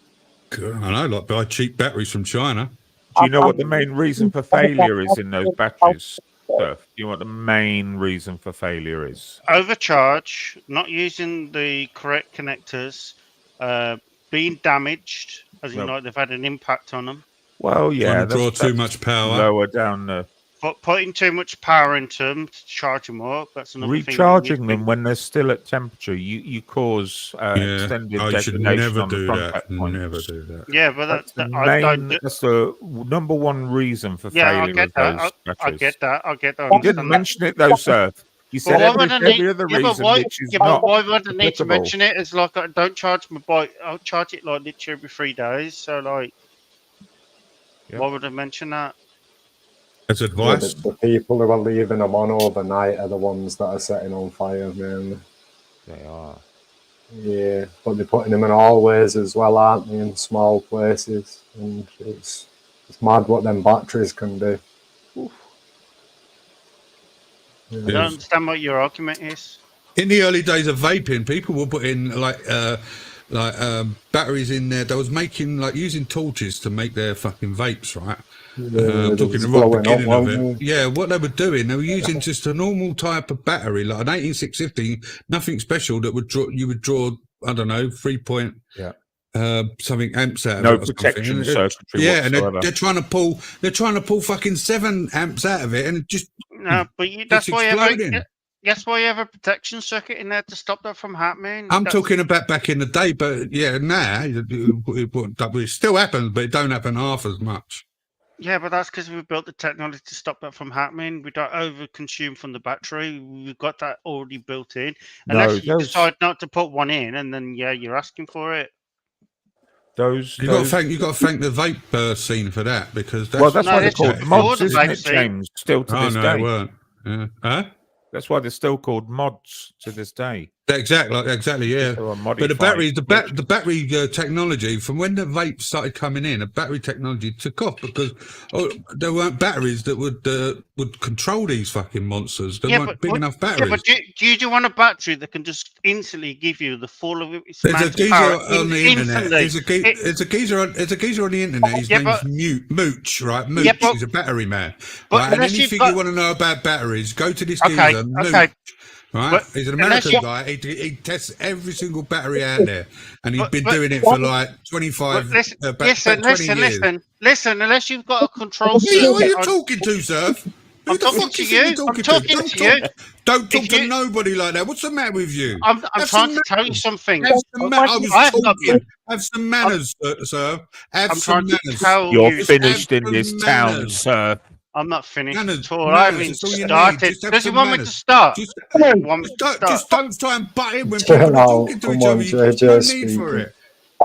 S11: I know, like buy cheap batteries from China.
S3: Do you know what the main reason for failure is in those batteries, Surf? Do you know what the main reason for failure is?
S8: Overcharge, not using the correct connectors, being damaged, as in like they've had an impact on them.
S3: Well, yeah,
S11: Trying to draw too much power.
S3: Lower down the
S8: But putting too much power into them to charge them up, that's another thing.
S3: Recharging them when they're still at temperature, you cause extended
S11: I should
S3: degradation
S11: never
S3: on the
S11: do that.
S3: contact points.
S11: Never do that.
S8: Yeah, but
S3: That's the
S8: I don't.
S3: that's the number one reason for
S8: Yeah, I
S3: failure
S8: get
S3: of those
S8: that. I
S3: batteries.
S8: get that. I get that. I
S3: You didn't
S8: understand that.
S3: mention it though, sir. You said
S8: Well, why would I
S3: every
S8: need?
S3: other
S8: Yeah, but
S3: reason
S8: why?
S3: which is
S8: Yeah, but
S3: not
S8: why would I need to
S3: applicable.
S8: mention it? It's like I don't charge my bike. I'll charge it like literally every 3 days. So like, why would I mention that?
S11: As
S10: Yeah,
S11: advice.
S10: the people who are leaving them on overnight are the ones that are setting on fire, mainly.
S3: They are.
S10: Yeah, but they're putting them in hallways as well, aren't they, in small places? And it's mad what them batteries can do.
S8: I don't understand what your argument is.
S11: In the early days of vaping, people were putting batteries in there. They was making using torches to make their fucking vapes, right? I'm talking the right beginning of it. Yeah, what they were doing, they were using just a normal type of battery, like an 18650, nothing special that would draw. You would draw, I don't know, 3 something amps out of
S3: No
S11: it. Or
S3: protection circuitry
S11: yeah, and
S3: whatsoever.
S11: they're trying to pull fucking 7 amps out of it, and it just
S8: No, but that's why you have a protection circuit in there to stop that from happening.
S11: I'm talking about back in the day, but yeah, now it still happens, but it don't happen half as much.
S8: Yeah, but that's because we built the technology to stop that from happening. We don't over-consume from the battery. We've got that already built in. Unless you decide not to put one in, and then you're asking for it.
S11: You got to thank the vape scene for that, because that's
S3: that's why they're called mods, isn't it, James? Still to this day.
S11: They weren't. Yeah. Huh?
S3: That's why they're still called mods to this day.
S11: Exactly, yeah. But the battery technology, from when the vape started coming in, the battery technology took off because there weren't batteries that would control these fucking monsters. There weren't big enough batteries.
S8: Yeah, but do you want a battery that can just instantly give you the full of its
S11: There's a
S8: amount of
S11: geezer
S8: power
S11: on the internet.
S8: instantly?
S11: There's a geezer on the internet. His name's Mooch, right? Mooch. He's a battery man. Right? And anything you want to know about batteries, go to this geezer, Mooch. Right, he's an American guy. He tests every single battery out there, and he's been doing it for like 25, 20 years.
S8: Listen. Unless you've got a control circuit.
S11: Who are you talking to, sir?
S8: I'm talking to you.
S11: Don't talk to nobody like that. What's the matter with you?
S8: I'm trying to tell you something.
S11: Have some manners, sir. Have some manners.
S3: You're finished in this town, sir.
S8: I'm not finished at all. I haven't started. Does he want me to start?
S11: Just don't try and butt in when people are talking to each other. You've no need for it.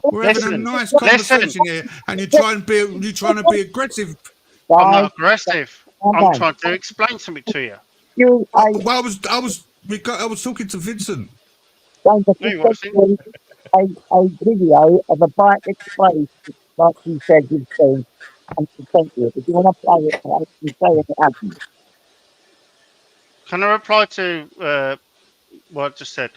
S11: We're having a nice conversation here, and you're trying to be aggressive.
S8: I'm not aggressive. I'm trying to explain something to you.
S11: I was talking to Vincent.
S1: A video of a bike exposed, like you said you've seen. Thank you. If you want to play it, I can say it hasn't.
S8: Can I reply to what I just said?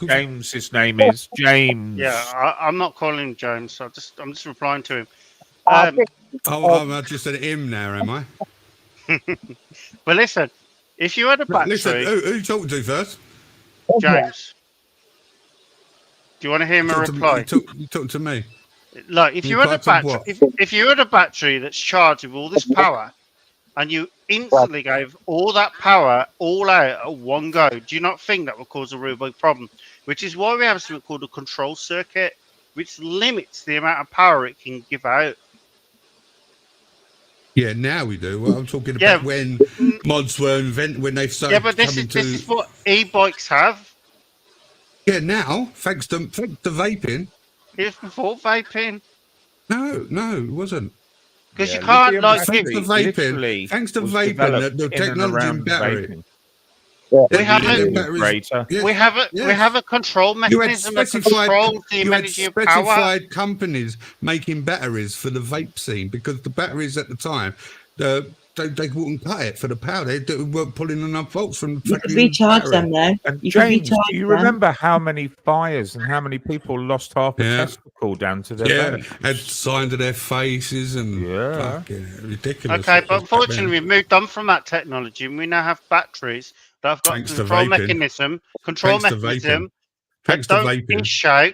S3: James, his name is James.
S8: Yeah, I'm not calling him James. I'm just replying to him.
S11: I just said him now, am I?
S8: But listen, if you had a battery,
S11: listen, who are you talking to first?
S8: James. Do you want to hear my reply?
S11: You talking to me?
S8: Like, if you had a battery, if you had a battery that's charged with all this power, and you instantly gave all that power all out at one go, do you not think that would cause a real big problem? Which is why we have something called a control circuit, which limits the amount of power it can give out.
S11: Yeah, now we do. Well, I'm talking about when mods were invented, when they started.
S8: Yeah, but this is what e-bikes have.
S11: Yeah, now thanks to vaping.
S8: It was before vaping.
S11: No, it wasn't.
S8: Because you can't
S11: thanks to vaping. Thanks to vaping, the technology in battery.
S8: We have a control mechanism that controls the energy of power.
S11: Specified companies making batteries for the vape scene, because the batteries at the time, they wouldn't cut it for the power. They weren't pulling enough volts from.
S7: You could recharge them though.
S3: And James, do you remember how many fires and how many people lost half a testicle down to their legs?
S11: Had signs of their faces and ridiculous.
S8: Okay, but unfortunately, we've moved on from that technology, and we now have batteries that have got control mechanism that don't dish out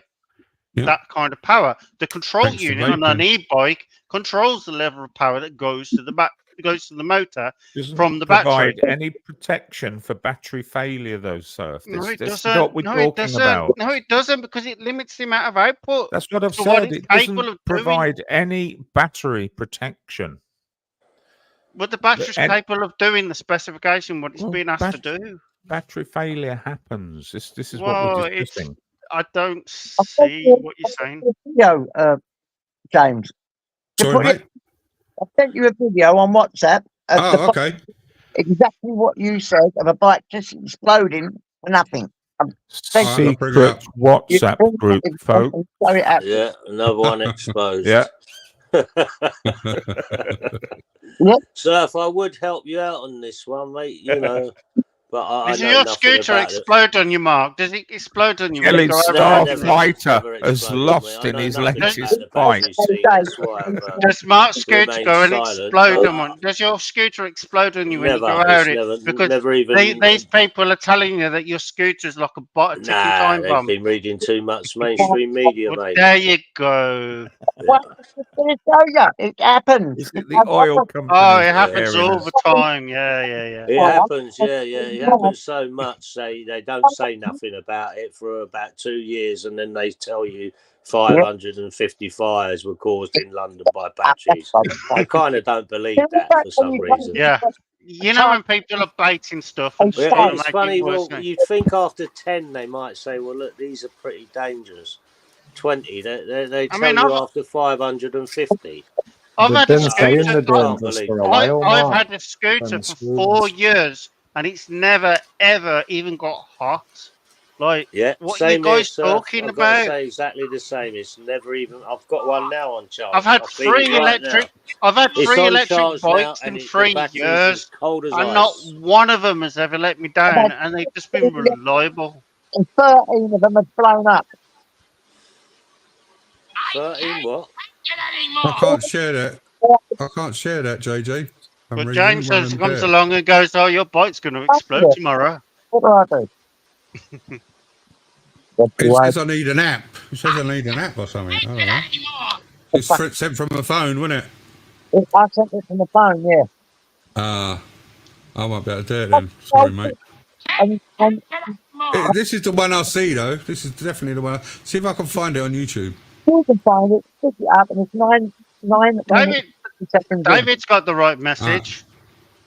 S8: that kind of power. The control unit on an e-bike controls the level of power that goes to the goes to the motor
S3: Doesn't
S8: from the
S3: provide
S8: battery.
S3: any protection for battery failure, though, sir.
S8: No, it
S3: This is
S8: doesn't.
S3: what we're
S8: No, it
S3: talking
S8: doesn't.
S3: about.
S8: No, it doesn't, because it limits the amount of output
S3: That's what I've
S8: to what
S3: said.
S8: it's
S3: It
S8: capable
S3: doesn't
S8: of doing.
S3: provide any battery protection.
S8: But the battery's
S3: And-
S8: capable of doing the specification, what it's
S3: Well,
S8: being asked to do.
S3: Battery failure happens. This is what
S8: Well,
S3: we're
S8: it's.
S3: discussing.
S8: I don't see what you're saying.
S1: Video, James. To
S11: Sorry,
S1: put it-
S11: mate.
S1: I sent you a video on WhatsApp of the
S11: Oh, okay.
S1: exactly what you said of a bike just exploding for nothing. Thank you.
S11: I'll bring it up.
S3: Secret WhatsApp group, folks.
S1: Show it out.
S6: Yeah, another one exposed.
S3: Yeah.
S6: Surf, I would help you out on this one, mate. You know, but I
S8: Does
S6: know
S8: your
S6: nothing
S8: scooter
S6: about it.
S8: explode on you, Mark? Does it explode on you?
S3: Kelly's
S8: when you go
S6: No,
S8: over?
S6: never
S3: Starfighter has
S6: exploded,
S3: lost
S6: mate. I
S3: in
S6: know
S3: his
S6: nothing
S3: latest
S6: about the
S3: fight.
S6: battery scene, that's why I've,
S8: Does Mark's scooter
S6: remained
S8: go and
S6: silent,
S8: explode
S6: but-
S8: on one? Does your scooter explode on you when
S6: Never,
S8: you go
S6: it's
S8: out it?
S6: never-
S8: Because
S6: never even-
S8: these people are telling you that your scooter is like a ticking
S6: Nah,
S8: time
S6: they've
S8: bomb.
S6: been reading too much mainstream media,
S8: Well,
S6: mate.
S8: there you go.
S1: What? It happens.
S3: Is it the oil company?
S8: Oh, it happens all the time. Yeah.
S6: It happens, yeah. It happens so much. They don't say nothing about it for about 2 years, and then they tell you 550 fires were caused in London by batteries. I kind of don't believe that for some reason.
S8: Yeah. You know when people are baiting stuff and just
S6: Well,
S8: trying to
S6: it's
S8: make
S6: funny.
S8: it worse.
S6: Well, you'd think after 10 they might say, "Well, look, these are pretty dangerous." 20, they tell you after 550.
S8: I've
S10: They've
S8: had a
S10: been saying
S8: scooter.
S10: they're dangerous for a while
S8: I've
S10: now.
S8: had a scooter
S10: Them
S8: for
S10: schools.
S8: 4 years, and it's never ever even got hot. Like,
S6: Yeah,
S8: what
S6: same
S8: you guys
S6: here, Surf.
S8: talking
S6: I've got to
S8: about?
S6: say exactly the same. It's never even. I've got one now on charge.
S8: I've had
S6: I feel it
S8: three
S6: right
S8: electric.
S6: now.
S8: I've had
S6: It's
S8: three
S6: on
S8: electric
S6: charge now,
S8: bikes
S6: and
S8: in
S6: the
S8: 3
S6: battery's
S8: years,
S6: as cold as
S8: and
S6: ice.
S8: not one of them has ever let me down, and they've just been reliable.
S1: And 13 of them have blown up.
S6: 13 what?
S11: I can't share that. I can't share that, JJ.
S8: But James says comes along and goes, "Oh, your bike's going to
S1: Yeah.
S8: explode tomorrow."
S1: What do I do?
S11: It says I need an app. It says I need an app or something. I don't know. It's sent from a phone, wasn't it?
S1: I sent it from the phone, yeah.
S11: I might be able to do it then. Sorry, mate. This is the one I see, though. This is definitely the one. See if I can find it on YouTube.
S1: You can find it, pick it up, and it's 9 seconds.
S8: David's got the right message.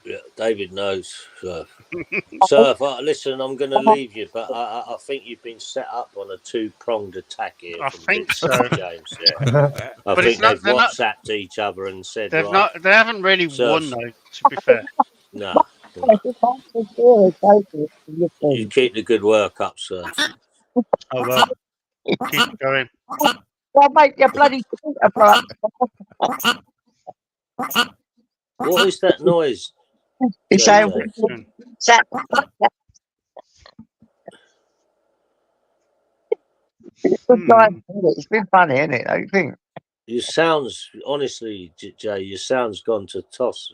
S6: Yeah, David knows. Surf, listen, I'm going to leave you, but I think you've been set up on a 2-pronged attack here.
S8: I
S6: from
S8: think
S6: Big
S8: so.
S6: James. Yeah. I
S8: But
S6: think
S8: it's
S6: they've
S8: not-
S6: WhatsApped each other and said,
S8: They've
S6: right,
S8: not. They haven't really
S6: Surf.
S8: won though. To be fair.
S6: No. You keep the good work up, Surf.
S8: Oh well. Keep going.
S1: Well, make your bloody scooter blow up.
S6: What is that noise?
S1: You say, it's been funny, isn't it? Don't you think?
S6: Your sounds, honestly, Jay, your sound's gone to toss.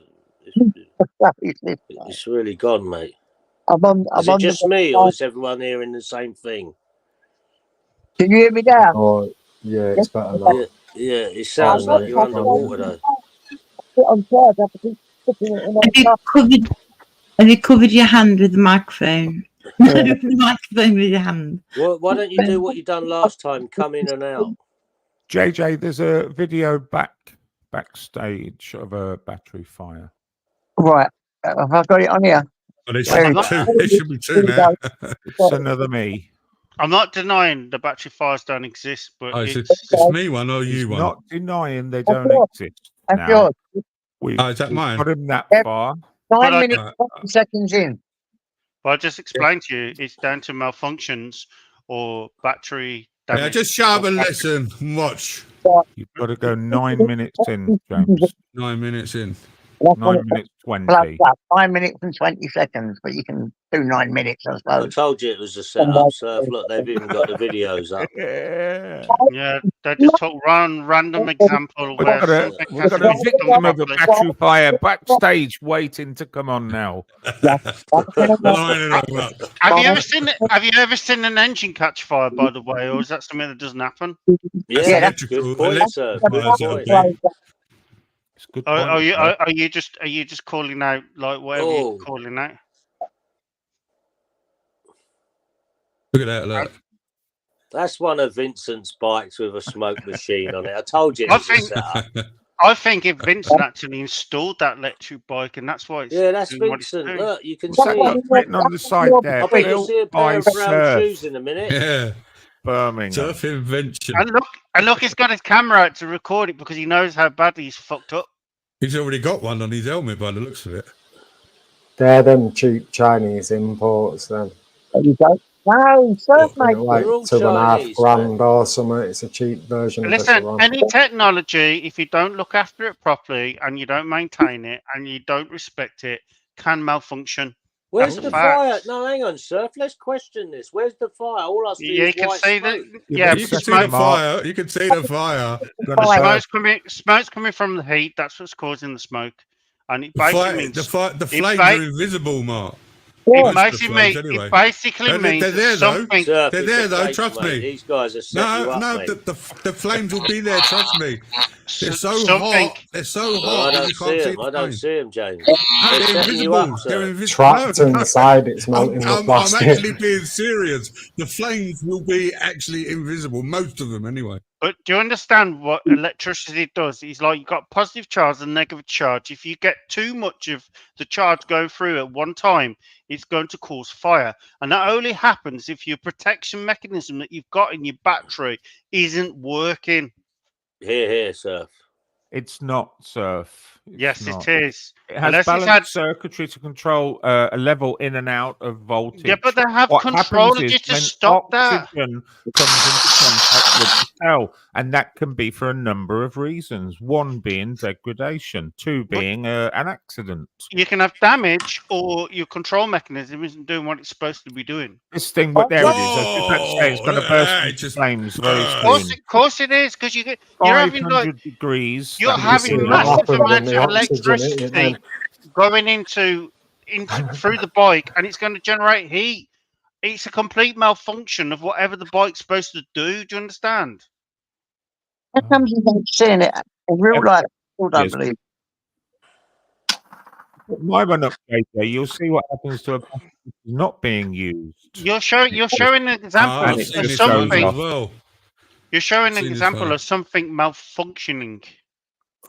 S6: It's really gone, mate. Is it just me, or is everyone hearing the same thing?
S1: Can you hear me now?
S10: Oh, yeah, it's better now.
S6: Yeah, it sounds like you're underwater, though.
S7: Have you covered your hand with the microphone? The microphone with your hand.
S6: Well, why don't you do what you done last time? Come in and out.
S3: JJ, there's a video backstage of a battery fire.
S1: Right. Have I got it on here?
S11: Well, there should be two now.
S3: It's another me.
S8: I'm not denying the battery fires don't exist, but
S11: it's me one or you one?
S3: Not denying they don't exist.
S1: That's
S3: now.
S1: yours.
S11: Is that mine?
S3: Got him that far.
S1: 9 minutes, 20 seconds in.
S8: But I just explained to you, it's down to malfunctions or battery damage.
S11: Yeah, just shut up and listen and watch.
S3: You've got to go 9 minutes in, James.
S11: 9 minutes in.
S3: 9 minutes 20.
S1: 9 minutes and 20 seconds, but you can do 9 minutes, I
S6: I
S1: suppose.
S6: told you it was a setup, Surf. Look, they've even got the videos up.
S8: Yeah, they just took one random example
S3: We've
S8: where
S3: got a victim of a battery fire backstage waiting to come on now.
S8: Have you ever seen an engine catch fire, by the way, or is that something that doesn't happen?
S6: Yeah, that's good point, Surf. Good point.
S3: It's a good
S8: Are,
S3: point.
S8: are you
S3: Sir.
S8: are you just calling out like whatever you're calling out?
S11: Look at that, look.
S6: That's one of Vincent's bikes with a smoke machine on it. I told you it
S8: I
S6: was a
S8: think
S6: setup.
S8: I think if Vincent actually installed that electric bike, and that's why it's
S6: Yeah, that's
S8: doing what it's
S6: Vincent.
S8: doing.
S6: Look, you can
S3: What's
S6: see
S3: that
S6: it.
S3: got written on the side there?
S6: I bet you
S3: Built
S6: see a
S3: by
S6: pair of brown
S3: Surf
S6: shoes in a minute.
S11: Yeah.
S3: Birmingham.
S11: Surf invention.
S8: And look, he's got his camera out to record it because he knows how badly he's fucked up.
S11: He's already got one on his helmet by the looks of it.
S10: They're them cheap Chinese imports then.
S1: There you go. No, Surf
S10: You
S1: mate.
S10: know, like
S6: They're all
S10: 2.5
S6: Chinese,
S10: grand or something. It's a cheap version of a
S8: Listen,
S10: Saran.
S8: any technology, if you don't look after it properly and you don't maintain it and you don't respect it, can malfunction.
S6: Where's
S8: That's a
S6: the
S8: fact.
S6: fire? No, hang on, Surf. Let's question this. Where's the fire? All I see
S8: Yeah, you
S6: is
S8: can
S6: white
S8: see
S6: smoke.
S8: that. Yeah,
S11: You
S8: but
S11: can see
S8: smoke,
S11: the fire. You can see the fire.
S8: smoke's coming from the heat. That's what's causing the smoke, and it
S11: The,
S8: basically
S11: fire,
S8: means
S11: the flames are invisible, Mark.
S8: it
S11: Most of the flames,
S8: basically,
S11: anyway.
S8: it basically means
S11: They're there, though.
S8: something.
S6: Surf,
S11: They're
S6: it's
S11: there,
S6: a
S11: though.
S6: fake,
S11: Trust
S6: mate.
S11: me.
S6: These guys are setting you up,
S11: No,
S6: mate.
S11: the flames will be there. Trust me. They're so
S8: Something.
S11: hot. They're so
S6: No,
S11: hot.
S6: I
S11: that
S6: don't
S11: you
S6: see
S11: can't see
S6: them.
S11: the
S6: I don't
S11: flame.
S6: see them, James.
S11: No,
S6: They're
S11: they're
S6: setting you up,
S11: invisible. They're
S6: Surf.
S11: invisible.
S10: Trapped inside, it's melting the
S11: I'm
S10: plastic.
S11: actually being serious. The flames will be actually invisible. Most of them, anyway.
S8: But do you understand what electricity does? It's like you've got positive charge and negative charge. If you get too much of the charge going through at one time, it's going to cause fire. And that only happens if your protection mechanism that you've got in your battery isn't working.
S6: Here, Surf.
S3: It's not, Surf.
S8: Yes, it is.
S3: It has
S8: Unless it's
S3: balanced circuitry to control a level in and out of voltage.
S8: Yeah, but they have
S3: what
S8: controllers
S3: happens is
S8: to
S3: when
S8: stop that.
S3: oxygen comes into contact with the cell, and that can be for a number of reasons. One being degradation, two being an accident.
S8: You can have damage, or your control mechanism isn't doing what it's supposed to be doing.
S3: This thing, but there it is. I was just about to say, it's going to burst into flames very soon.
S8: Of course it is, because you're having
S3: 500 degrees.
S8: you're
S3: that
S8: having
S3: is
S8: massive
S10: happened when
S8: amounts
S10: the
S8: of
S10: oxygen hit it
S8: electricity going into through the bike, and it's going to generate heat. It's a complete malfunction of whatever the bike's supposed to do. Do you understand?
S1: How comes you don't seeing it in real life? I don't
S3: Yes.
S1: believe.
S3: My one update there, you'll see what happens to a battery that's not being used.
S8: You're showing an example
S11: I've
S8: of
S11: seen this
S8: something.
S11: as well.
S8: You're showing an
S11: Seen this
S8: example
S11: one.
S8: of something malfunctioning.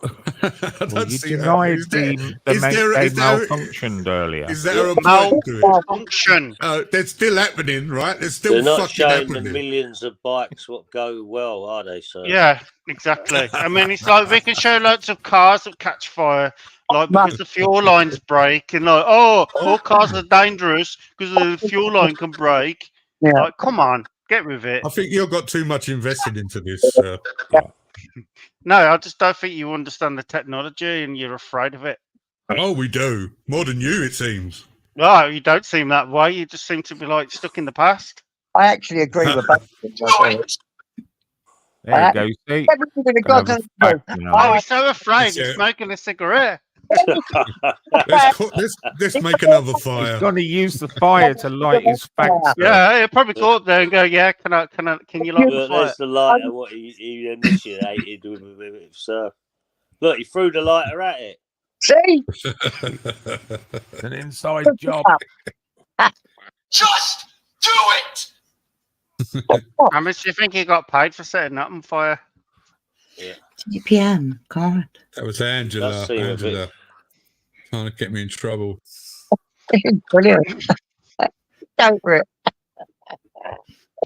S3: Well, you denied the malfunctioned earlier.
S11: Is there a point to it?
S8: Malfunction.
S11: They're still happening, right? They're still
S6: They're not
S11: fucking
S6: showing the
S11: happening.
S6: millions of bikes what go well, are they, Surf?
S8: Yeah, exactly. I mean, it's like we can show lots of cars that catch fire, like because the fuel lines break, and like, all cars are dangerous because the fuel line can break.
S1: Yeah.
S8: Like, come on, get with it.
S11: I think you've got too much invested into this.
S8: No, I just don't think you understand the technology, and you're afraid of it.
S11: Oh, we do. More than you, it seems.
S8: Oh, you don't seem that way. You just seem to be like stuck in the past.
S1: I actually agree with both of them.
S3: There you go. See?
S1: Everything in the
S3: Gonna have a
S1: goddamn
S3: fact
S1: room.
S3: now.
S8: I was so afraid
S11: Yeah.
S8: of smoking a cigarette.
S11: Let's make another fire.
S3: He's going to use the fire to light his fags.
S8: Yeah, he'll probably go up there and go, "Yeah, can you light the
S6: Look,
S8: fire?"
S6: there's the lighter. What he initiated with Surf. Look, he threw the lighter at it.
S1: See?
S3: It's an inside job.
S12: Just do it!
S8: How much do you think he got paid for setting that on fire?
S7: 2 p.m. God.
S11: That was Angela.
S6: That's seem a
S11: Angela trying to get me in trouble.
S1: Brilliant. Don't worry.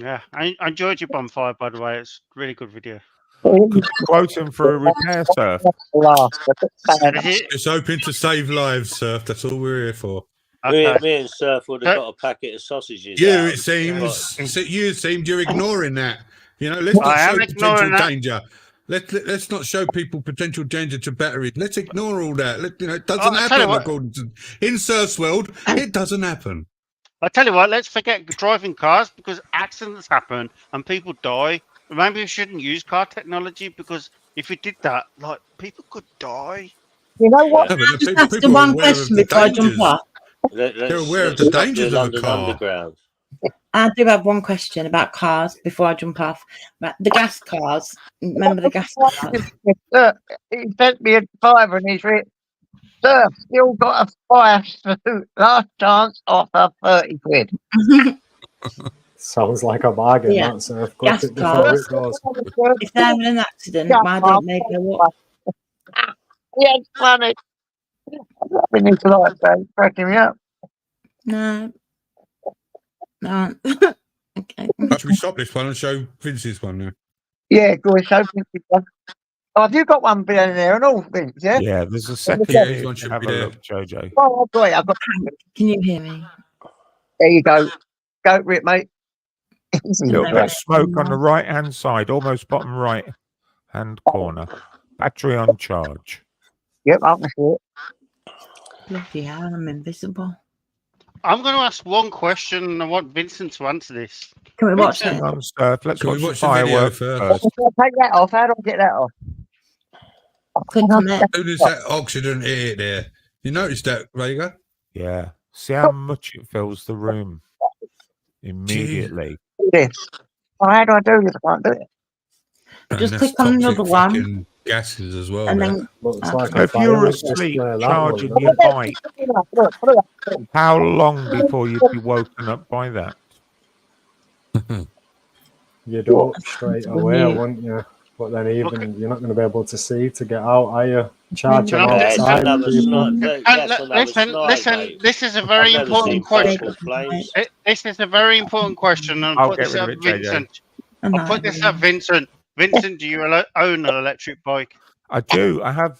S8: Yeah, I enjoyed your bonfire, by the way. It's a really good video.
S3: Could you quote him for a repair, Surf?
S11: It's hoping to save lives, Surf. That's all we're here for.
S8: Okay.
S6: Me and Surf would have got a packet of sausages.
S11: You,
S6: out.
S11: it seems. You seemed you're ignoring that. You know, let's not
S8: I am
S11: show
S8: ignoring
S11: potential
S8: that.
S11: danger. Let's not show people potential danger to batteries. Let's ignore all that. It doesn't
S8: I'll tell you
S11: happen
S8: what.
S11: according to in Surf's world. It doesn't happen.
S8: I tell you what, let's forget driving cars because accidents happen and people die. Maybe we shouldn't use car technology because if we did that, like people could die.
S1: You know what?
S11: No, but the
S7: Just ask the one question before I jump off.
S11: They're aware of the dangers of a car.
S6: Underground.
S7: I do have one question about cars before I jump off. Right, the gas cars. Remember the gas cars?
S1: Look, he sent me a fiver and he's written, "Sir, still got a fire suit. Last chance offer 30 quid."
S10: Sounds like a bargain,
S7: Yeah.
S10: that, so click
S7: Gas
S10: it before
S7: cars.
S10: it goes.
S7: If they're in an accident, why don't they go up?
S1: Yes, money. I'm loving this life, so cracking me up.
S7: No. No. Okay.
S11: Should we stop this one and show Vince's one now?
S1: Yeah, good. So, oh, have you got one down there and all, Vince? Yeah.
S3: Yeah, there's a second.
S11: Yeah,
S3: here
S11: this one
S3: to
S11: should
S3: have
S11: be
S3: a
S11: there.
S3: look, Jojo.
S1: Oh, I've got it. I've got
S7: Can you hear me?
S1: There you go. Go for it, mate.
S3: A little bit of smoke on the right hand side, almost bottom right hand corner. Battery on charge.
S1: Yep, I can see it.
S7: Bloody hell, I'm invisible.
S8: I'm going to ask one question, and I want Vincent to answer this.
S7: Can we watch
S8: Vincent,
S7: it?
S3: On surf. Let's
S11: Can we
S3: watch
S11: watch
S3: the
S11: the video
S3: fireworks
S11: first?
S3: first.
S1: Take that off. How do I get that off?
S7: Click on it.
S11: As soon as that oxygen hit it there, you noticed that, Vega?
S3: Yeah. See how much it fills the room immediately.
S1: This. Oh, how do I do this? I can't do it.
S11: And
S7: Just
S11: that's
S7: click on
S11: toxic
S7: another one.
S11: fucking gases as well.
S7: And
S11: that.
S7: then
S10: Looks like
S3: So
S10: a
S3: if you're
S10: fireworks
S3: asleep
S10: display, that
S3: charging
S10: one.
S3: your bike,
S1: Look.
S3: how long before you'd be woken up by that?
S10: You'd hope straight away, wouldn't you? But then even you're not going to be able to see to get out, are you? Charge them
S6: That's
S10: outside.
S6: another
S10: people.
S6: snipe. That's another
S8: listen,
S6: snipe, mate.
S8: this is a very
S6: I've never seen
S8: important question.
S6: personal flames.
S8: This is a very important question, and
S3: I'll
S8: I'll put
S3: get
S8: this
S3: rid
S8: at
S3: of it, JJ.
S8: Vincent.
S7: I'm
S8: I'll
S7: not
S8: put this
S7: having
S8: at Vincent. Vincent, do you own an electric bike?
S3: I do. I have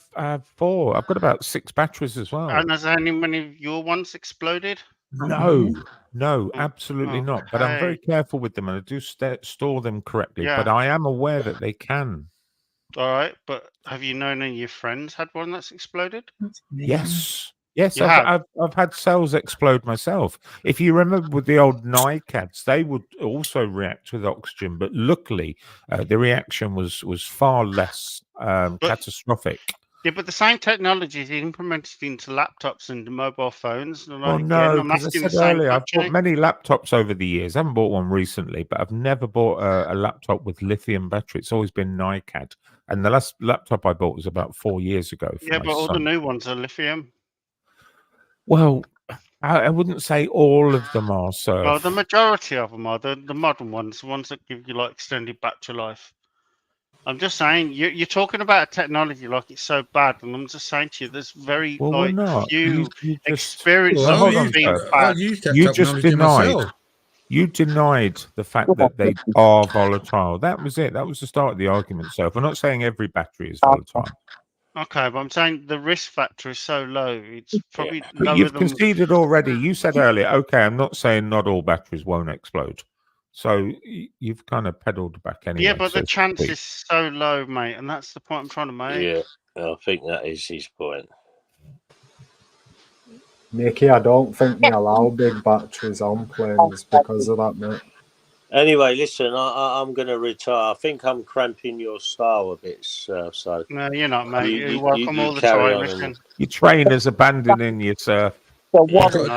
S3: 4. I've got about 6 batteries as well.
S8: And has any of your ones exploded?
S3: No, absolutely not. But I'm very careful with them, and I do store them correctly.
S8: Yeah.
S3: But I am aware that they can.
S8: All right, but have you known any of your friends had one that's exploded?
S3: Yes,
S8: You have?
S3: I've had cells explode myself. If you remember with the old NICADs, they would also react with oxygen, but luckily the reaction was far less catastrophic.
S8: Yeah, but the same technology is implemented into laptops and mobile phones. And
S3: Well, no, because I said earlier, I've bought many laptops over the years. I haven't bought one recently, but I've never bought a laptop with lithium battery. It's always been NICAD. And the last laptop I bought was about 4 years ago.
S8: Yeah, but all the new ones are lithium.
S3: Well, I wouldn't say all of them are, sir.
S8: Well, the majority of them are the modern ones, the ones that give you like extended battery life. I'm just saying, you're talking about a technology like it's so bad, and I'm just saying to you, there's very few experiences of it being bad.
S3: You just denied. You denied the fact that they are volatile. That was it. That was the start of the argument. So, if we're not saying every battery is volatile.
S8: Okay, but I'm saying the risk factor is so low. It's probably
S3: But
S8: lower
S3: you've
S8: than.
S3: conceded already. You said earlier, okay, I'm not saying not all batteries won't explode. So you've kind of pedaled back anyway.
S8: Yeah, but
S3: so
S8: the chance is so low, mate, and that's the point I'm trying to make.
S6: Yeah, I think that is his point.
S10: Nicky, I don't think they allow big batteries on planes because of that, mate.
S6: Anyway, listen, I'm going to retire. I think I'm cramping your style a bit, so.
S8: No, you're not, mate. You're welcome all the time. Listen.
S3: Your trainer's abandoning you, sir.
S11: Regarding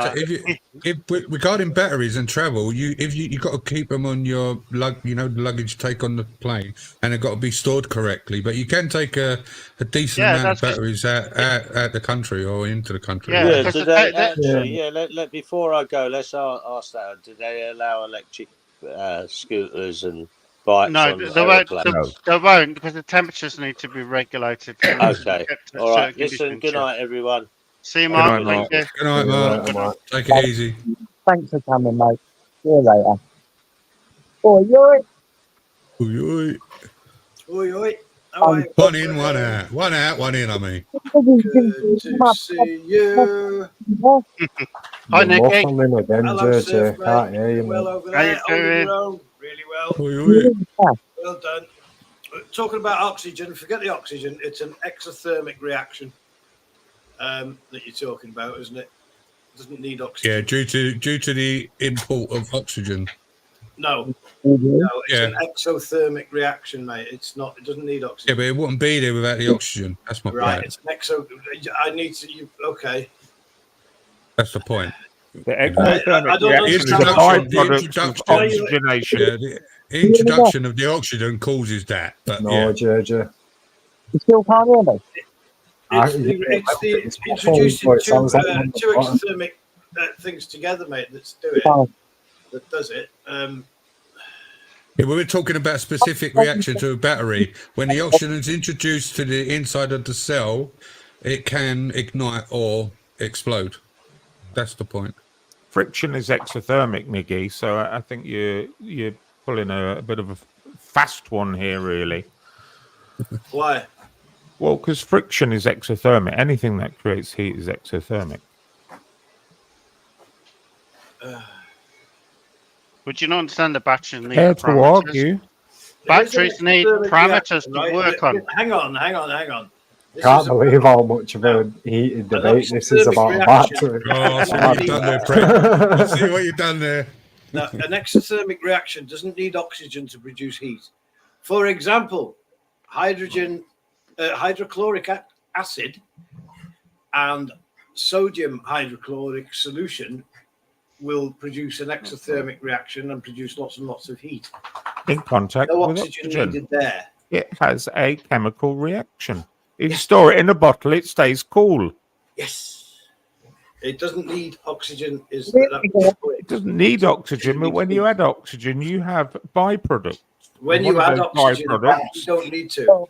S11: batteries and travel, you got to keep them on your luggage take on the plane, and they've got to be stored correctly. But you can take a decent amount of batteries out the country or into the country.
S6: Before I go, let's ask that. Do they allow electric scooters and bikes?
S8: No, they won't, because the temperatures need to be regulated.
S6: Okay, all right. Listen, good night, everyone.
S8: See you, Mark. Thank you.
S11: Good night, Mark. Take it easy.
S1: Thanks for coming, mate. See you later. Oi.
S11: One in, one out. One out, one in, I mean.
S12: Good to see you.
S8: Hi, Nicky.
S10: Hello, Surf, can't hear you,
S12: well over there.
S8: How you doing?
S12: Really well. Well done. Talking about oxygen, forget the oxygen. It's an exothermic reaction that you're talking about, isn't it? It doesn't need oxygen.
S11: Yeah, due to the import of oxygen.
S12: No, it's an exothermic reaction, mate. It's not. It doesn't need oxygen.
S11: Yeah, but it wouldn't be there without the oxygen. That's my point.
S12: It's an I need to. Okay.
S11: That's the point.
S3: The exothermic
S12: I don't
S3: reaction is a
S12: understand
S3: byproduct of oxygenation.
S11: Yeah, the introduction of the oxygen causes that. But
S10: No,
S11: yeah.
S10: JJ.
S1: You still can't hear me?
S12: It's introducing two exothermic things together, mate. That does it.
S11: Yeah, we were talking about a specific reaction to a battery. When the oxygen is introduced to the inside of the cell, it can ignite or explode. That's the point.
S3: Friction is exothermic, Miggy. So I think you're pulling a bit of a fast one here, really.
S12: Why?
S3: Well, because friction is exothermic. Anything that creates heat is exothermic.
S8: Would you not understand the batteries need
S3: Care to
S8: parameters?
S3: argue?
S8: Batteries need parameters to work on.
S12: Hang on.
S10: Can't believe how much of a heated debate this is about a battery.
S11: Oh, I see what you've done there, Frank. I see what you've done there.
S12: Now, an exothermic reaction doesn't need oxygen to produce heat. For example, hydrochloric acid and sodium hydrochloric solution will produce an exothermic reaction and produce lots and lots of heat.
S3: In contact
S12: No
S3: with
S12: oxygen
S3: oxygen.
S12: needed there.
S3: It has a chemical reaction. If you store it in a bottle, it stays cool.
S12: Yes. It doesn't need oxygen.
S3: It doesn't need oxygen, but when you add oxygen, you have byproducts.
S12: When you add oxygen, you don't need to.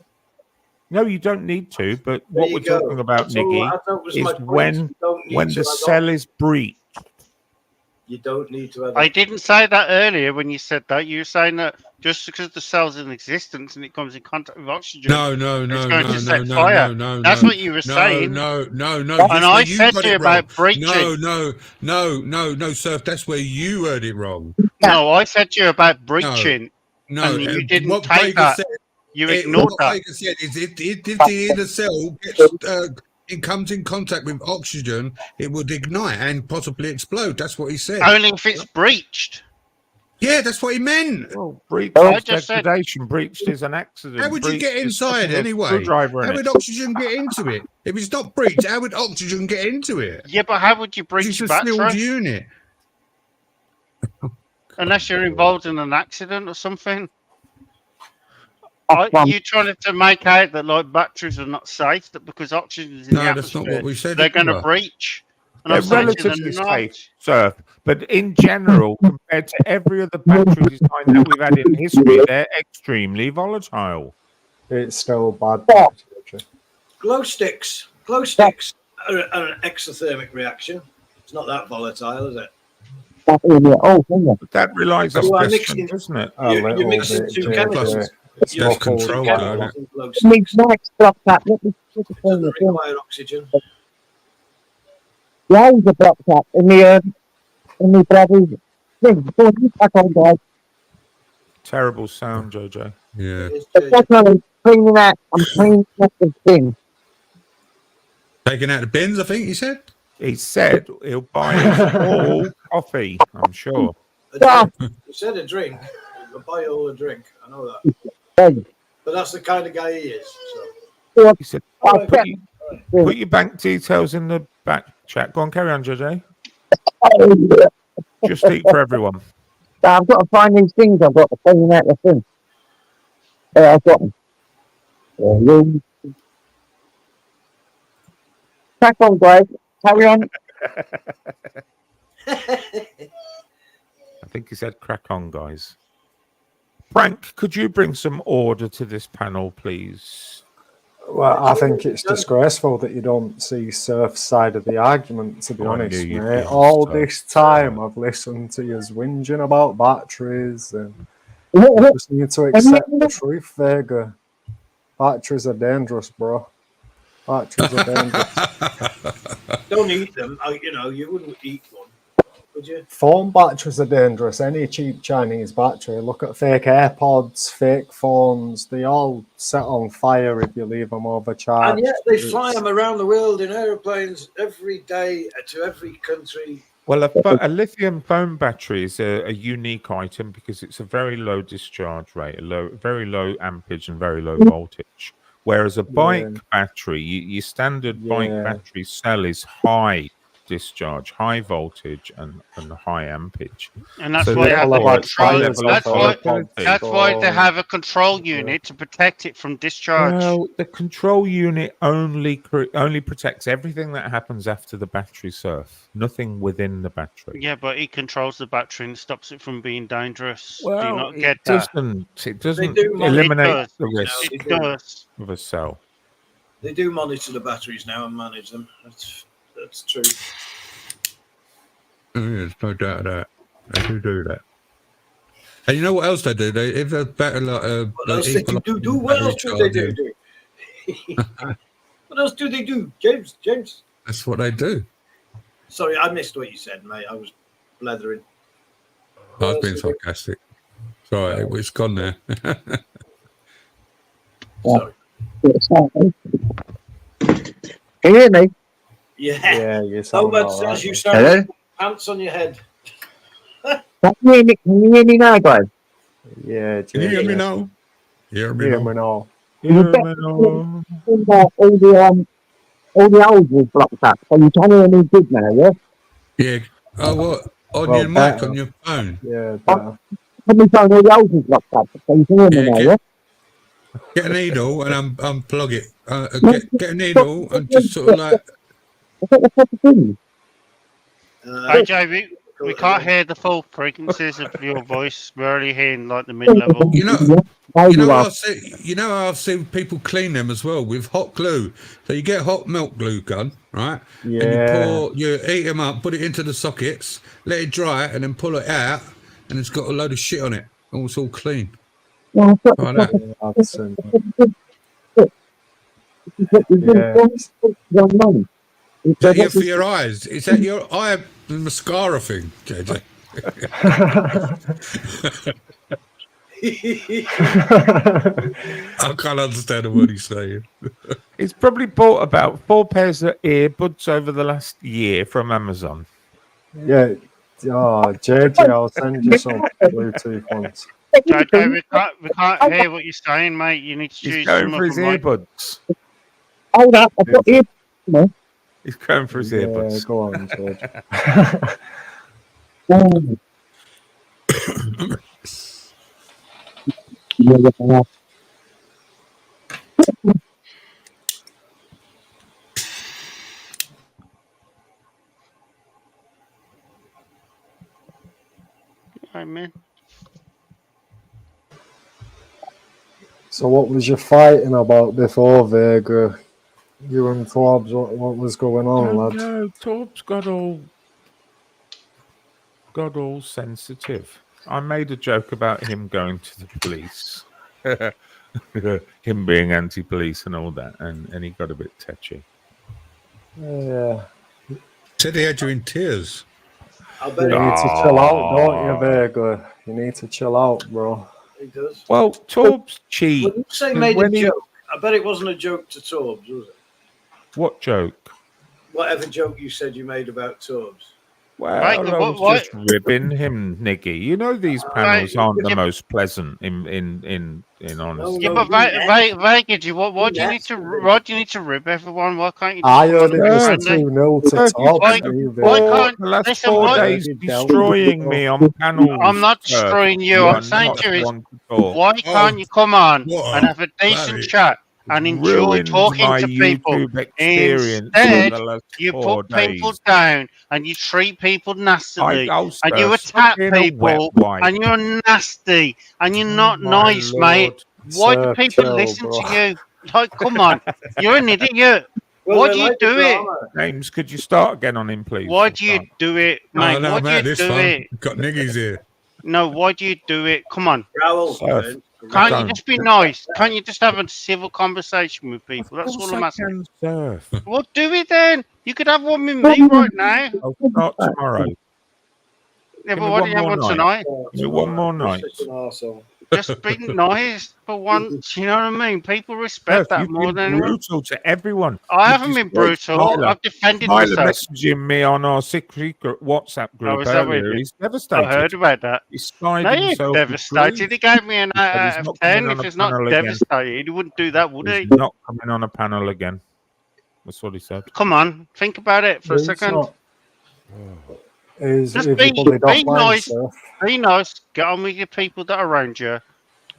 S3: No, you don't need to. But what we're talking about, Niggy, is when the cell is breached.
S12: You don't need to add.
S8: I didn't say that earlier when you said that. You were saying that just because the cell's in existence and it comes in contact with oxygen,
S11: No.
S8: it's going to set fire. That's what you were saying.
S11: No.
S8: And I said to you about breaching.
S11: No, sir. That's where you heard it wrong.
S8: No, I said to you about breaching.
S11: No,
S8: and you didn't
S11: what
S8: take
S11: Vega
S8: that.
S11: said,
S8: You ignored
S11: what
S8: that.
S11: Vega said is if the inner cell gets it comes in contact with oxygen, it would ignite and possibly explode. That's what he said.
S8: Only if it's breached.
S11: Yeah, that's what he meant.
S3: Well, breached is degradation. Breached is an accident.
S11: How would you get inside anyway?
S3: How
S11: would oxygen get into it? If it's not breached, how would oxygen get into it?
S8: Yeah, but how would you breach
S11: It's
S8: a
S11: a sealed
S8: battery?
S11: unit.
S8: Unless you're involved in an accident or something. Are you trying to make out that like batteries are not safe, that because oxygen is in the
S11: that's not
S8: atmosphere,
S11: what we said.
S8: they're going to
S11: either.
S8: breach? And
S3: They're
S8: I'm saying
S3: relatively
S8: they're not.
S3: safe, sir. But in general, compared to every other battery design that we've had in history, they're extremely volatile.
S10: It's still bad.
S12: Glow sticks are an exothermic reaction. It's not that volatile, is it?
S3: But that relies on testing, doesn't it?
S12: You're mixing two chemicals.
S11: That's control, though.
S12: Doesn't require oxygen.
S1: The eyes are blocked up in the bloody thing. Back on, guys.
S3: Terrible sound, Jojo.
S11: Yeah.
S1: I'm cleaning out the thing.
S11: Taking out the bins, I think he said.
S3: He said he'll buy us all coffee, I'm sure.
S12: You said a drink. I'll buy you all a drink. I know that. But that's the kind of guy he is. So.
S3: He said, put your bank details in the back chat. Go on, carry on, JJ. Just eat for everyone.
S1: I've got to find these things. I've got to clean out the thing. I've got them. Crack on, guys. Carry on.
S3: I think he said crack on, guys. Frank, could you bring some order to this panel, please?
S10: Well, I think it's disgraceful that you don't see Surf's side of the argument, to be honest, mate. All this time I've listened to you whinging about batteries and you just need to accept the truth, Vega. Batteries are dangerous, bro. Batteries are dangerous.
S12: Don't eat them. You wouldn't eat one, would you?
S10: Phone batteries are dangerous. Any cheap Chinese battery. Look at fake AirPods, fake phones. They all set on fire if you leave them overcharged.
S12: And yet they fly them around the world in aeroplanes every day to every country.
S3: Well, a lithium phone battery is a unique item because it's a very low discharge rate, very low ampage and very low voltage. Whereas a bike battery, your standard bike battery cell is high discharge, high voltage, and high ampage.
S8: And that's
S3: So
S8: why they have the
S3: therefore, it's high
S8: control.
S3: level of volatility.
S8: That's why they have a control unit to protect it from discharge.
S3: Well, the control unit only protects everything that happens after the battery surf, nothing within the battery.
S8: Yeah, but it controls the battery and stops it from being dangerous. Do you
S3: Well,
S8: not
S3: it
S8: get that?
S3: doesn't
S12: do
S3: eliminate
S8: monitor
S3: the
S8: batteries now,
S3: risk
S8: they do. It does.
S3: of a cell.
S12: They do monitor the batteries now and manage them. That's true.
S11: Oh, yeah, there's no doubt of that. They do that. And you know what else they do? If a battery like
S12: what else they do? What else do they do? What else do they do, James?
S11: That's what they do.
S12: Sorry, I missed what you said, mate. I was blethering.
S11: I was being sarcastic. Sorry, it's gone there.
S12: Sorry.
S1: Can you hear me?
S12: Yeah.
S10: You sound
S12: Nomad
S10: all
S12: says
S10: right,
S12: you
S10: mate.
S12: sound
S1: Hello?
S12: like pants on your head.
S1: Can you hear me now, guys?
S10: Yeah,
S11: Can you hear me
S10: James.
S11: now? Hear me
S10: Hear
S11: now?
S10: me now.
S1: All the old was blocked up, so you can hear me good now, yeah?
S11: Yeah. Oh, what? On
S10: Well,
S11: your mic,
S10: better.
S11: on your phone?
S10: Yeah, better.
S1: Let me phone all the old was blocked up, so you can hear me now, yeah?
S11: Get a needle and unplug it. Get a needle and just sort of like...
S8: Hey, Jay, we can't hear the full frequencies of your voice. We're only hearing like the mid-level.
S11: You know I've seen people clean them as well with hot glue. So you get a hot milk glue gun, right?
S10: Yeah.
S11: And you heat them up, put it into the sockets, let it dry, and then pull it out, and it's got a load of shit on it. And it's all clean.
S1: Yeah,
S11: Like that.
S10: I've seen
S11: Is that for your eyes? Is that your eye mascara thing, JJ? I can't understand what he's saying.
S3: He's probably bought about 4 pairs of earbuds over the last year from Amazon.
S10: Yeah. Oh, JJ, I'll send you some Bluetooth ones.
S8: JJ, we can't hear what you're saying, mate. You need to
S3: He's
S8: choose
S3: going
S8: some
S3: for
S8: of
S3: his
S8: them, mate.
S3: earbuds.
S1: Hold up, I've got earbuds.
S3: He's going for his earbuds.
S10: Go on, JJ.
S8: Right, man.
S10: So what was you fighting about before, Vega? You and Forbes, what was going on, lad?
S3: No, Torb's got all sensitive. I made a joke about him going to the police. Him being anti-police and all that, and he got a bit touchy.
S10: Yeah.
S11: Said he had you in tears.
S10: You need to chill out, don't you, Vega? You need to chill out, bro.
S12: He does.
S3: Well, Torb's cheap.
S12: When you say made a joke, I bet it wasn't a joke to Torbs, was it?
S3: What joke?
S12: Whatever joke you said you made about Torbs.
S3: Well, I was just ribbing him, Nicky. You know these panels aren't the most pleasant in honesty.
S8: Yeah, but Vega, why do you need to rib everyone? Why can't you?
S10: I heard it was 2-0 to Torbs.
S8: Why can't
S3: the last
S8: listen,
S3: 4
S8: why-
S3: days destroying me on panels?
S8: I'm not destroying you. I'm saying to you, why can't you come on and have a decent chat and enjoy
S3: Ruined
S8: talking
S3: my
S8: to people?
S3: YouTube experience for
S8: Instead,
S3: the last
S8: you
S3: 4
S8: put people
S3: days.
S8: down and you treat people nastily,
S3: I'll
S8: and you
S3: start
S8: attack
S3: being a wet
S8: people,
S3: wipe.
S8: and you're nasty, and you're not
S3: my
S8: nice, mate.
S3: Lord.
S8: Why do
S10: Sir,
S8: people
S10: chill,
S8: listen
S10: bro.
S8: to you? Like, come on, you're an idiot.
S12: Well,
S8: Why
S12: they
S8: do you
S12: like the
S8: do it?
S12: drama.
S3: James, could you start again on him, please?
S8: Why do you do it, mate?
S11: Oh, no,
S8: Why do
S11: man,
S8: you
S11: this
S8: do
S11: fun.
S8: it?
S11: Got niggies here.
S8: No, why do you do it? Come on.
S12: Growl.
S3: Surf.
S8: Can't you just be nice? Can't you just have a civil conversation with people? That's all I'm asking.
S3: Surf.
S8: Well, do it then. You could have one with me right now.
S3: I'll start tomorrow.
S8: Yeah,
S3: Give
S8: but
S3: me
S8: why
S3: one
S8: do you have
S3: more
S8: one
S3: night.
S8: tonight?
S3: Give me one more night.
S12: Such an arsehole.
S8: Just be nice for once. You know what I mean? People respect that
S3: You've
S8: more
S3: been
S8: than anyone.
S3: brutal to everyone.
S8: I
S3: You've
S8: haven't been
S3: destroyed
S8: brutal.
S3: Smiler.
S8: I've defended
S3: Smiler
S8: myself.
S3: messaging me on our secret WhatsApp group
S8: Oh, is that what
S3: earlier.
S8: you did?
S3: He's devastated.
S8: I heard about that.
S3: He's sighed
S8: No, you're
S3: himself with
S8: devastated.
S3: grief.
S8: He gave me an
S3: He said
S8: 8
S3: he's
S8: out of
S3: not
S8: 10.
S3: coming on
S8: If
S3: a
S8: he's not
S3: panel again.
S8: devastated, he wouldn't do that, would he?
S3: He's not coming on a panel again. That's what he said.
S8: Come on, think about it for a
S10: It's
S8: second.
S10: not- Is
S8: Just
S10: if
S8: be
S10: people they don't mind
S8: nice.
S10: stuff.
S8: Be nice. Get on with your people that are around you,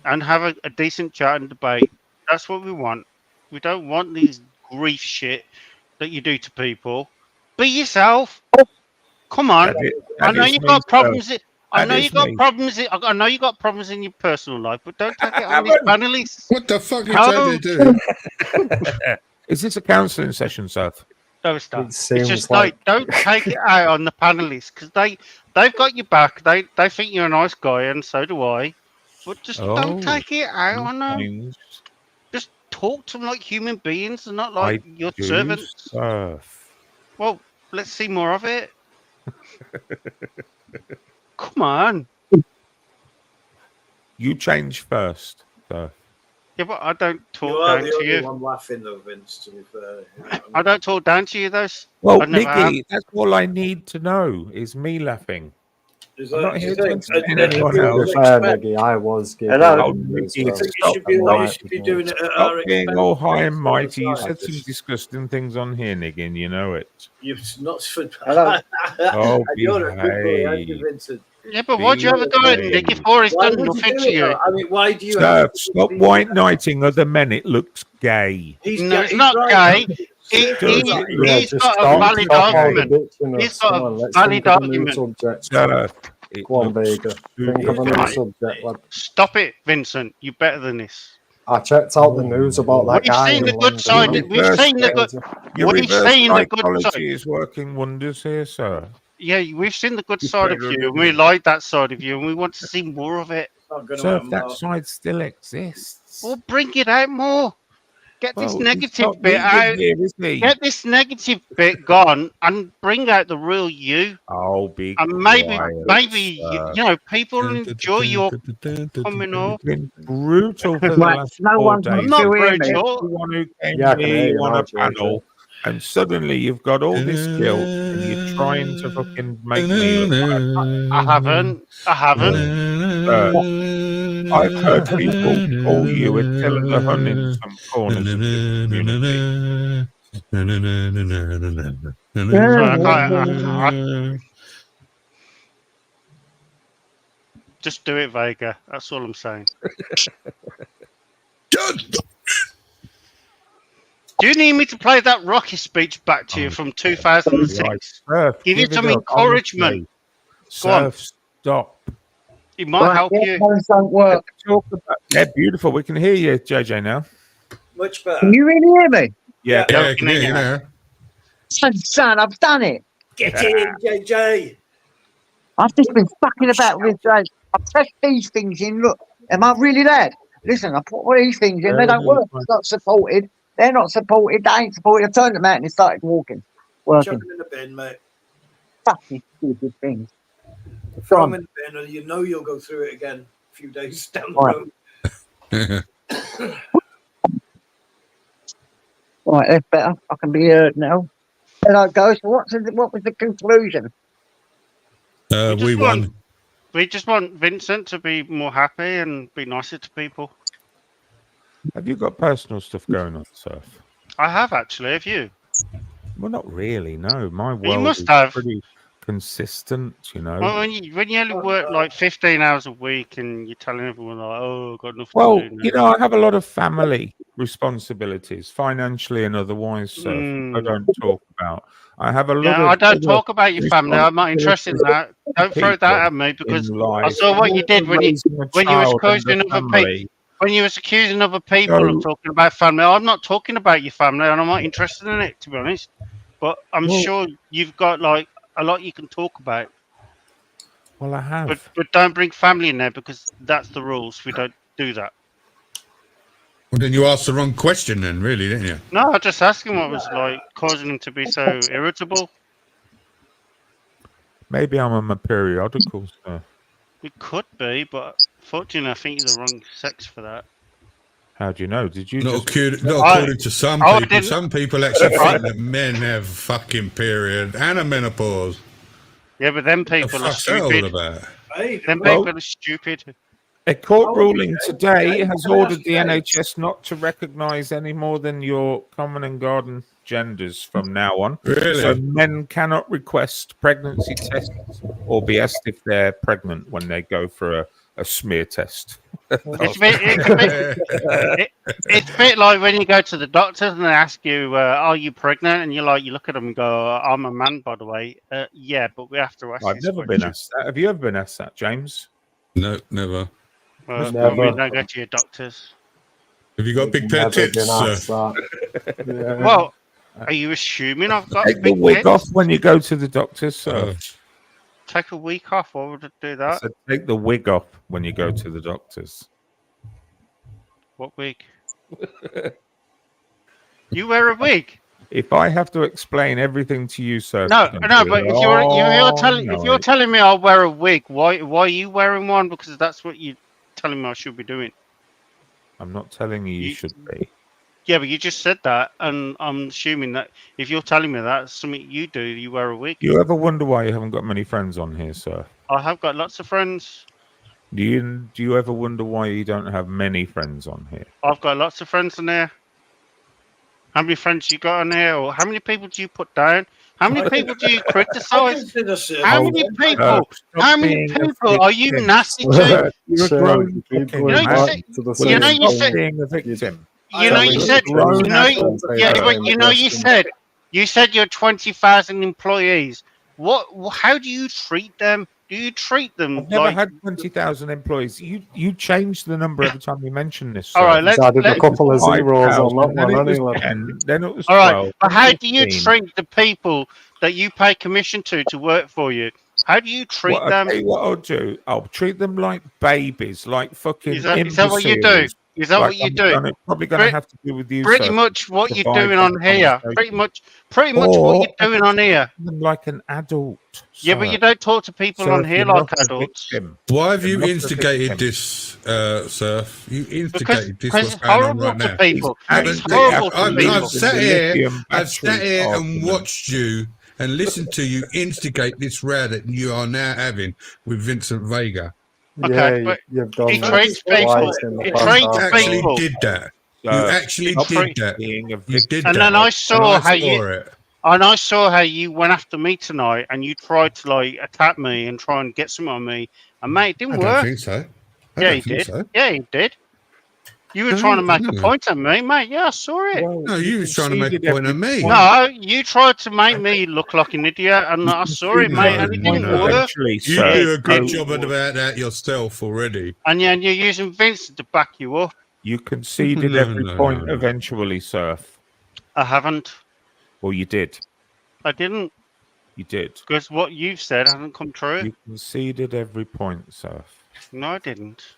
S8: and have a decent chat and debate. That's what we want. We don't want these grief shit that you do to people. Be yourself. Come on. I know you got problems. I know you got problems. I know you got problems in your personal life, but don't take it on these panelists.
S11: What the fuck are you trying to do?
S3: Is this a counselling session, Seth?
S8: No, it's not.
S10: It
S8: It's
S10: seems
S8: just
S10: like
S8: don't take it out on the panelists because they've got your back. They think you're a nice guy, and so do I. But just don't take it out on them. Just talk to them like human beings and not like your servants. Well, let's see more of it. Come on.
S3: You change first, Seth.
S8: Yeah, but I don't talk
S12: You are
S8: down
S12: the
S8: to
S12: only
S8: you.
S12: one laughing though, Vince, to be fair. You know what I mean?
S8: I don't talk down to you, though.
S3: Well,
S8: I never have.
S3: Nicky, that's all I need to know is me laughing.
S12: Is
S3: I'm
S12: that,
S3: not here
S12: do
S3: to
S12: you think,
S3: entertain anyone
S10: to
S3: else.
S10: be fair, Niggy, I was giving
S3: Hello,
S10: you as
S3: Nicky,
S10: well.
S3: stop,
S12: you should be doing it at
S3: stop
S12: our
S3: being
S12: expense
S3: all high and
S12: all the
S3: mighty. You
S12: time.
S3: said some disgusting things on here, Nicky, and you know it.
S12: You've not
S1: Hello.
S3: Oh,
S12: and you're a good boy, aren't you,
S3: behave.
S12: Vincent?
S8: Yeah, but why'd you have a go at Nicky for? He's
S12: Why
S8: done
S12: would you
S8: nothing
S12: do
S8: to
S12: it,
S8: you.
S12: though? I mean, why do you have
S3: Sir, stop white knighting other men. It looks gay.
S8: No, it's not gay. He's
S10: just
S8: got a
S10: stop,
S8: valid
S10: stop all the
S8: argument.
S10: bitching
S8: He's
S10: us.
S8: got
S10: Come on,
S8: a
S10: let's
S8: valid
S10: think of a new
S8: argument.
S10: subject.
S3: Sir,
S10: Go on, Vega. Think of a new subject, lad.
S8: Stop it, Vincent. You're better than this.
S10: I checked out the news about that
S8: We've
S10: guy
S8: seen
S10: in
S8: the good
S10: London.
S8: side. We've seen the good.
S3: Your
S8: We've
S3: reverse
S8: seen the good side.
S3: psychology is working wonders here, sir.
S8: Yeah, we've seen the good
S3: You're
S8: side of
S3: better
S8: you,
S3: than
S8: and we
S3: me.
S8: like that side of you, and we want to see more of it.
S3: Sir, if that side still exists.
S8: Well, bring it out more. Get this
S3: Well, he's
S8: negative
S3: not
S8: bit
S3: needed
S8: out.
S3: here, is he?
S8: Get this negative bit gone, and bring out the real you.
S3: Oh, be
S8: And maybe,
S3: quiet,
S8: you know, people enjoy your coming off.
S3: been brutal for the
S1: Right,
S3: last
S1: no
S3: 4
S1: one
S3: days.
S1: can
S8: I'm not
S1: still hear me.
S8: brutal.
S3: Everyone who came
S10: Yeah, I can hear
S3: here
S10: you
S3: on
S10: now,
S3: a
S10: JJ.
S3: panel, and suddenly you've got all this guilt, and you're trying to fucking make me look like
S8: I haven't.
S3: I've heard people call you Attila the Hun in some corners of this community.
S8: Just do it, Vega. That's all I'm saying. Do you need me to play that Rocky speech back to you from 2006?
S3: Surf,
S8: Give you
S3: it
S8: some
S3: up,
S8: encouragement.
S3: honestly.
S8: Go on.
S3: Surf, stop.
S8: It might help you.
S1: Don't work.
S3: Talk about, yeah, beautiful. We can hear you, JJ, now.
S12: Much better.
S1: Can you really hear me?
S3: Yeah.
S11: Yeah, I can hear you now.
S1: Son, I've done it.
S12: Get in, JJ.
S1: I've just been fucking about with this. I've pressed these things in. Look, am I really loud? Listen, I put all these things in. They don't work. It's not supported. They're not supported. They ain't supported. I turned them out and it started walking.
S12: Chuck
S1: Working.
S12: them in the bin, mate.
S1: Fucking stupid things.
S12: Throw them in the bin, and you know you'll go through it again a few days down the road.
S1: Right, that's better. I can be heard now. Hello, Ghost. What was the conclusion?
S11: We won.
S8: We just want Vincent to be more happy and be nicer to people.
S3: Have you got personal stuff going on, Surf?
S8: I have actually. Have you?
S3: Well, not really. No, my
S8: You
S3: world
S8: must
S3: is
S8: have.
S3: pretty consistent. You know.
S8: Well, when you only work like 15 hours a week and you're telling everyone like, "Oh, I've got nothing
S3: Well,
S8: to do now."
S3: you know, I have a lot of family responsibilities, financially and otherwise. Surf, I don't talk about. I have a lot.
S8: Yeah,
S3: of
S8: I don't
S3: other
S8: talk about your family. I'm not interested in that. Don't throw that at me because I saw what you did when you was accusing other people. When you was accusing other people of talking about family, I'm not talking about your family, and I'm not interested in it, to be honest. But I'm sure you've got like a lot you can talk about.
S3: Well, I have.
S8: But don't bring family in there because that's the rules. We don't do that.
S11: Well, then you asked the wrong question, then, really, didn't you?
S8: No, I just asked him what was like causing him to be so irritable.
S3: Maybe I'm on my periodical stuff.
S8: It could be, but fortunately, I think you're the wrong sex for that.
S3: How do you know? Did you?
S11: Not
S3: just...
S11: according to some people. Some people actually think that men have fucking period and a menopause.
S8: Yeah, but them people are stupid. Them people are stupid.
S3: A court ruling today has ordered the NHS not to recognise any more than your common and garden genders from now on.
S11: Really?
S3: So men cannot request pregnancy tests or be asked if they're pregnant when they go for a smear test.
S8: It's a bit like when you go to the doctors and they ask you, "Are you pregnant?" And you look at them and go, "I'm a man, by the way." Yeah, but we have to ask.
S3: I've never been asked that. Have you ever been asked that, James?
S11: No, never.
S8: Never. Don't go to your doctors.
S11: Have you got big pair of tits, sir?
S10: Yeah.
S8: Well, are you assuming I've got
S3: Take the
S8: big
S3: wig
S8: tits?
S3: off when you go to the doctors, sir.
S8: Take a week off. Why would I do that?
S3: So take the wig off when you go to the doctors.
S8: What wig? You wear a wig?
S3: If I have to explain everything to you, sir.
S8: No. But if you're telling me I'll wear a wig, why are you wearing one? Because that's what you're telling me I should be doing.
S3: I'm not telling you should be.
S8: Yeah, but you just said that, and I'm assuming that if you're telling me that's something you do, you wear a wig.
S3: You ever wonder why you haven't got many friends on here, sir?
S8: I have got lots of friends.
S3: Do you ever wonder why you don't have many friends on here?
S8: I've got lots of friends on there. How many friends you got on here, or how many people do you put down? How many people do you criticize? How many people? How many people are you nasty to?
S3: You're a grown fucking man.
S8: You know, you said
S3: being a victim.
S8: You know, you said. You said you're 20,000 employees. What? How do you treat them? Do you treat them?
S3: I've never had 20,000 employees. You change the number every time you mention this.
S8: All right, let's
S10: added a couple of zeros on that one.
S3: Then it was 12.
S8: All right, but how do you treat the people that you pay commission to work for you? How do you treat them?
S3: I'll tell you what I'll do. I'll treat them like babies, like fucking.
S8: Is that what you do? Is that what you do?
S3: Probably going to have to do with you.
S8: Pretty much what you're doing on here. Pretty much what you're doing on here.
S3: Like an adult.
S8: Yeah, but you don't talk to people on here like adults.
S11: Why have you instigated this, Surf? You instigated this.
S8: Because it's horrible to people. It's horrible to people.
S11: I've sat here and watched you and listened to you instigate this row that you are now having with Vincent Vega.
S8: Okay, but
S10: you've done
S8: he treats people. He treats people.
S11: Did that. You actually did that. You did
S8: and
S11: that.
S8: then I saw how you.
S11: It.
S8: And I saw how you went after me tonight, and you tried to attack me and try and get something on me. And mate, it didn't work.
S11: I don't think so.
S8: Yeah, you did. Yeah, you did. You were trying to make a point at me, mate. Yeah, I saw it.
S11: No, you were trying to make a point at me.
S8: No, you tried to make me look like an idiot, and I saw it, mate, and it didn't work.
S11: You do a good job about that yourself already.
S8: And yeah, and you're using Vincent to back you up.
S3: You conceded every point eventually, Surf.
S8: I haven't.
S3: Well, you did.
S8: I didn't.
S3: You did.
S8: Because what you've said hasn't come true.
S3: You conceded every point, Surf.
S8: No, I didn't.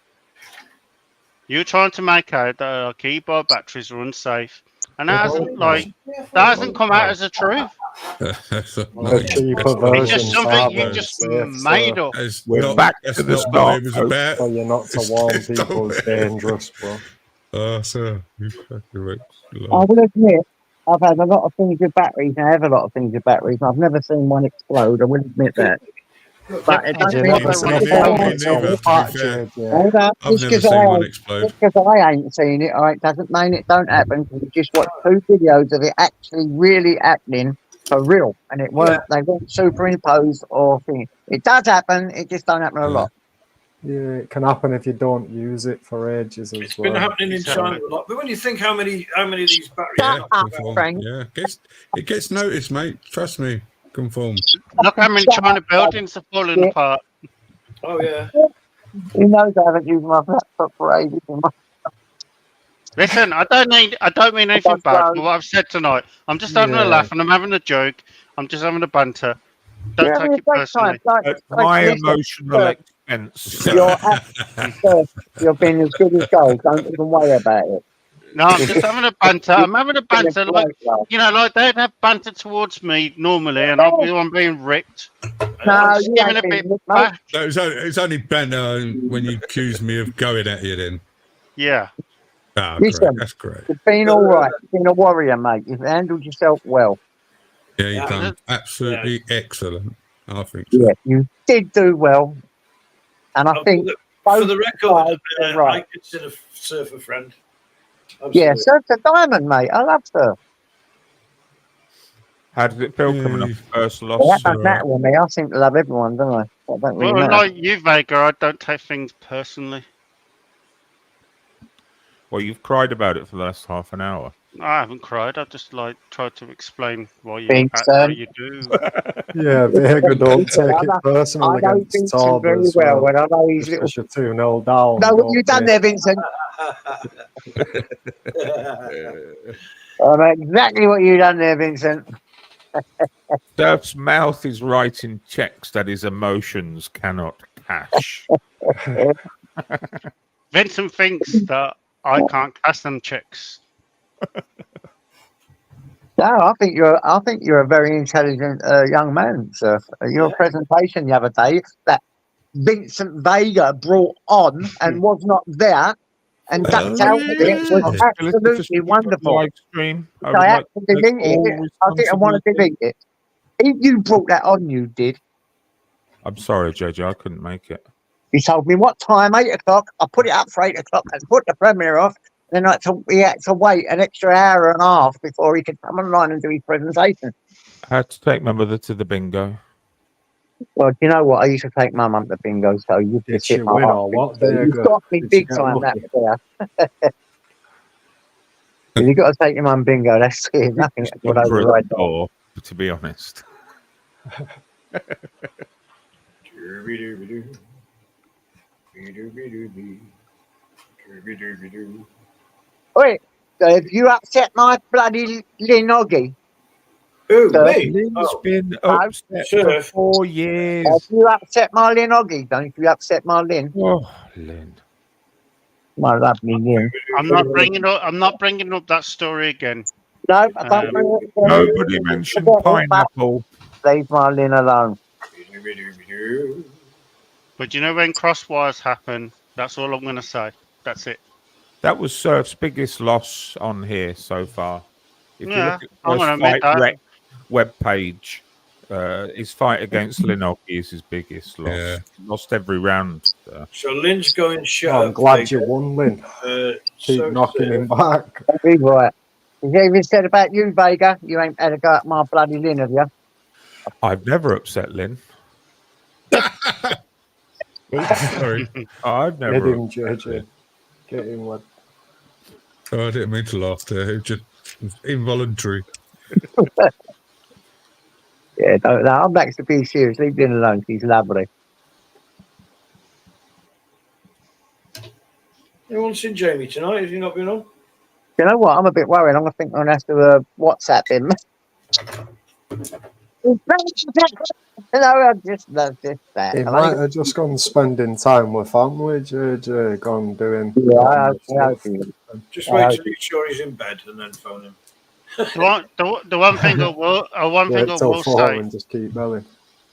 S8: You're trying to make out that our keyboard batteries are unsafe, and that hasn't come out as a truth.
S10: The cheaper version.
S8: It's just something you just made up.
S3: We're back to the start.
S10: For you not to warn people is dangerous, bro.
S11: Sir, you fucking right.
S1: I will admit, I've had a lot of things with batteries, and I have a lot of things with batteries. I've never seen one explode. I will admit that. But it doesn't mean just because I ain't seen it, all right, doesn't mean it don't happen. We just watched 2 videos of it actually really happening for real, and it weren't. They weren't superimposed or thing. It does happen. It just don't happen a lot.
S10: Yeah, it can happen if you don't use it for ages as well.
S12: It's been happening in China a lot. But when you think how many of these batteries,
S11: it gets noticed, mate. Trust me. Conformed.
S8: Look how many China buildings are falling apart.
S12: Oh yeah.
S1: Who knows? I haven't used my laptop for ages.
S8: Listen, I don't mean anything bad for what I've said tonight. I'm just having a laugh and I'm having a joke. I'm just having a banter. Don't take it personally.
S3: My emotional expense.
S1: You're being as good as gold. Don't even worry about it.
S8: No, I'm just having a banter. I'm having a banter, like they'd have banter towards me normally, and I'm being ripped.
S1: No,
S8: just giving a bit back.
S11: So it's only banter when you accuse me of going at you, then.
S8: Yeah.
S11: Oh,
S1: listen,
S11: that's great.
S1: You've been all right. You've been a warrior, mate. You've handled yourself well.
S11: Yeah, you've done absolutely excellent. I think. So.
S1: Yeah, you did do well, and I think
S12: for the record, I consider Surf a friend. Absolutely.
S1: Yeah, Surf's a diamond, mate. I love Surf.
S3: How did it feel coming off first
S1: Well,
S3: loss?
S1: that don't matter with me. I seem to love everyone, don't I? That don't really
S8: Well,
S1: matter.
S8: like you, Vega, I don't take things personally.
S3: Well, you've cried about it for the last half an hour.
S8: I haven't cried. I just like tried to explain why you
S1: Think
S8: act the
S1: so.
S8: way you do.
S10: Yeah, Vega, don't take it personal
S1: I know
S10: against
S1: Vincent
S10: Tob
S1: very
S10: as
S1: well,
S10: well.
S1: and I know he's
S10: Just
S1: little.
S10: because you're 2-0 down.
S1: No, what
S10: don't
S1: you done
S10: be-
S1: there, Vincent? I know exactly what you done there, Vincent.
S3: Surf's mouth is writing checks that his emotions cannot cash.
S8: Vincent thinks that I can't cash them checks.
S1: No, I think you're a very intelligent young man, sir. Your presentation the other day that Vincent Vega brought on and was not there and ducked out of it was absolutely wonderful.
S3: Live stream. I
S1: So
S3: would
S1: I had
S3: like
S1: to
S3: to take
S1: delete
S3: all
S1: it. I didn't want to delete it. If you brought that on, you did.
S3: I'm sorry, JJ, I couldn't make it.
S1: He told me what time, 8 o'clock. I put it up for 8 o'clock and put the premiere off. Then he had to wait an extra hour and a half before he could come online and do his presentation.
S3: I had to take my mother to the bingo.
S1: Well, do you know what? I used to take my mum to bingo, so you
S10: Did
S1: just
S10: she
S1: hit my
S10: win
S1: heart.
S10: or what,
S1: So you
S10: Vega?
S1: got me
S10: Did she
S1: big
S10: get
S1: time that
S10: lucky?
S1: was there. You got to take your mum bingo. That's it. Nothing to put over right
S3: door, to be honest.
S1: Wait, have you upset my bloody Linoggy?
S12: Who,
S1: me?
S3: Lynn's been upset for 4 years.
S1: Have you upset my Linoggy? Don't you upset my Lynn?
S3: Oh, Lynn.
S1: My lovely Lynn.
S8: I'm not bringing up that story again.
S1: No, I don't bring it again.
S3: Nobody mentioned pineapple.
S1: Leave my Lynn alone.
S8: But you know when crosswires happen, that's all I'm going to say. That's it.
S3: That was Surf's biggest loss on here so far. If you look
S8: I'm
S3: at
S8: gonna
S3: the
S8: admit that.
S3: Fight Rec webpage, his fight against Linoki is his biggest loss.
S11: Yeah.
S3: Lost every round.
S12: So Lynn's going shut.
S10: I'm glad you won, Lynn. Keep knocking him back.
S1: Be right. Has he even said about you, Vega? You ain't had a go at my bloody Lynn, have you?
S3: I've never upset Lynn.
S11: Sorry.
S3: I've
S10: Get
S3: never.
S10: him, JJ. Get him, lad.
S11: Oh, I didn't mean to laugh there. It was just involuntary.
S1: Yeah, no, I'm back to be serious. Leave Lynn alone. She's lovely.
S12: Anyone seen Jamie tonight? Has he not been on?
S1: You know what? I'm a bit worried. I'm going to think I'm going to have to WhatsApp him. No, I'm just that.
S10: He might have just gone spending time with family, JJ. Gone doing.
S1: Yeah,
S12: just wait till he's sure he's in bed and then phone him.
S8: The one thing I will say,
S10: and just keep belling.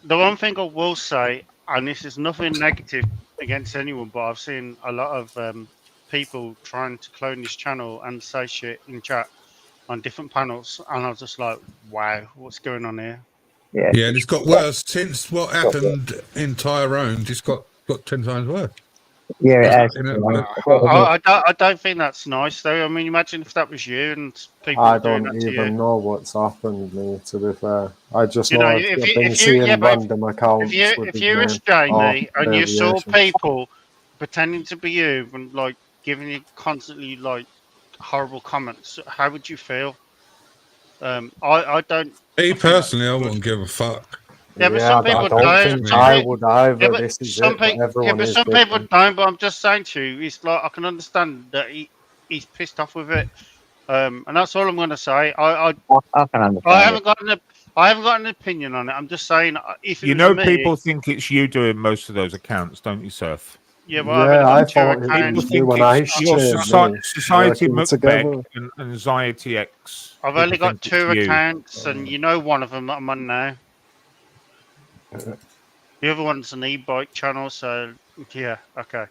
S8: the one thing I will say, and this is nothing negative against anyone, but I've seen a lot of people trying to clone this channel and say shit in chat on different panels, and I was just like, wow, what's going on here?
S1: Yeah,
S11: and it's got worse since what happened in Tyrone. It's got 10 times worse.
S1: Yeah, it has.
S8: I don't think that's nice, though. I mean, imagine if that was you and people
S10: I
S8: were doing
S10: don't
S8: that to you.
S10: even know what's happened, me, to be fair. I just
S8: You
S10: know
S8: know,
S10: I've
S8: if
S10: been
S8: you-
S10: seeing
S8: yeah, but
S10: random accounts
S8: If
S10: with his
S8: you was
S10: name
S8: Jamie
S10: or
S8: and you saw
S10: variations.
S8: people pretending to be you and like giving you constantly like horrible comments, how would you feel? I don't.
S11: Me personally, I wouldn't give a fuck.
S8: Yeah, but some people
S10: I don't
S8: don't.
S10: think
S8: Some
S10: I
S8: people,
S10: would either.
S8: yeah, but
S10: This is
S8: some
S10: it, but
S8: people,
S10: everyone is
S8: some people
S10: different.
S8: don't. But I'm just saying to you, it's like I can understand that he's pissed off with it, and that's all I'm going to say. I
S1: can understand.
S8: I haven't got an opinion on it. I'm just saying if it
S3: You
S8: was
S3: know,
S8: me,
S3: people think it's you doing most of those accounts, don't you, Surf?
S8: yeah, well, I've
S10: I
S8: only got two
S10: thought it
S8: accounts.
S10: was you and I
S3: Your
S10: shared
S3: Society
S10: working
S3: Mukbeg
S10: together.
S3: and Anxiety X.
S8: I've only
S3: People
S8: got
S3: think it's
S8: two
S3: you.
S8: accounts, and you know one of them that I'm on now. The other one's an e-bike channel, so yeah, okay.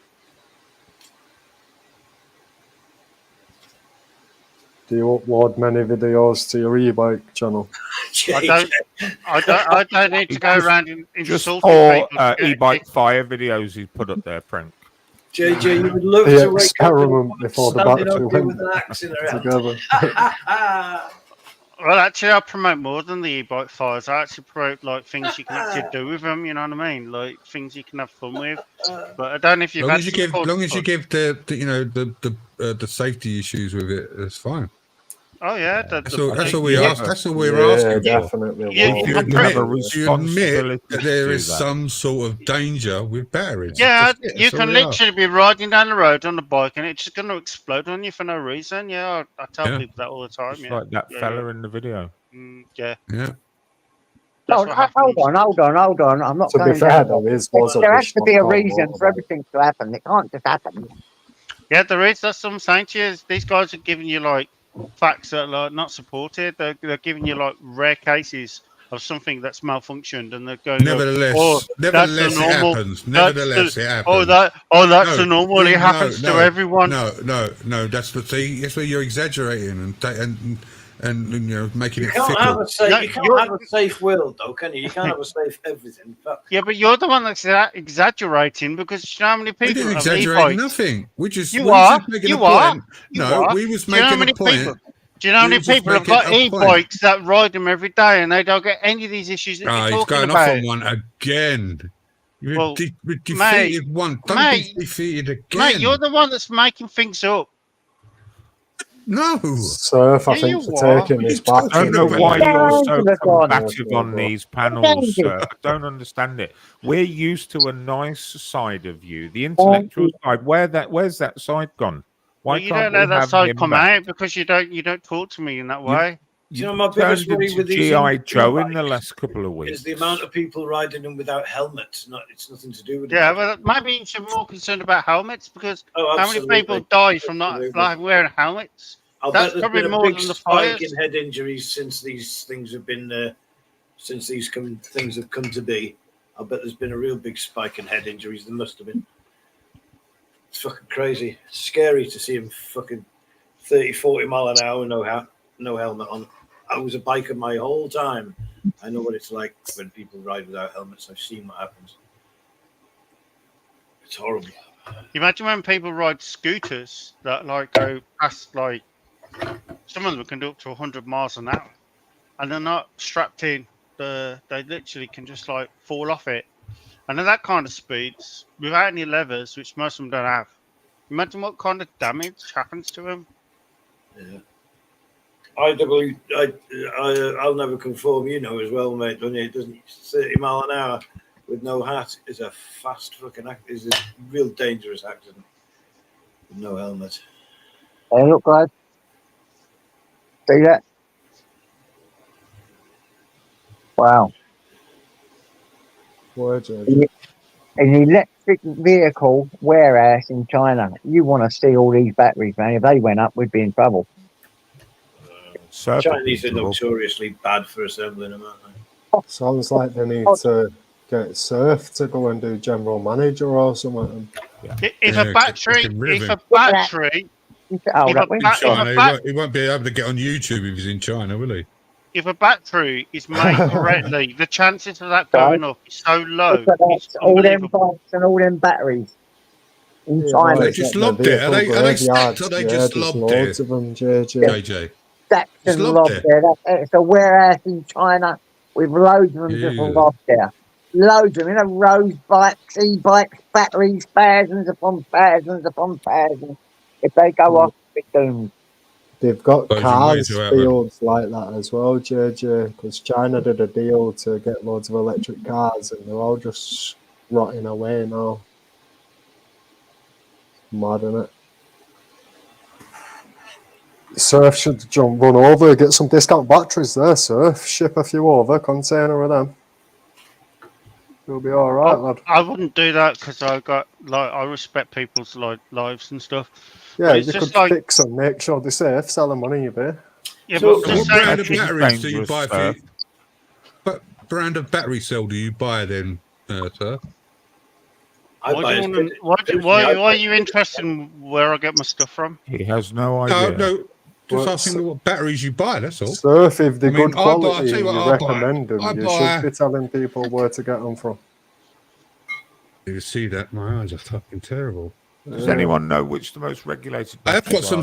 S10: Do you upload many videos to your e-bike channel?
S8: I don't need to go around and
S3: Just
S8: insulting
S3: 4
S8: people.
S3: e-bike fire videos he's put up there, Frank.
S12: JJ, you would love
S10: The
S12: to wake up
S10: experiment before the
S12: standing
S10: battery
S12: up here
S10: went
S12: with an axe in her hand.
S10: together.
S8: Well, actually, I promote more than the e-bike files. I actually promote like things you can actually do with them. You know what I mean? Like things you can have fun with. But I don't know if you've
S11: Long
S8: had
S11: as you
S8: some
S11: give,
S8: fun.
S11: long as you give the safety issues with it, that's fine.
S8: Oh yeah,
S11: That's all we
S3: you
S11: ask.
S3: have
S11: That's all we're asking for.
S10: Definitely.
S8: You can
S3: have a
S11: You
S3: responsibility
S11: admit that
S3: to
S11: there
S3: do
S11: is
S3: that.
S11: some sort of danger with batteries.
S8: Yeah,
S11: That's it.
S8: you
S11: That's all
S8: can
S11: we are.
S8: literally be riding down the road on a bike and it's just going to explode on you for no reason. Yeah, I tell
S11: Yeah.
S8: people that all the time.
S3: Just
S8: Yeah,
S3: like that
S8: yeah,
S3: fella in the video.
S8: yeah.
S11: Yeah.
S8: That's
S1: No,
S8: what happens.
S1: hold on. I'm not
S10: To be
S1: going
S10: fair,
S1: down.
S10: there was a
S1: There has to be a
S10: pushback on
S1: reason for
S10: motorbike.
S1: everything to happen. It can't just happen.
S8: Yeah, there is. That's what I'm saying to you. Is these guys are giving you like facts that are like, not supported. They're giving you like rare cases of something that's malfunctioned, and they're going, "Oh, that's the
S11: Nevertheless, it
S8: normal.
S11: happens.
S8: That's
S11: Nevertheless,
S8: the
S11: it happens.
S8: that's the normal. It happens to everyone."
S11: No. That's the thing. That's where you're exaggerating and you know making
S12: You
S11: it
S12: can't
S11: fickle.
S12: have a safe. You can't have a safe world, though, can you? You can't have a safe everything. But
S8: Yeah, but you're the one that's exaggerating because you know how many
S11: We
S8: people
S11: didn't
S8: have
S11: exaggerate
S8: e-bikes.
S11: nothing. We just
S8: You
S11: we
S8: are.
S11: just making
S8: You
S11: a
S8: are.
S11: point.
S8: You
S11: No,
S8: are.
S11: we was
S8: Do you know how
S11: making
S8: many
S11: a point.
S8: people? Do you know how
S11: We
S8: many
S11: was just
S8: people have
S11: making
S8: got
S11: a point.
S8: e-bikes that ride them every day and they don't get any of these issues that you're
S11: He's
S8: talking
S11: going off
S8: about?
S11: on one again. You
S8: Well,
S11: defeated one. Don't be defeated again.
S8: Mate, you're the one that's making things up.
S11: No.
S10: Surf, I
S8: Yeah,
S10: think,
S8: you
S10: for
S8: are.
S10: taking this
S3: I
S10: back.
S3: don't know why you're so combative on
S10: but-
S3: these panels, sir. I don't understand it. We're used to a nice side of you, the intellectual side. Where's that side gone? Why
S8: Well, you
S3: can't
S8: don't let
S3: we
S8: that
S3: have
S8: side
S3: him
S8: come
S3: back?
S8: out because you don't talk to me in that way.
S12: you know, my biggest
S3: Turned
S12: worry
S3: into
S12: with these
S3: G.I. Joe in
S12: e-bikes
S3: the last couple of weeks.
S12: is the amount of people riding them without helmets. It's nothing to do with
S8: Yeah,
S12: it.
S8: well, maybe you should be more concerned about helmets because
S12: Oh,
S8: how many people
S12: absolutely.
S8: die from not
S12: Absolutely.
S8: like wearing helmets?
S12: I'll
S8: That's
S12: bet there's
S8: probably
S12: been a
S8: more
S12: big
S8: than the
S12: spike
S8: fires.
S12: in head injuries since these things have been since these things have come to be. I'll bet there's been a real big spike in head injuries. There must have been. It's fucking crazy. It's scary to see him fucking 30, 40 mile an hour, no helmet on. I was a biker my whole time. I know what it's like when people ride without helmets. I've seen what happens. It's horrible.
S8: Imagine when people ride scooters that like go past like some of them can do up to 100 miles an hour, and they're not strapped in. They literally can just like fall off it, and at that kind of speeds without any levers, which most of them don't have. Imagine what kind of damage happens to them.
S12: Yeah. I'll never conform, you know as well, mate, don't you? It doesn't 30 mile an hour with no hat is a fast fucking is a real dangerous accident with no helmet.
S1: Hey, look, guys. See that? Wow. An electric vehicle warehouse in China. You want to see all these batteries, man. If they went up, we'd be in trouble.
S12: Chinese are notoriously bad for assembling them, aren't they?
S10: Sounds like they need to get Surf to go and do general manager or something.
S8: If a battery,
S11: he won't be able to get on YouTube if he's in China, will he?
S8: If a battery is made correctly, the chances of that going up is so low. It's
S1: All them
S8: unbelievable.
S1: bikes and all them batteries in
S10: Yeah,
S1: China.
S11: They just lobbed it. Are they stacked or they just lobbed
S10: loads
S11: it?
S10: of them, JJ.
S11: JJ.
S1: Stacked
S11: Just
S1: and
S11: lobbed
S1: lobbed there. It's a warehouse in China with loads of them just lobbed there. Loads of them, you know, rose bikes, e-bikes, batteries, thousands upon thousands upon thousands. If they go off, it's doomed.
S10: They've got
S11: Suppose
S10: cars
S11: you wait to
S10: fields like that as well, JJ, because China did a deal to get loads of electric cars and they're all just rotting away now. Mad, innit? Surf should run over, get some discount batteries there, Surf. Ship a few over, container of them. You'll be all right, lad.
S8: I wouldn't do that because I respect people's lives and stuff.
S10: Yeah,
S8: But it's
S10: you
S8: just
S10: could
S8: like,
S10: fix them, make sure they're safe, sell them on eBay.
S8: yeah,
S11: So
S8: but
S11: what
S8: just
S11: brand of
S8: saying,
S11: batteries do you buy for? What brand of battery cell do you buy then, sir?
S8: why are you interested in where I get my stuff from?
S3: He has no idea.
S11: No, just asking what batteries you buy, that's all.
S10: Surf, if they're good
S11: I'll
S10: quality
S11: tell you
S10: and
S11: what
S10: you
S11: I'll buy.
S10: recommend them,
S11: I
S10: you
S11: buy-
S10: should be telling people where to get them from.
S11: You can see that my eyes are fucking terrible.
S3: Does anyone know which the most regulated
S11: I've got
S3: batteries
S11: some
S3: are?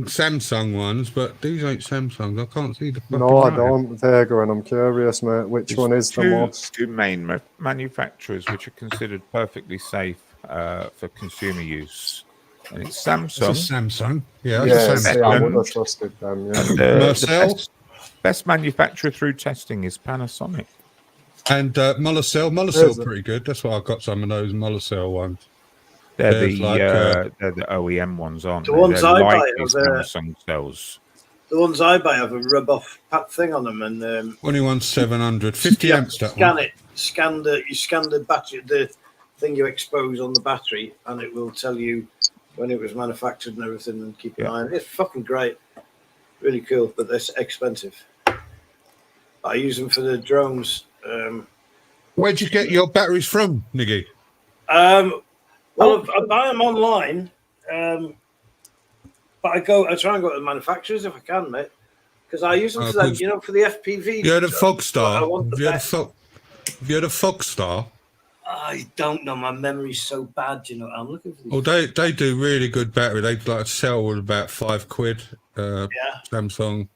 S11: Samsung ones, but these ain't Samsungs. I can't see the fucking
S10: No, I
S11: right.
S10: don't, Vega, and I'm curious, mate. Which
S3: There's
S10: one is the most?
S3: two main manufacturers which are considered perfectly safe for consumer use, and it's Samsung.
S11: It's a Samsung. Yeah,
S10: Yeah,
S11: it's a
S10: see, I
S11: Samsung.
S10: would have trusted them. Yeah.
S3: And the best manufacturer through testing is Panasonic.
S11: And Molicel pretty good. That's why I got some of those Molicel ones.
S3: They're the OEM ones, aren't
S12: The
S3: they?
S12: ones
S3: They're
S12: I
S3: like
S12: buy
S3: these
S12: have
S3: Samsung cells.
S12: the ones I buy have a rub-off thing on them, and
S11: 21700, 50 amps. That
S12: scan
S11: one.
S12: it. You scan the battery, the thing you expose on the battery, and it will tell you when it was manufactured and everything, and keep an eye on it. It's fucking great, really cool, but they're expensive. I use them for the drones.
S11: Where'd you get your batteries from, Niggy?
S12: Well, I buy them online, but I try and go to the manufacturers if I can, mate, because I use them for them, for the FPV.
S11: You're the Fogstar.
S12: Have
S11: you had a Fogstar?
S12: I don't know. My memory's so bad. I'm looking for these.
S11: Well, they do really good battery. They like sell with about £5. Samsung,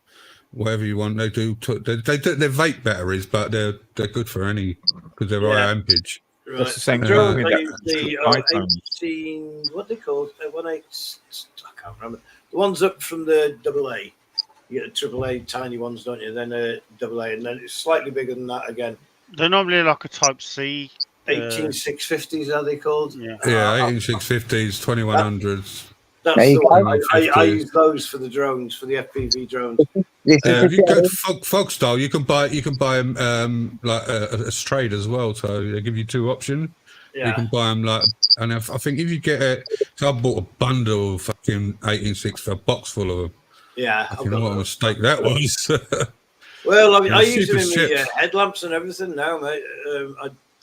S11: whatever you want. They do. They're vape batteries, but they're good for any because they're high ampage.
S12: Right.
S3: That's the same
S12: I
S3: thing.
S12: use the 18. What they called? I can't remember. The ones up from the AA. You get a AAA tiny ones, don't you? Then a AA, and then it's slightly bigger than that again.
S8: They're normally like a Type C.
S12: 18650s are they called?
S11: Yeah, 18650s, 2100s.
S12: That's the one. I use those for the drones, for the FPV drones.
S11: If you go to Fogstar, you can buy them like a trade as well. So they give you two options.
S12: Yeah.
S11: You can buy them and I think if you get so I bought a bundle of fucking 186 for a box full of them.
S12: Yeah,
S11: I know what a mistake that was.
S12: Well, I use them in the headlamps and everything now, mate.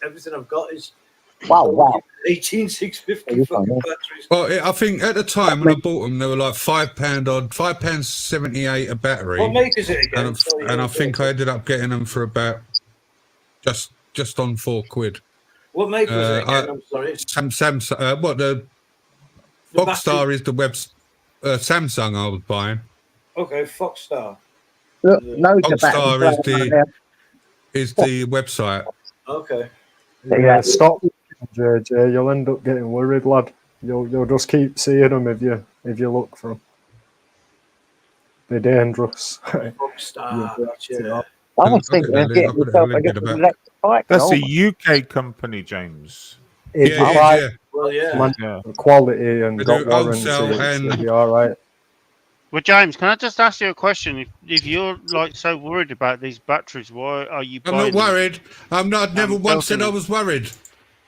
S12: Everything I've got is 18650 fucking batteries.
S11: Well, I think at the time when I bought them, they were like £5 odd, £5.78 a battery.
S12: What make is it again?
S11: And I think I ended up getting them for about just on £4.
S12: What make was it again? I'm sorry.
S11: Samsung. The Fogstar is the Samsung I was buying.
S12: Okay, Fogstar.
S11: Fogstar is the website.
S12: Okay.
S10: Yeah, stop, JJ. You'll end up getting worried, lad. You'll just keep seeing them if you look for them. They're dangerous.
S12: Fogstar.
S1: I was thinking of getting yourself a electric bike.
S3: That's a UK company, James.
S11: Yeah.
S12: Well, yeah.
S10: Quality and got warranty. It'll be all right.
S8: Well, James, can I just ask you a question? If you're like so worried about these batteries, why are you buying
S11: I'm not worried. I'm not.
S8: I
S11: never once said I was worried.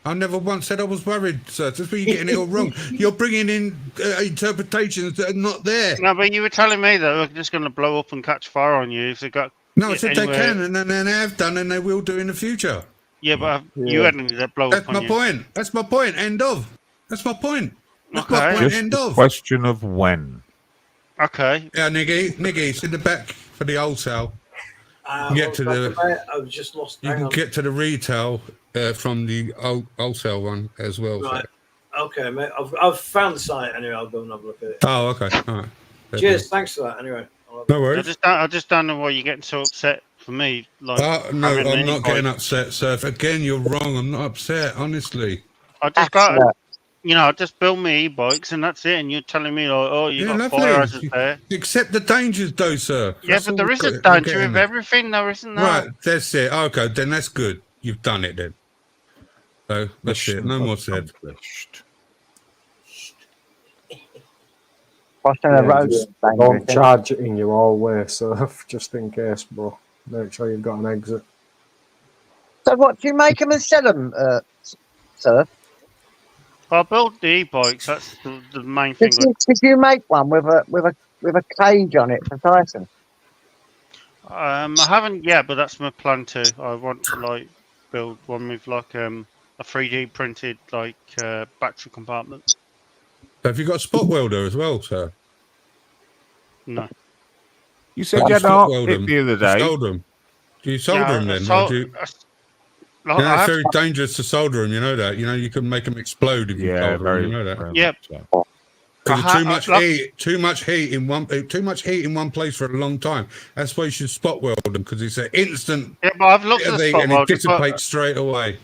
S11: I never once said I was worried, sir. That's where you're getting it all wrong. You're bringing in interpretations that are not there.
S8: No, but you were telling me that they're just going to blow up and catch fire on you if they got.
S11: No, I said they can, and then they have done, and they will do in the future.
S8: Yeah, but you had any that blow up on you.
S11: That's my point. That's my point. End of. That's my point. That's
S8: Okay.
S11: my point.
S3: Just
S11: End
S3: a
S11: of.
S3: question of when.
S8: Okay.
S11: Yeah, Niggy, it's in the back for the wholesale. Get to
S12: I've just lost.
S11: You can get to the retail from the wholesale one as well.
S12: Right. Okay, mate. I've found the site anyway. I'll go and have a look at it.
S11: Oh, okay. All right.
S12: Cheers. Thanks for that. Anyway.
S11: No worries.
S8: I just don't know why you're getting so upset for me. Like,
S11: no, I'm not getting upset, sir. Again, you're wrong. I'm not upset, honestly.
S8: I just got, I just build me e-bikes and that's it. And you're telling me, like, oh, you got fire hazards there.
S11: Accept the dangers, though, sir.
S8: Yeah, but there is a danger of everything, though, isn't there?
S11: Right, that's it. Okay, then that's good. You've done it then. So that's it. No more said.
S10: Don't charge it in your hallway, so just in case, bro. Make sure you've got an exit.
S1: So what, do you make them and sell them, sir?
S8: I build the e-bikes. That's the main thing.
S1: Did you make one with a cage on it for Tyson?
S8: I haven't yet, but that's my plan too. I want to build one with a 3D printed battery compartment.
S11: Have you got a spot welder as well, sir?
S8: No.
S3: You said you had an art kit the other day.
S11: You sold them. You solder them then?
S8: Like,
S11: Yeah, it's very dangerous to solder them. You know that. You know you can make them explode if you solder them. You know that.
S8: Yeah.
S11: Because too much heat in one place for a long time. That's why you should spot weld them, because it's an instant.
S8: Yeah, but I've looked at spot
S11: and
S8: welding,
S11: it dissipates straight away.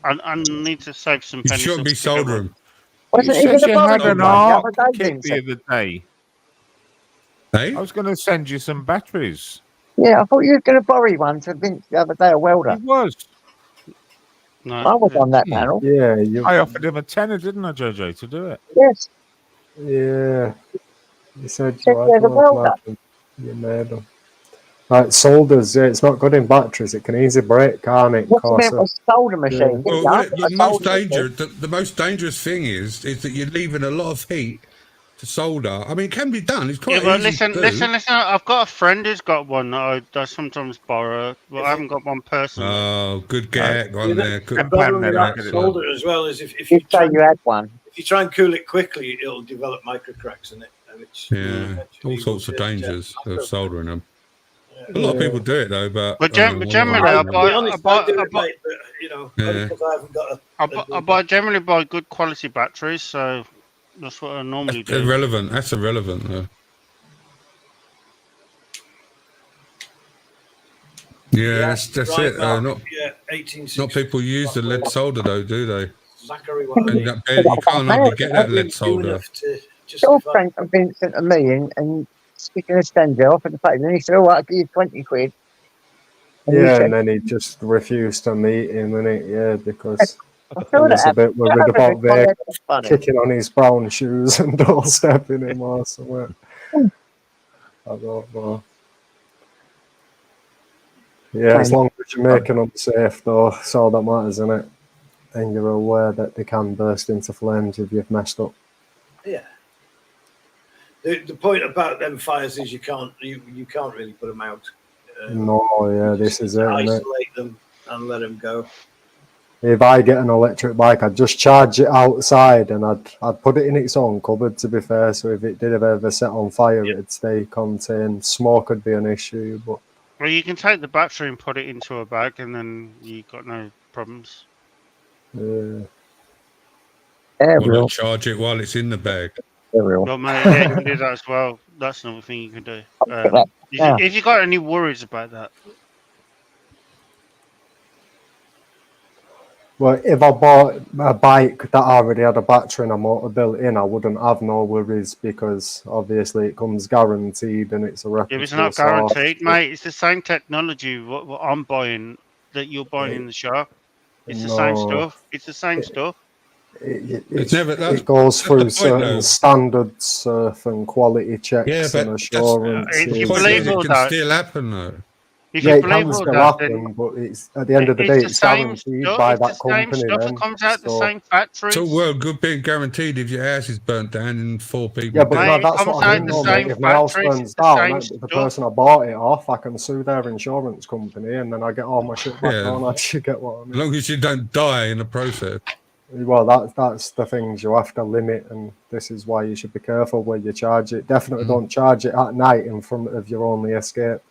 S8: I need to save some
S11: You
S8: pennies.
S11: shouldn't be soldering.
S3: You said you had an arc kit the other day.
S11: Hey?
S3: I was going to send you some batteries.
S1: Yeah, I thought you were going to borrow one to Vince the other day, a welder.
S3: He was.
S8: No,
S1: I was on that panel.
S10: Yeah,
S3: I offered him a tenner, didn't I, JJ, to do it?
S1: Yes.
S10: Yeah. You said
S1: Check
S10: you
S1: the welder.
S10: You made them. Like solders, yeah, it's not good in batteries. It can easily break, can't it?
S1: What you meant was solder machine.
S11: Well, the most dangerous thing is that you're leaving a lot of heat to solder. I mean, it can be done. It's quite
S8: but
S11: easy to do.
S8: listen. I've got a friend who's got one that I sometimes borrow, but I haven't got one personally.
S11: Oh, good get on there.
S12: The problem with that solder as well is if you
S1: say you had one.
S12: If you try and cool it quickly, it'll develop micro cracks in it. Which
S11: all sorts of dangers of soldering them. A lot of people do it though, but
S8: generally, I generally buy good quality batteries, so that's what I normally do.
S11: Irrelevant. That's irrelevant though. Yeah, that's it. Not people use the lead solder though, do they?
S12: Zachary,
S11: you can't hardly get that lead solder.
S1: Your friend convinced him to me and sticking a stand off at the face, and he said, "All right, I'll give you 20 quid."
S10: And then he just refused to meet him, innit? Yeah, because he was a bit worried about Vic kicking on his brown shoes and doorstepping him or something. I don't know. Yeah, as long as you're making them safe, though, that's all that matters, innit? And you're aware that they can burst into flames if you've messed up.
S12: Yeah. The point about them fires is you can't really put them out.
S10: This is it.
S12: Isolate them and let them go.
S10: If I get an electric bike, I'd just charge it outside and I'd put it in its own cupboard, to be fair. So if it did ever set on fire, it'd stay contained. Smoke could be an issue, but
S8: well, you can take the battery and put it into a bag, and then you got no problems.
S11: Or not charge it while it's in the bag.
S8: Well, mate, yeah, you can do that as well. That's another thing you can do. If you got any worries about that.
S10: Well, if I bought a bike that already had a battery and a motor built in, I wouldn't have no worries, because obviously it comes guaranteed and it's a reputable
S8: If it's not guaranteed, mate, it's the same technology what I'm buying that you're buying in the shop. It's the same stuff. It's the same stuff.
S10: It goes through certain standards and quality checks and assurances.
S11: If you believe all that, it can still happen though.
S10: It can still happen, but it's at the end of the day, it's guaranteed by that company.
S8: It comes out the same factory.
S11: So, well, good being guaranteed if your house is burnt down and 4 people.
S10: Yeah, but that's what I mean. If my house burns down, the person I bought it off, I can sue their insurance company, and then I get all my shit back on. I should get what I mean.
S11: As long as you don't die in the process.
S10: Well, that's the things you have to limit, and this is why you should be careful where you charge it. Definitely don't charge it at night in front of your only escape.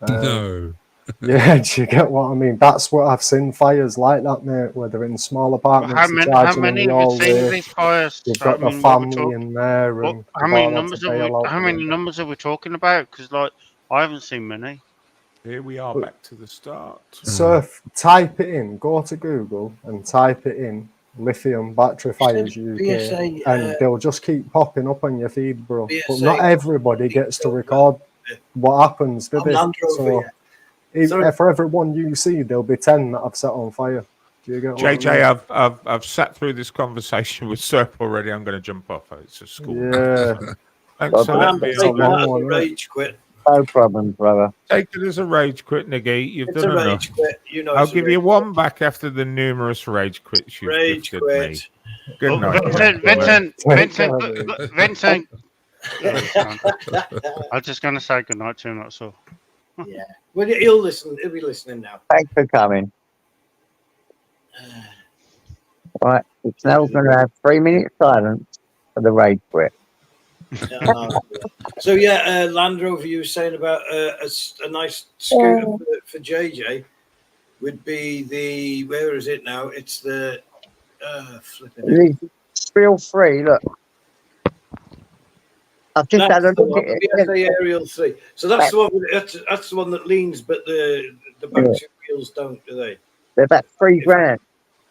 S11: No.
S10: Yeah, do you get what I mean? That's what I've seen fires like that, mate, where they're in small apartments.
S8: How many have you seen these fires?
S10: You've got the family in there. And
S8: how many numbers are we talking about? Because I haven't seen many.
S3: Here we are, back to the start.
S10: So type it in, go to Google and type it in, lithium battery fires UK, and they'll just keep popping up on your feed, bro. But not everybody gets to record what happens, do they? So for every one you see, there'll be 10 that have set on fire. Do you get what
S3: JJ, I mean? I've sat through this conversation with Surf already. I'm going to jump off. It's a school.
S10: Yeah.
S3: Thanks for letting me
S12: on. Rage quit.
S1: No problem, brother.
S3: Take it as a rage quit, Niggy. You've done enough.
S12: Rage quit. You know,
S3: I'll give you one back after the numerous rage quits you've gifted me. Good night.
S8: Vincent. I'm just going to say good night to him, that's all.
S12: Yeah. Well, he'll listen. He'll be listening now.
S1: Thanks for coming. Right, it's now going to have 3 minutes silence for the rage quit.
S12: So Land Rover, you were saying about a nice scooter for JJ. would be the, where is it now? It's the flipping
S1: Feel free, look. I've just had a
S12: that's the
S1: look
S12: one,
S1: at
S12: the
S1: it.
S12: BSA Aerial 3. So that's the one. That's the one that leans, but the back two wheels don't, do they?
S1: They're about $3,000.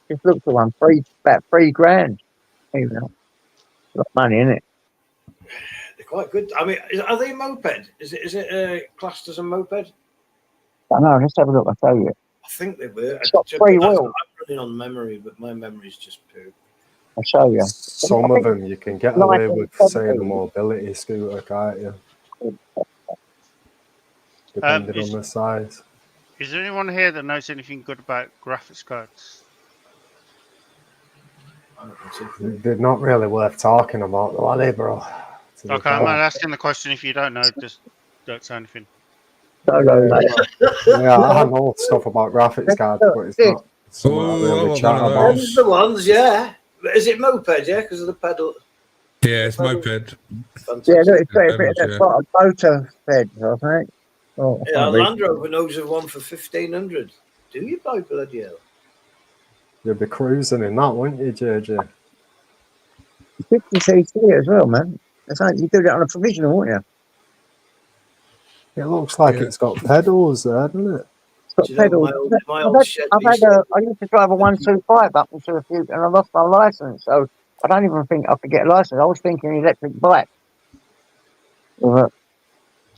S1: Just look for one, about $3,000. You know, a lot of money, isn't it?
S12: They're quite good. I mean, are they a moped? Is it classed as a moped?
S1: I don't know. Let's have a look. I'll tell you.
S12: I think they were.
S1: It's got 3 wheels.
S12: I'm running on memory, but my memory's just poo.
S1: I'll show you.
S10: Some of them you can get away with saying a mobility scooter, can't you? Depending on the size.
S8: Is there anyone here that knows anything good about graphics cards?
S10: They're not really worth talking about, though, are they, bro?
S8: Okay, I'm not asking the question. If you don't know, just don't say anything.
S10: Yeah, I know stuff about graphics cards, but it's not something I really chat about.
S12: Those are the ones, yeah. Is it moped, yeah? Because of the pedal.
S11: Yeah, it's moped.
S12: Fantastic.
S1: Yeah, look, it's got a bit of that motor fed, I think. Oh,
S12: yeah, Land Rover knows of one for 1,500. Do you buy bloody hell?
S10: You'll be cruising in that, won't you, JJ?
S1: 50cc as well, man. It's like you do that on a provisional, won't you?
S10: It looks like it's got pedals there, doesn't it?
S1: It's got pedals. I used to drive a 125 up into a few, and I lost my license, so I don't even think I could get a license. I was thinking electric bike. I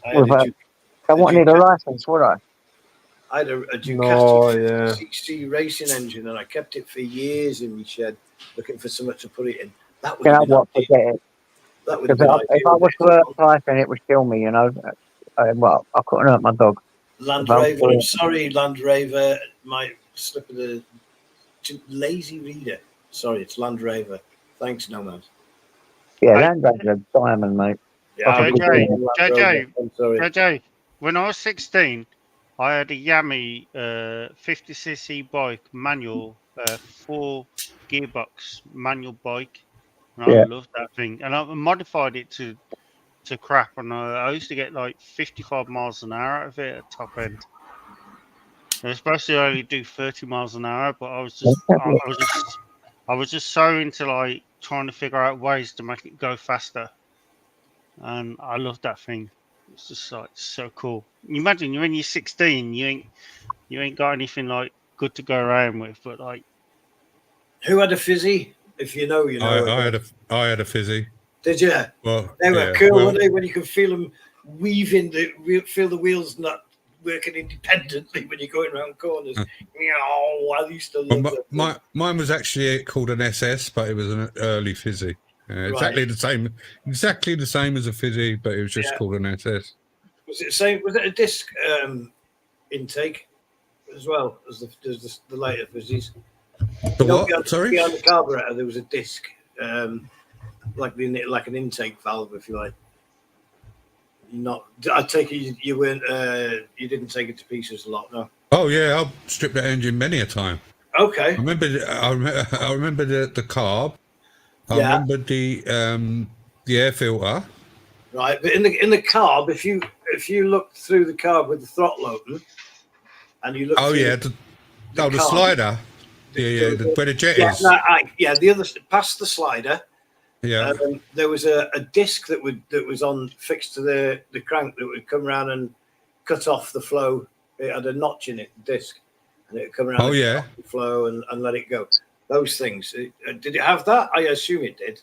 S1: wouldn't need a license, would I?
S12: I had a Ducati 60 racing engine, and I kept it for years in my shed, looking for something to put it in. That would have been
S1: forget it. Because if I was to hurt Tyson, it would kill me, you know. Well, I couldn't hurt my dog.
S12: Land Rover, I'm sorry, Land Rover, my slip of the lazy reader. Sorry, it's Land Rover. Thanks, Nomad.
S1: Yeah, Land Rover, diamond, mate.
S12: Yeah,
S8: JJ, when I was 16, I had a Yami 50cc bike, manual, 4 gearbox manual bike. And I loved that thing. And I modified it to crap. And I used to get like 55 miles an hour out of it at top end. It was supposed to only do 30 miles an hour, but I was just so into like trying to figure out ways to make it go faster. And I loved that thing. It's just like so cool. You imagine you're when you're 16, you ain't got anything like good to go around with, but like
S12: who had a fizzy? If you know, you know.
S11: I had a fizzy.
S12: Did you?
S11: Well,
S12: they were cool, weren't they? When you could feel them weaving, feel the wheels not working independently when you're going around corners. I used to love
S11: that. Mine was actually called an SS, but it was an early fizzy. Exactly the same as a fizzy, but it was just called an SS.
S12: Was it the same? Was it a disc intake as well as the later fizzies?
S11: The what? Sorry.
S12: Behind the carburetor, there was a disc, like an intake valve, if you like. I take it you weren't. You didn't take it to pieces a lot, no.
S11: Oh yeah, I've stripped that engine many a time.
S12: Okay.
S11: I remember the carb. I remember the air filter.
S12: Right, but in the carb, if you look through the carb with the throttle open, and you look.
S11: Oh yeah, the slider. Where the jet is.
S12: The other past the slider.
S11: Yeah.
S12: There was a disc that was fixed to the crank that would come around and cut off the flow. It had a notch in it, the disc, and it would come around.
S11: Oh yeah.
S12: Cut off the flow and let it go. Those things. Did it have that? I assume it did.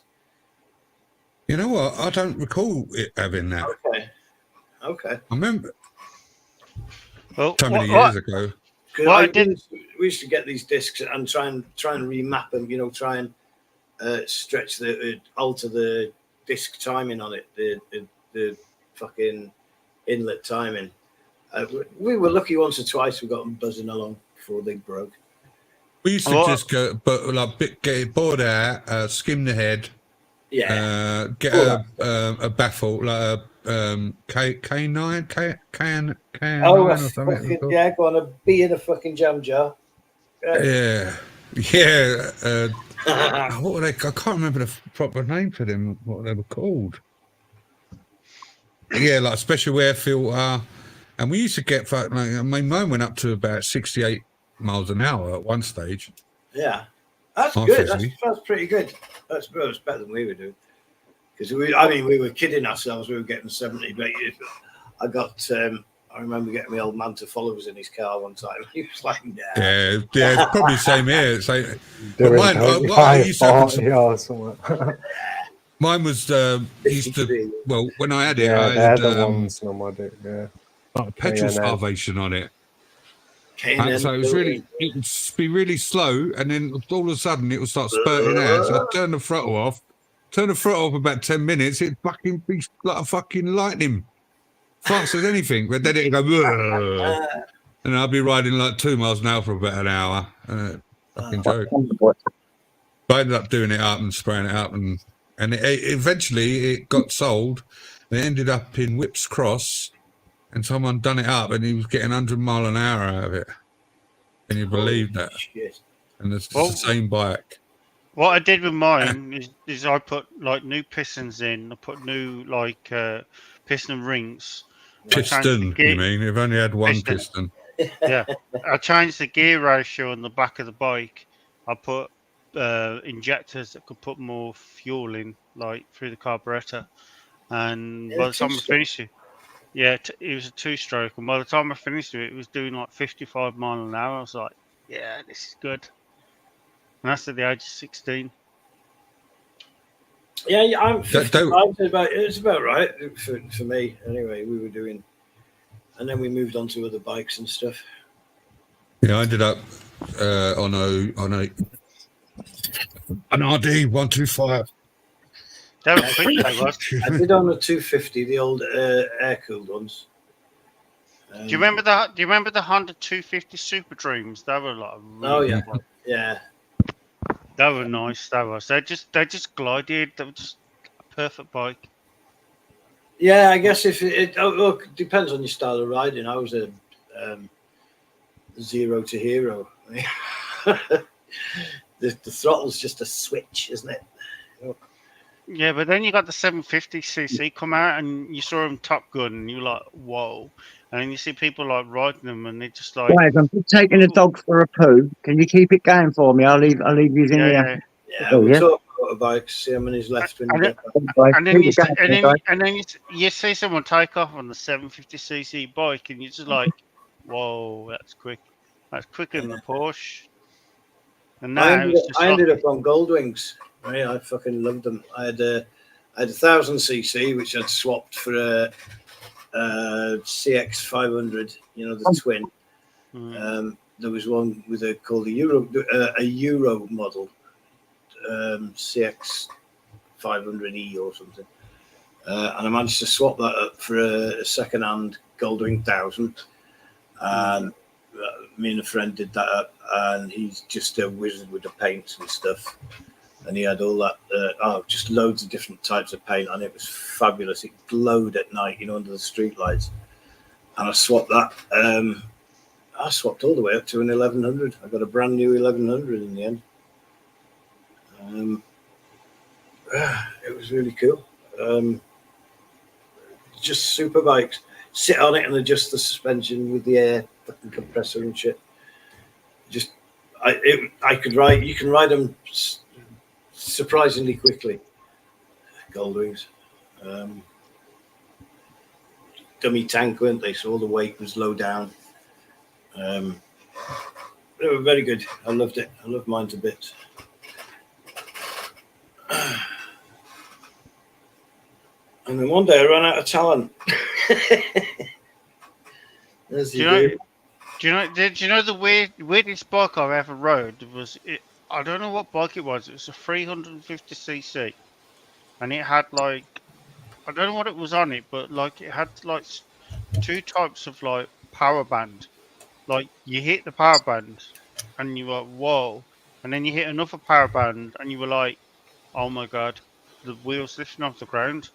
S11: You know what? I don't recall it having that.
S12: Okay.
S11: I remember.
S8: Well,
S11: so many years ago.
S12: We used to get these discs and try and remap them. You know, try and stretch alter the disc timing on it, the fucking inlet timing. We were lucky once or twice we got them buzzing along before they broke.
S11: We used to just go, but like get it bored out, skim the head, get a baffle like a K9, K9 or something.
S12: Go on a bee in a fucking jam jar.
S11: Yeah. What were they? I can't remember the proper name for them. What they were called? Yeah, like special air filter, and we used to get mine went up to about 68 miles an hour at one stage.
S12: Yeah, that's
S11: Half
S12: good.
S11: easy.
S12: That's pretty good. That's better than we were doing. Because we were kidding ourselves. We were getting 70. But I got. I remember getting my old man to follow us in his car one time. He was like, "Nah."
S11: Yeah, it's probably same here. But
S10: Doing
S11: mine, what I
S10: 25,
S11: used to have
S10: 40 or something.
S11: Mine was used to. Well, when I had it,
S10: Yeah,
S11: I
S10: they're
S11: had
S10: the ones nomadic. Yeah,
S11: petrol
S10: K&N.
S11: starvation on it.
S12: K&N
S11: So it was it would be really slow, and then all of a sudden it would start spurting out. So I turned the throttle off. About 10 minutes. It'd fucking be like a fucking lightning, fast as anything. But then it'd go, "Ugh," and I'd be riding like 2 miles an hour for about an hour. Fucking joke. But I ended up doing it up and spraying it up, and eventually it got sold. It ended up in Whips Cross, and someone done it up, and he was getting 100 mile an hour out of it. Can you believe that?
S12: Shit.
S11: And it's the same bike.
S8: What I did with mine is I put like new pistons in. I put new like piston rings.
S11: Piston, you mean? You've only had one piston.
S8: Yeah, I changed the gear ratio on the back of the bike. I put injectors that could put more fuel in, like through the carburetor. And by the time I finished it, it was a 2-stroke. And by the time I finished it was doing like 55 miles an hour. I was like, yeah, this is good. And that's at the age of 16.
S12: Yeah, I'm 55. It's about right for me. Anyway, we were doing, and then we moved on to other bikes and stuff.
S11: Yeah, I ended up on an RD 125.
S8: That was quick, that was.
S12: I did on a 250, the old air-cooled ones.
S8: Do you remember that? Do you remember the Honda 250 Super Dreams? They were like really
S12: yeah.
S8: They were nice. They was. They just glided. They were just a perfect bike.
S12: Yeah, I guess if it depends on your style of riding. I was a 0 to hero. The throttle's just a switch, isn't it?
S8: Yeah, but then you got the 750cc come out, and you saw them Top Gun, and you're like, whoa. And then you see people like riding them, and they're just like,
S1: Guys, I'm just taking the dog for a poo. Can you keep it going for me? I'll leave you in here.
S12: Yeah, we'll talk motorbikes, see how many's left when you get back.
S8: And then you see someone take off on the 750cc bike, and you're just like, whoa, that's quick. That's quicker than the Porsche. And now
S12: I ended up on Goldwings. Right, I fucking loved them. I had a 1000cc which I'd swapped for a CX 500. You know, the twin. There was one with called a Euro model, CX 500E or something, and I managed to swap that up for a second-hand Goldwing 1000. And me and a friend did that up, and he's just a wizard with the paints and stuff. And he had all that, just loads of different types of paint, and it was fabulous. It glowed at night, under the street lights. And I swapped that. I swapped all the way up to an 1100. I got a brand new 1100 in the end. It was really cool. Just super bikes. Sit on it and adjust the suspension with the air fucking compressor and shit. I could ride. You can ride them surprisingly quickly. Goldwings. Dummy tank, weren't they? So all the weight was low down. They were very good. I loved it. I loved mine to bits. And then one day I ran out of talent.
S8: Do you know the weirdest bike I've ever rode was it? I don't know what bike it was. It was a 350cc, and it had like, I don't know what it was on it, but like it had like 2 types of like power band. Like you hit the power band, and you were whoa, and then you hit another power band, and you were like, oh my god, the wheels lifting off the ground.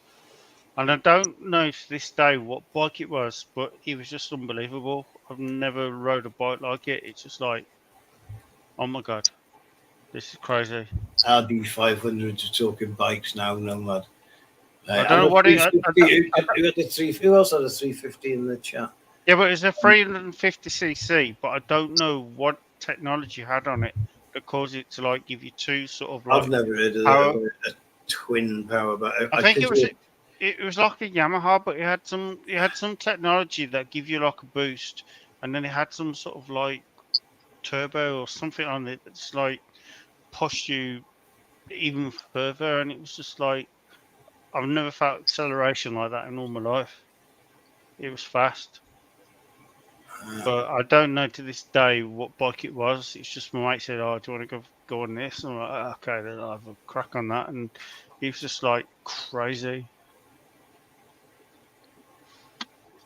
S8: And I don't know to this day what bike it was, but it was just unbelievable. I've never rode a bike like it. It's just like, oh my god, this is crazy.
S12: RD 500s are talking bikes now, nomad.
S8: I don't know what it
S12: is. Who else had a 350 in the chat?
S8: Yeah, but it's a 350cc, but I don't know what technology had on it that caused it to like give you two sort of like.
S12: I've never heard of
S8: power.
S12: a twin power, but
S8: I think it was like a Yamaha, but it had some technology that give you like a boost, and then it had some sort of like turbo or something on it that's like pushed you even further, and it was just like I've never felt acceleration like that in all my life. It was fast. But I don't know to this day what bike it was. It's just my mate said, "Oh, do you want to go on this?" And I'm like, "Okay, then I'll have a crack on that." And it was just like crazy.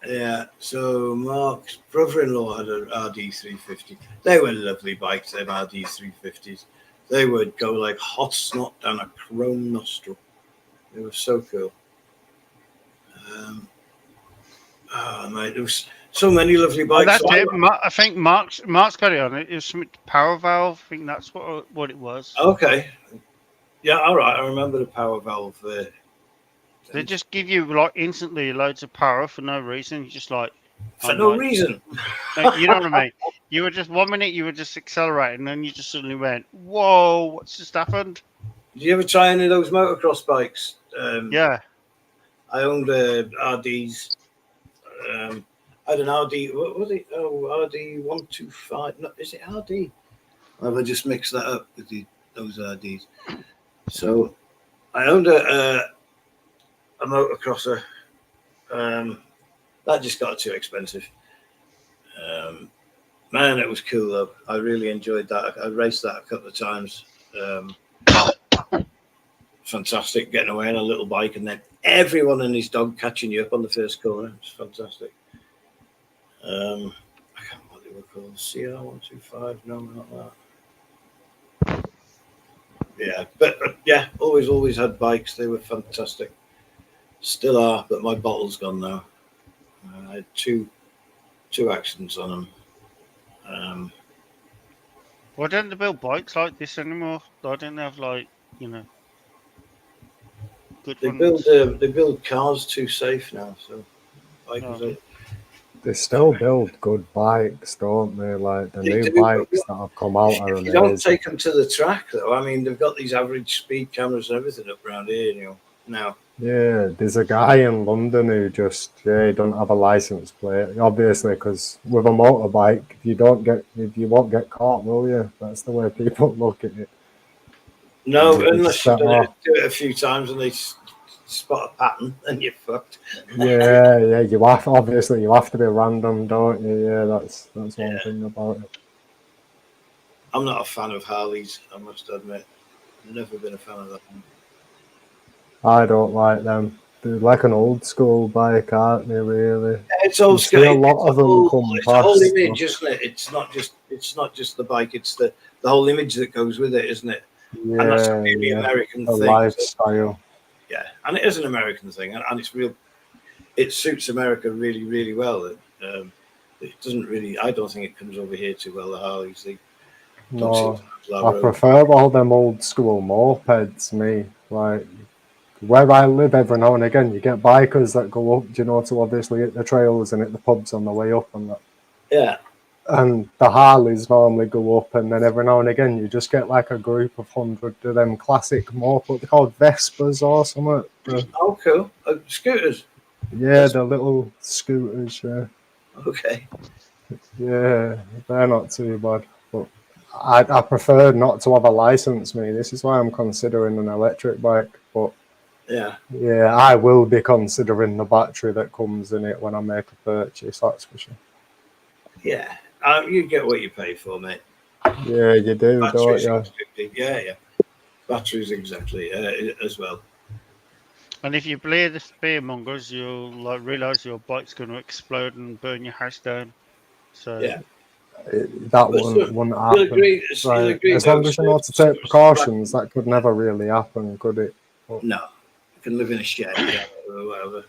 S12: Yeah, so Mark's brother-in-law had an RD350. They were lovely bikes, them RD350s. They would go like hot snot down a chrome nostril. They were so cool. Mate, there was so many lovely bikes.
S8: That's it. I think Mark's got it on it. It was some power valve. I think that's what it was.
S12: Okay. Yeah, all right. I remember the power valve there.
S8: They just give you like instantly loads of power for no reason. You just like
S12: for no reason.
S8: You know what I mean? You were just 1 minute you were just accelerating, and then you just suddenly went, "Whoa, what's just happened?"
S12: Did you ever try any of those motocross bikes?
S8: Yeah.
S12: I owned RDs. I had an RD. What was it? Oh, RD 125. No, is it RD? Have I just mixed that up with those RDs? So I owned a motocrosser. That just got too expensive. Man, it was cool though. I really enjoyed that. I raced that a couple of times. Fantastic getting away on a little bike and then everyone and his dog catching you up on the first corner. It's fantastic. I can't remember what they were called. CR125? No, not that. Yeah, but yeah, always had bikes. They were fantastic. Still are, but my bottle's gone now. I had two accidents on them.
S8: Why don't they build bikes like this anymore? Why don't they have like good ones?
S12: They build cars too safe now. So
S10: they still build good bikes, don't they? Like the new bikes that have come out are amazing.
S12: You don't take them to the track though. I mean, they've got these average speed cameras and everything up around here, now.
S10: Yeah, there's a guy in London who just he don't have a license plate, obviously, because with a motorbike, you won't get caught, will you? That's the way people look at it.
S12: No, unless you do it a few times and they spot a pattern, then you're fucked.
S10: Yeah, you have to be random, don't you? Yeah, that's one thing about it.
S12: I'm not a fan of Harleys, I must admit. I've never been a fan of that one.
S10: I don't like them. They're like an old school bike, aren't they? Really?
S12: Yeah, it's old school.
S10: A lot of them come
S12: it's
S10: past.
S12: The whole image, isn't it? It's not just the bike. It's the whole image that goes with it, isn't it?
S10: Yeah,
S12: and that's a really American thing.
S10: Lifestyle.
S12: Yeah, and it is an American thing, and it's real. It suits America really, really well. It doesn't really. I don't think it comes over here too well. The Harleys.
S10: No, I prefer all them old school mopeds. Me, like where I live, every now and again you get bikers that go up, to obviously hit the trails and hit the pubs on the way up and that.
S12: Yeah.
S10: And the Harleys normally go up, and then every now and again you just get like a group of 100 of them classic mopeds. They're called Vespas or something.
S12: Oh, cool. Scooters.
S10: Yeah, the little scooters. Yeah.
S12: Okay.
S10: Yeah, they're not too bad, but I prefer not to have a license. This is why I'm considering an electric bike, but. Yeah, I will be considering the battery that comes in it when I make a purchase, that's for sure.
S12: Yeah, you get what you pay for, mate.
S10: Yeah, you do,
S12: batteries,
S10: don't
S12: you? Yeah. Batteries, exactly, as well.
S8: And if you believe the fearmongers, you'll realise your bike's going to explode and burn your house down. So
S12: yeah.
S10: That wouldn't happen. As long as you know to take precautions, that could never really happen, could it?
S12: But, no. Can live in a shed or whatever.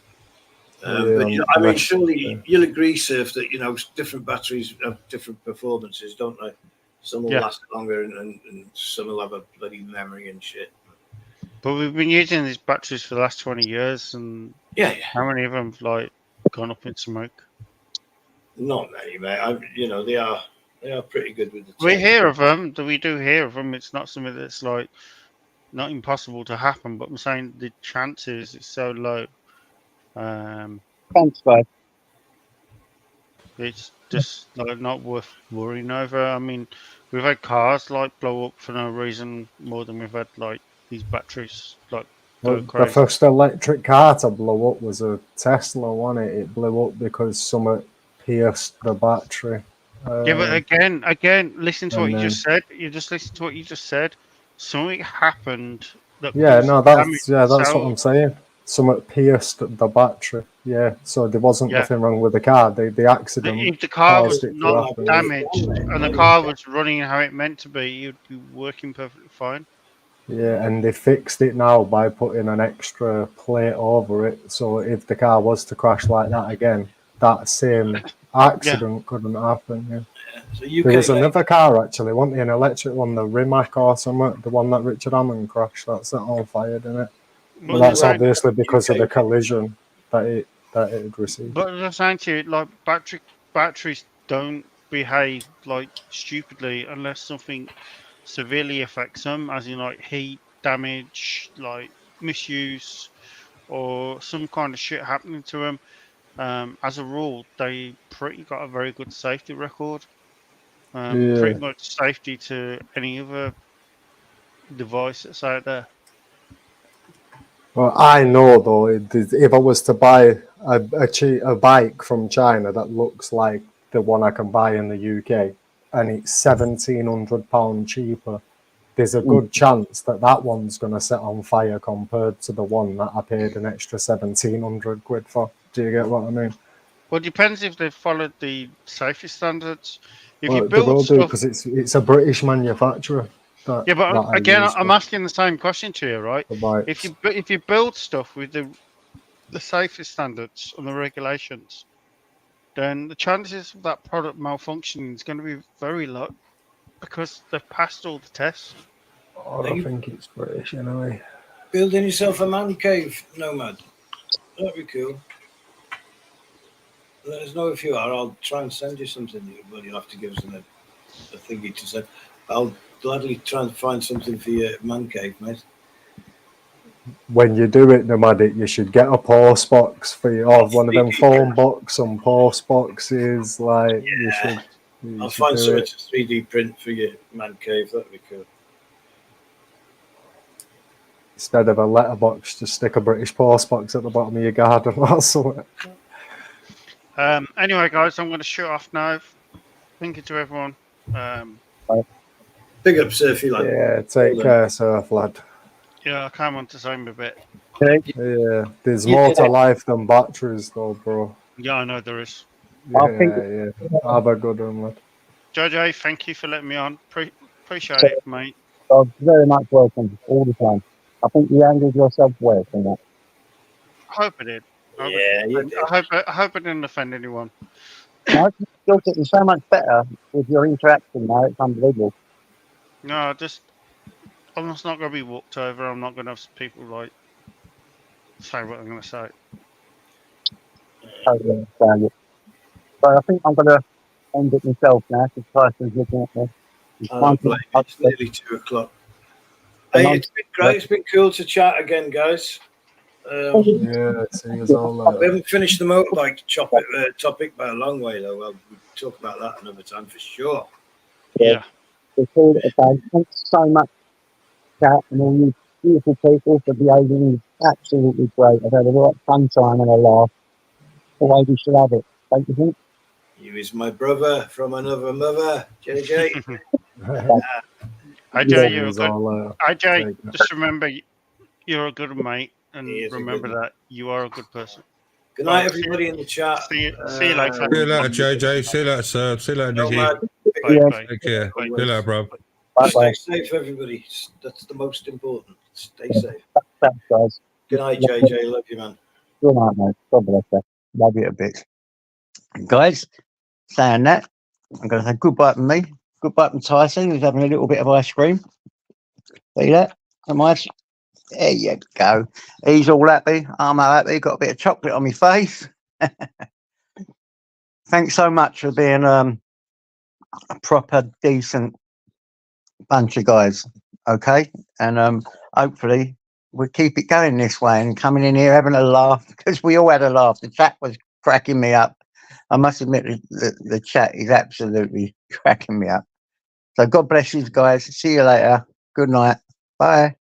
S12: But surely you'll agree, Surf, that different batteries have different performances, don't they? Some will last longer, and some will have a bloody memory and shit.
S8: But we've been using these batteries for the last 20 years, and how many of them have gone up in smoke?
S12: Not many, mate. They are They are pretty good with the
S8: We
S12: tech.
S8: hear of them. We do hear of them. It's not something that's like not impossible to happen, but I'm saying the chances is so low.
S1: Thanks, guys.
S8: It's just like not worth worrying over. I mean, we've had cars like blow up for no reason more than we've had like these batteries like go
S10: Well, the
S8: crazy.
S10: first electric car to blow up was a Tesla, wasn't it? It blew up because something pierced the battery.
S8: Yeah, but again, listen to what
S10: and
S8: you
S10: then
S8: just said. You just listen to what you just said. Something happened that
S10: yeah,
S8: caused
S10: no,
S8: damage
S10: that's what
S8: to
S10: I'm saying. Something pierced the battery. Yeah, so there wasn't
S8: yeah.
S10: nothing wrong with the car. The accident
S8: If the car
S10: caused
S8: was
S10: it to
S8: not
S10: happen.
S8: damaged and the car was running how it meant to be, you'd be working perfectly fine.
S10: Yeah, and they fixed it now by putting an extra plate over it. So if the car was to crash like that again, that same accident couldn't happen. Yeah.
S12: So
S10: There was
S12: UK,
S10: another car actually, wasn't there? An electric one, the Rimac or something, the one that Richard Hammond crashed. That's set on fire, didn't it? But
S8: But
S10: that's
S8: the
S10: obviously because of the
S12: UK,
S10: collision that it had received.
S8: But as I'm saying to you, like batteries don't behave like stupidly unless something severely affects them, as in like heat damage, like misuse, or some kind of shit happening to them. As a rule, they pretty got a very good safety record.
S10: Yeah.
S8: Pretty much safety to any other device that's out there.
S10: Well, I know though, if I was to buy a bike from China that looks like the one I can buy in the UK, and it's £1,700 cheaper, there's a good chance that that one's going to set on fire compared to the one that I paid an extra 1,700 quid for. Do you get what I mean?
S8: Well, it depends if they've followed the safety standards. If you
S10: Well, they
S8: build
S10: will do
S8: stuff,
S10: because it's a British manufacturer that
S8: yeah, but
S10: I
S8: again,
S10: use
S8: I'm
S10: for
S8: asking the same question to you, right?
S10: the bikes.
S8: If you build stuff with the safety standards and the regulations, then the chances of that product malfunctioning is going to be very low because they've passed all the tests.
S10: Oh, I think it's British anyway.
S12: building yourself a man cave, Nomad. That'd be cool. Let us know if you are. I'll try and send you something. Well, you'll have to give us a thingy to send. I'll gladly try and find something for your man cave, mate.
S10: When you do it, Nomadic, you should get a post box for you, or one of them phone box and post boxes. Like you should.
S12: I'll find something to 3D print for your man cave. That'd be cool.
S10: Instead of a letterbox, just stick a British post box at the bottom of your garden. That's it.
S8: Anyway, guys, I'm going to shut off now. Thank you to everyone.
S12: Big up, Surfy lad.
S10: Yeah, take care, Surf lad.
S8: Yeah, I came on to say a bit.
S10: Yeah, there's more to life than batteries, though, bro.
S8: Yeah, I know there is.
S10: Yeah. Have a good one, lad.
S8: JJ, thank you for letting me on. Appreciate it, mate.
S1: You're very much welcome all the time. I think you handled yourself well in that.
S8: I hope it did. I hope it didn't offend anyone.
S1: No, you're getting so much better with your interaction now. It's unbelievable.
S8: No, I'm just not going to be walked over. I'm not going to have people like say what I'm going to say.
S1: Totally understand it. So I think I'm going to end it myself now because Tyson's looking at me.
S12: It's nearly 2 o'clock. Hey, it's been great. It's been cool to chat again, guys.
S10: Yeah, see you all.
S12: We haven't finished the motorbike topic by a long way, though. Well, we'll talk about that another time for sure.
S8: Yeah.
S1: It's all okay. Thanks so much, chat, and all you beautiful people for behaving absolutely great. I've had a lot of fun time and a laugh. The way we should have it. Don't you think?
S12: You is my brother from another mother, JJ.
S8: AJ, you're a good. AJ, just remember, you're a good mate, and remember that you are a good person.
S12: Good night, everybody in the chat.
S8: See you later.
S11: See you later, JJ. See you later, sir. See you later, Nicky.
S8: Bye.
S11: Take care. See you later, bro.
S12: Stay safe, everybody. That's the most important. Stay safe.
S1: Thanks, guys.
S12: Good night, JJ. Love you, man.
S1: Good night, mate. God bless you. Love you a bit. Guys, saying that, I'm going to say goodbye to me. Goodbye to Tyson, who's having a little bit of ice cream. See that? There you go. He's all happy. I'm happy. Got a bit of chocolate on my face. Thanks so much for being a proper decent bunch of guys, okay? And hopefully we'll keep it going this way and coming in here having a laugh, because we all had a laugh. The chat was cracking me up. I must admit the chat is absolutely cracking me up. So God bless you guys. See you later. Good night. Bye.